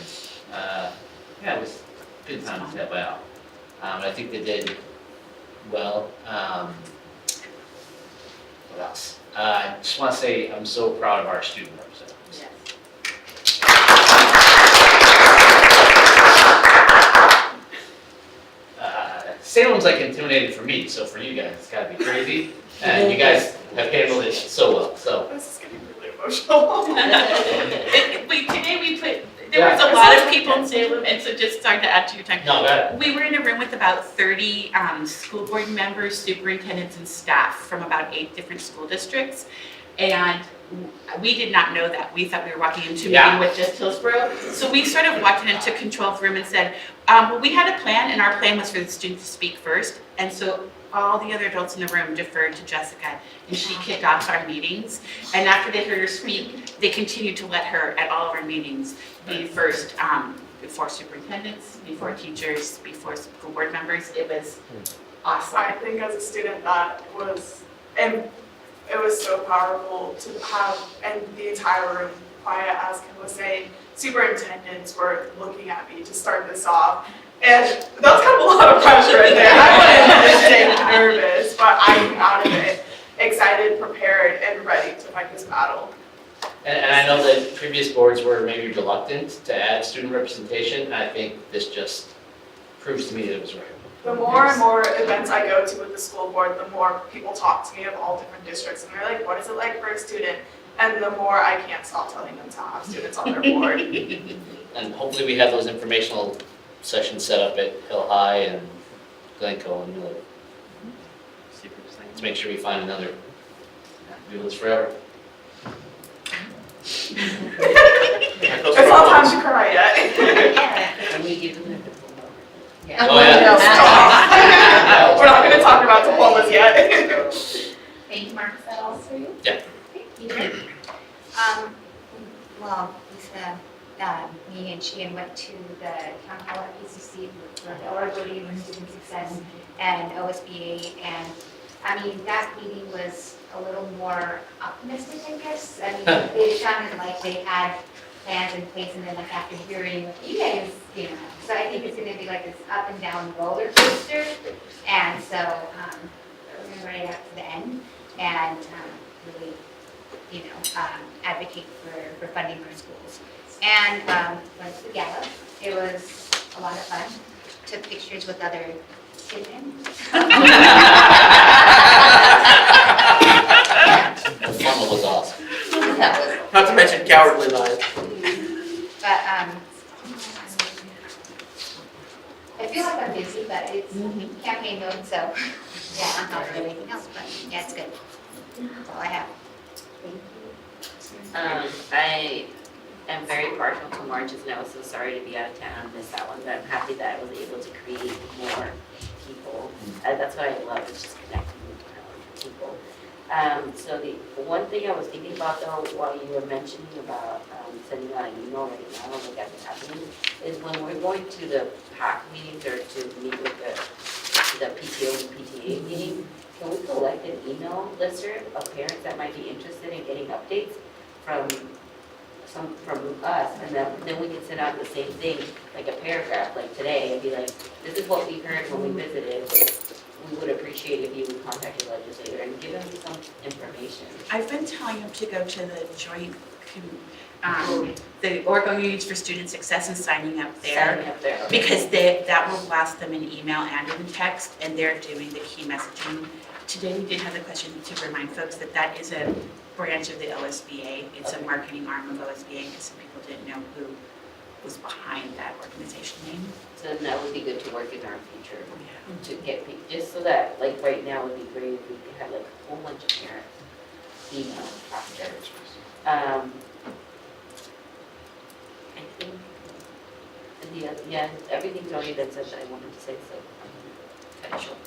yeah, it was a good time to step out. I think they did well. What else? I just want to say I'm so proud of our student representatives. Salem's like intimidating for me, so for you guys, it's got to be crazy. And you guys have handled it so well. So This is getting really emotional. Today we put, there was a lot of people in Salem, and so just sorry to add to your time. No, go ahead. We were in a room with about 30 school board members, superintendents, and staff from about 8 different school districts. And we did not know that. We thought we were walking into a meeting with just Hillsboro. So we sort of walked into control of the room and said, well, we had a plan, and our plan was for the students to speak first. And so all the other adults in the room deferred to Jessica, and she kicked off our meetings. And after they heard her speak, they continued to let her, at all of our meetings, be first before superintendents, before teachers, before school board members. It was awesome. I think as a student that was, and it was so powerful to have, and the entire room quiet, as Kim was saying. Superintendents were looking at me to start this off, and that was kind of a lot of pressure right there. I wasn't staying nervous, but I came out of it excited, prepared, and ready to fight this battle. And I know that previous boards were maybe reluctant to add student representation, and I think this just proves to me that it was right. The more and more events I go to with the school board, the more people talk to me of all different districts, and they're like, what is it like for a student? And the more I can't stop telling them to have students on their board. And hopefully we have those informational sessions set up at Hill High and Glencoe and Miller. Let's make sure we find another Do This Forever. It's not time to cry yet. And we give them the diploma. Oh, yeah. We're not going to talk about diplomas yet. Thank you, Mark. Is that all for you? Yeah. Thank you. Well, Lisa, me and Sheehan went to the town hall at PCC for the Orability and Student Success and OSBA, and I mean, that meeting was a little more optimistic, I guess. I mean, they sounded like they had plans in place, and then like after hearing what you guys you know, so I think it's gonna be like this up and down roller coaster. And so, we're gonna ride it out to the end and, really, you know, advocate for funding our schools. And, went to the gala. It was a lot of fun. Took pictures with other students. The funnel was awesome. Not to mention cowardly lions. But, I feel like I'm busy, but it's campaign mode, so, yeah, I'm not doing anything else, but yeah, it's good. That's all I have. I am very partial to marches, and I was so sorry to be out of town and miss that one, but I'm happy that I was able to create more people. That's what I love, is just connecting with people. So the one thing I was thinking about though, while you were mentioning about sending out an email right now, and look at what's happening, is when we're going to the PAC meetings or to meet with the PTO and PTA meeting, can we collect an email listserv of parents that might be interested in getting updates from us, and then we can send out the same thing, like a paragraph, like today, and be like, this is what we heard when we visited. We would appreciate if you would contact your legislator and give them some information. I've been telling them to go to the joint, the Oregon Unions for Student Success and signing up there. Signing up there. Because that will blast them in email and in text, and they're doing the key messaging. Today we did have the question to remind folks that that is a branch of the OSBA. It's a marketing arm of OSBA, because some people didn't know who was behind that organization name. So then that would be good to work in our future, to get people, just so that, like right now, it would be great if we could have like a whole bunch of parents email after. I think, yeah, everything's already been said that I wanted to say, so I'm kind of short.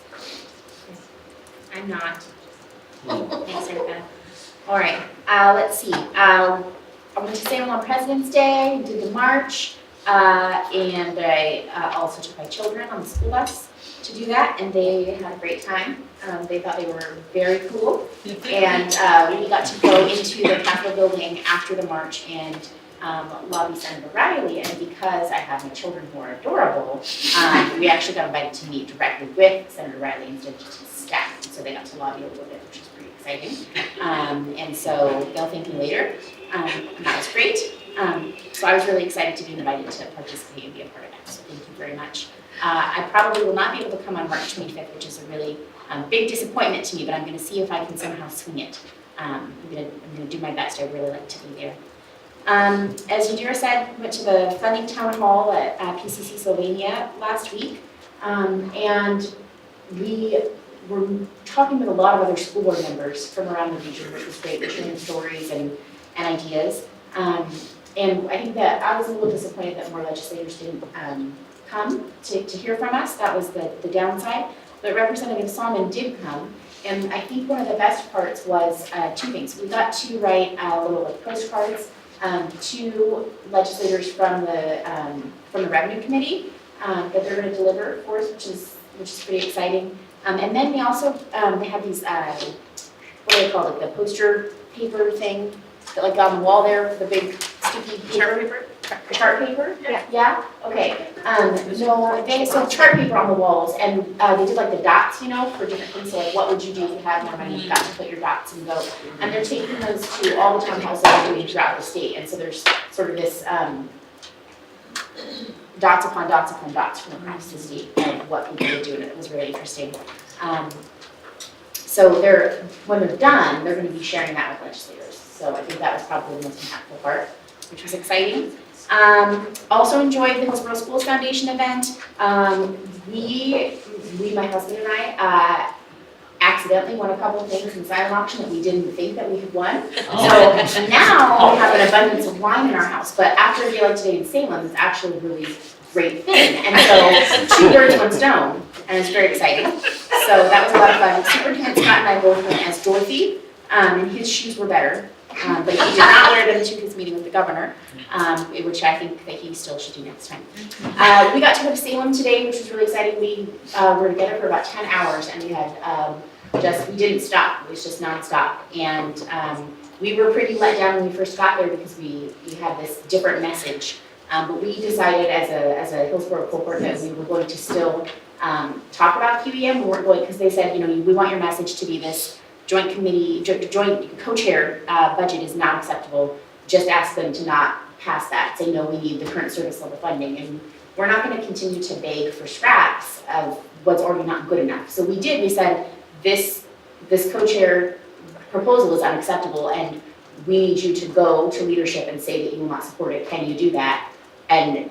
I'm not. Thanks, Erica. All right, let's see. I went to Salem on President's Day, did the march, and I also took my children on the school bus to do that, and they had a great time. They thought they were very cool, and we got to go into the Capitol building after the march and lobby Senator Riley, and because I have my children who are adorable, we actually got invited to meet directly with Senator Riley instead of just his staff, and so they got to lobby a little bit, which is pretty exciting. And so they'll thank me later. And that was great. So I was really excited to be invited to participate and be a part of that, so thank you very much. I probably will not be able to come on March 25th, which is a really big disappointment to me, but I'm going to see if I can somehow swing it. I'm going to do my best. I'd really like to be there. As Yadira said, went to the funding town hall at PCC Slovenia last week, and we were talking with a lot of other school board members from around the region, which was great, sharing stories and ideas. And I think that I was a little disappointed that more legislators didn't come to hear from us. That was the downside. But Representative Salmon did come, and I think one of the best parts was two things. We got to write little postcards to legislators from the Revenue Committee that they're going to deliver for us, which is pretty exciting. And then we also they have these what do they call it, the poster paper thing, like on the wall there, the big sticky paper. Chart paper? Yeah. Okay. No, they so chart paper on the walls, and they did like the dots, you know, for different things. So like, what would you do if you had more money? You got to put your dots and go. And they're taking those to all the town halls that are doing throughout the state. And so there's sort of this dots upon dots upon dots from across the state of what people are doing. It was really interesting. So when they're done, they're going to be sharing that with legislators. So I think that was probably the most impactful part, which was exciting. Also enjoyed the Hillsboro Schools Foundation event. We, my husband and I, accidentally won a couple of things in silent auction that we didn't think that we had won. So now we have an abundance of wine in our house, but after a day like today in Salem, it's actually a really great thing. And so 2 birds, 1 stone, and it's very exciting. So that was a lot of fun. Superintendent Scott and I both went as Dorothy, and his shoes were better. But he did not wear them to his meeting with the governor, which I think that he still should do next time. We got to go to Salem today, which was really exciting. We were together for about 10 hours, and we had we didn't stop. It was just nonstop. And we were pretty let down when we first got there because we had this different message But we decided as a Hillsboro cohort that we were going to still talk about QEM. We weren't going, because they said, we want your message to be this joint committee, joint co-chair budget is not acceptable. Just ask them to not pass that. Say, no, we need the current service level funding. And we're not going to continue to beg for scraps of what's already not good enough. So we said, this co-chair proposal is unacceptable, and we need you to go to leadership and say that you will not support it. Can you do that? And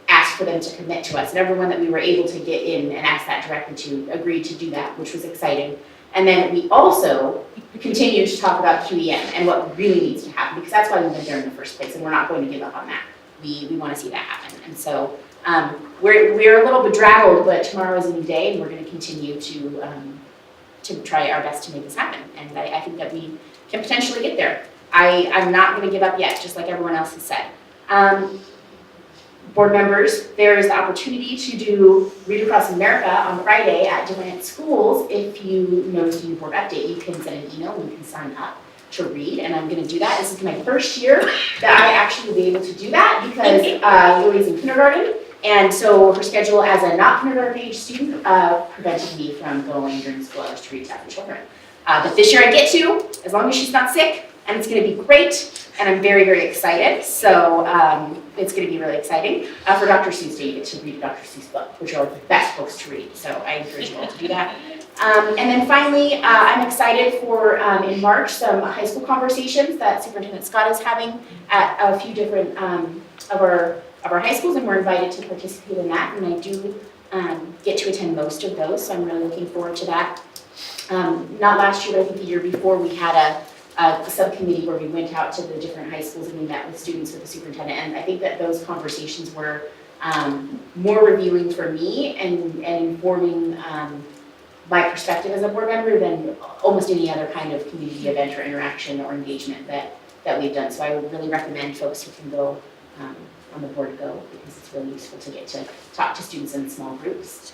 ask for them to commit to us. And everyone that we were able to get in and ask that directly to agreed to do that, which was exciting. And then we also continued to talk about QEM and what really needs to happen, because that's why we've been there in the first place, and we're not going to give up on that. We want to see that happen. And so we're a little bedraggled, but tomorrow is a new day, and we're going to continue to try our best to make this happen. And I think that we can potentially get there. I'm not going to give up yet, just like everyone else has said. Board members, there is the opportunity to do Read Across America on Friday at different schools. If you noticed in your board update, you can send an email and you can sign up to read, and I'm going to do that. This is my first year that I actually will be able to do that because Louie's in kindergarten, and so her schedule as a not kindergarten age student prevented me from going during school hours to read to other children. But this year I get to, as long as she's not sick, and it's going to be great, and I'm very, very excited. So it's going to be really exciting. For Dr. Seuss Day, you get to read a Dr. Seuss book, which are the best books to read. So I encourage you all to do that. And then finally, I'm excited for, in March, some high school conversations that Superintendent Scott is having at a few different of our high schools, and we're invited to participate in that. And I do get to attend most of those, so I'm really looking forward to that. Not last year, but I think the year before, we had a subcommittee where we went out to the different high schools and we met with students with the superintendent, and I think that those conversations were more revealing for me and informing my perspective as a board member than almost any other kind of community event or interaction or engagement that we've done. So I would really recommend folks who can go on the board go, because it's really useful to get to talk to students in small groups.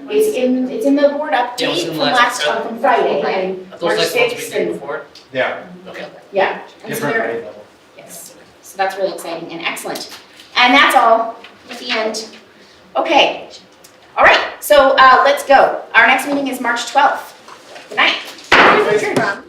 It's in the board update from Friday, and Are those March like ones we 6th. did before? Yeah. Okay. Yeah. And so Different they're- grade level. Yes, so that's really exciting and excellent. And that's all at the end. Okay, all right, so let's go. Our next meeting is March 12th. Good night.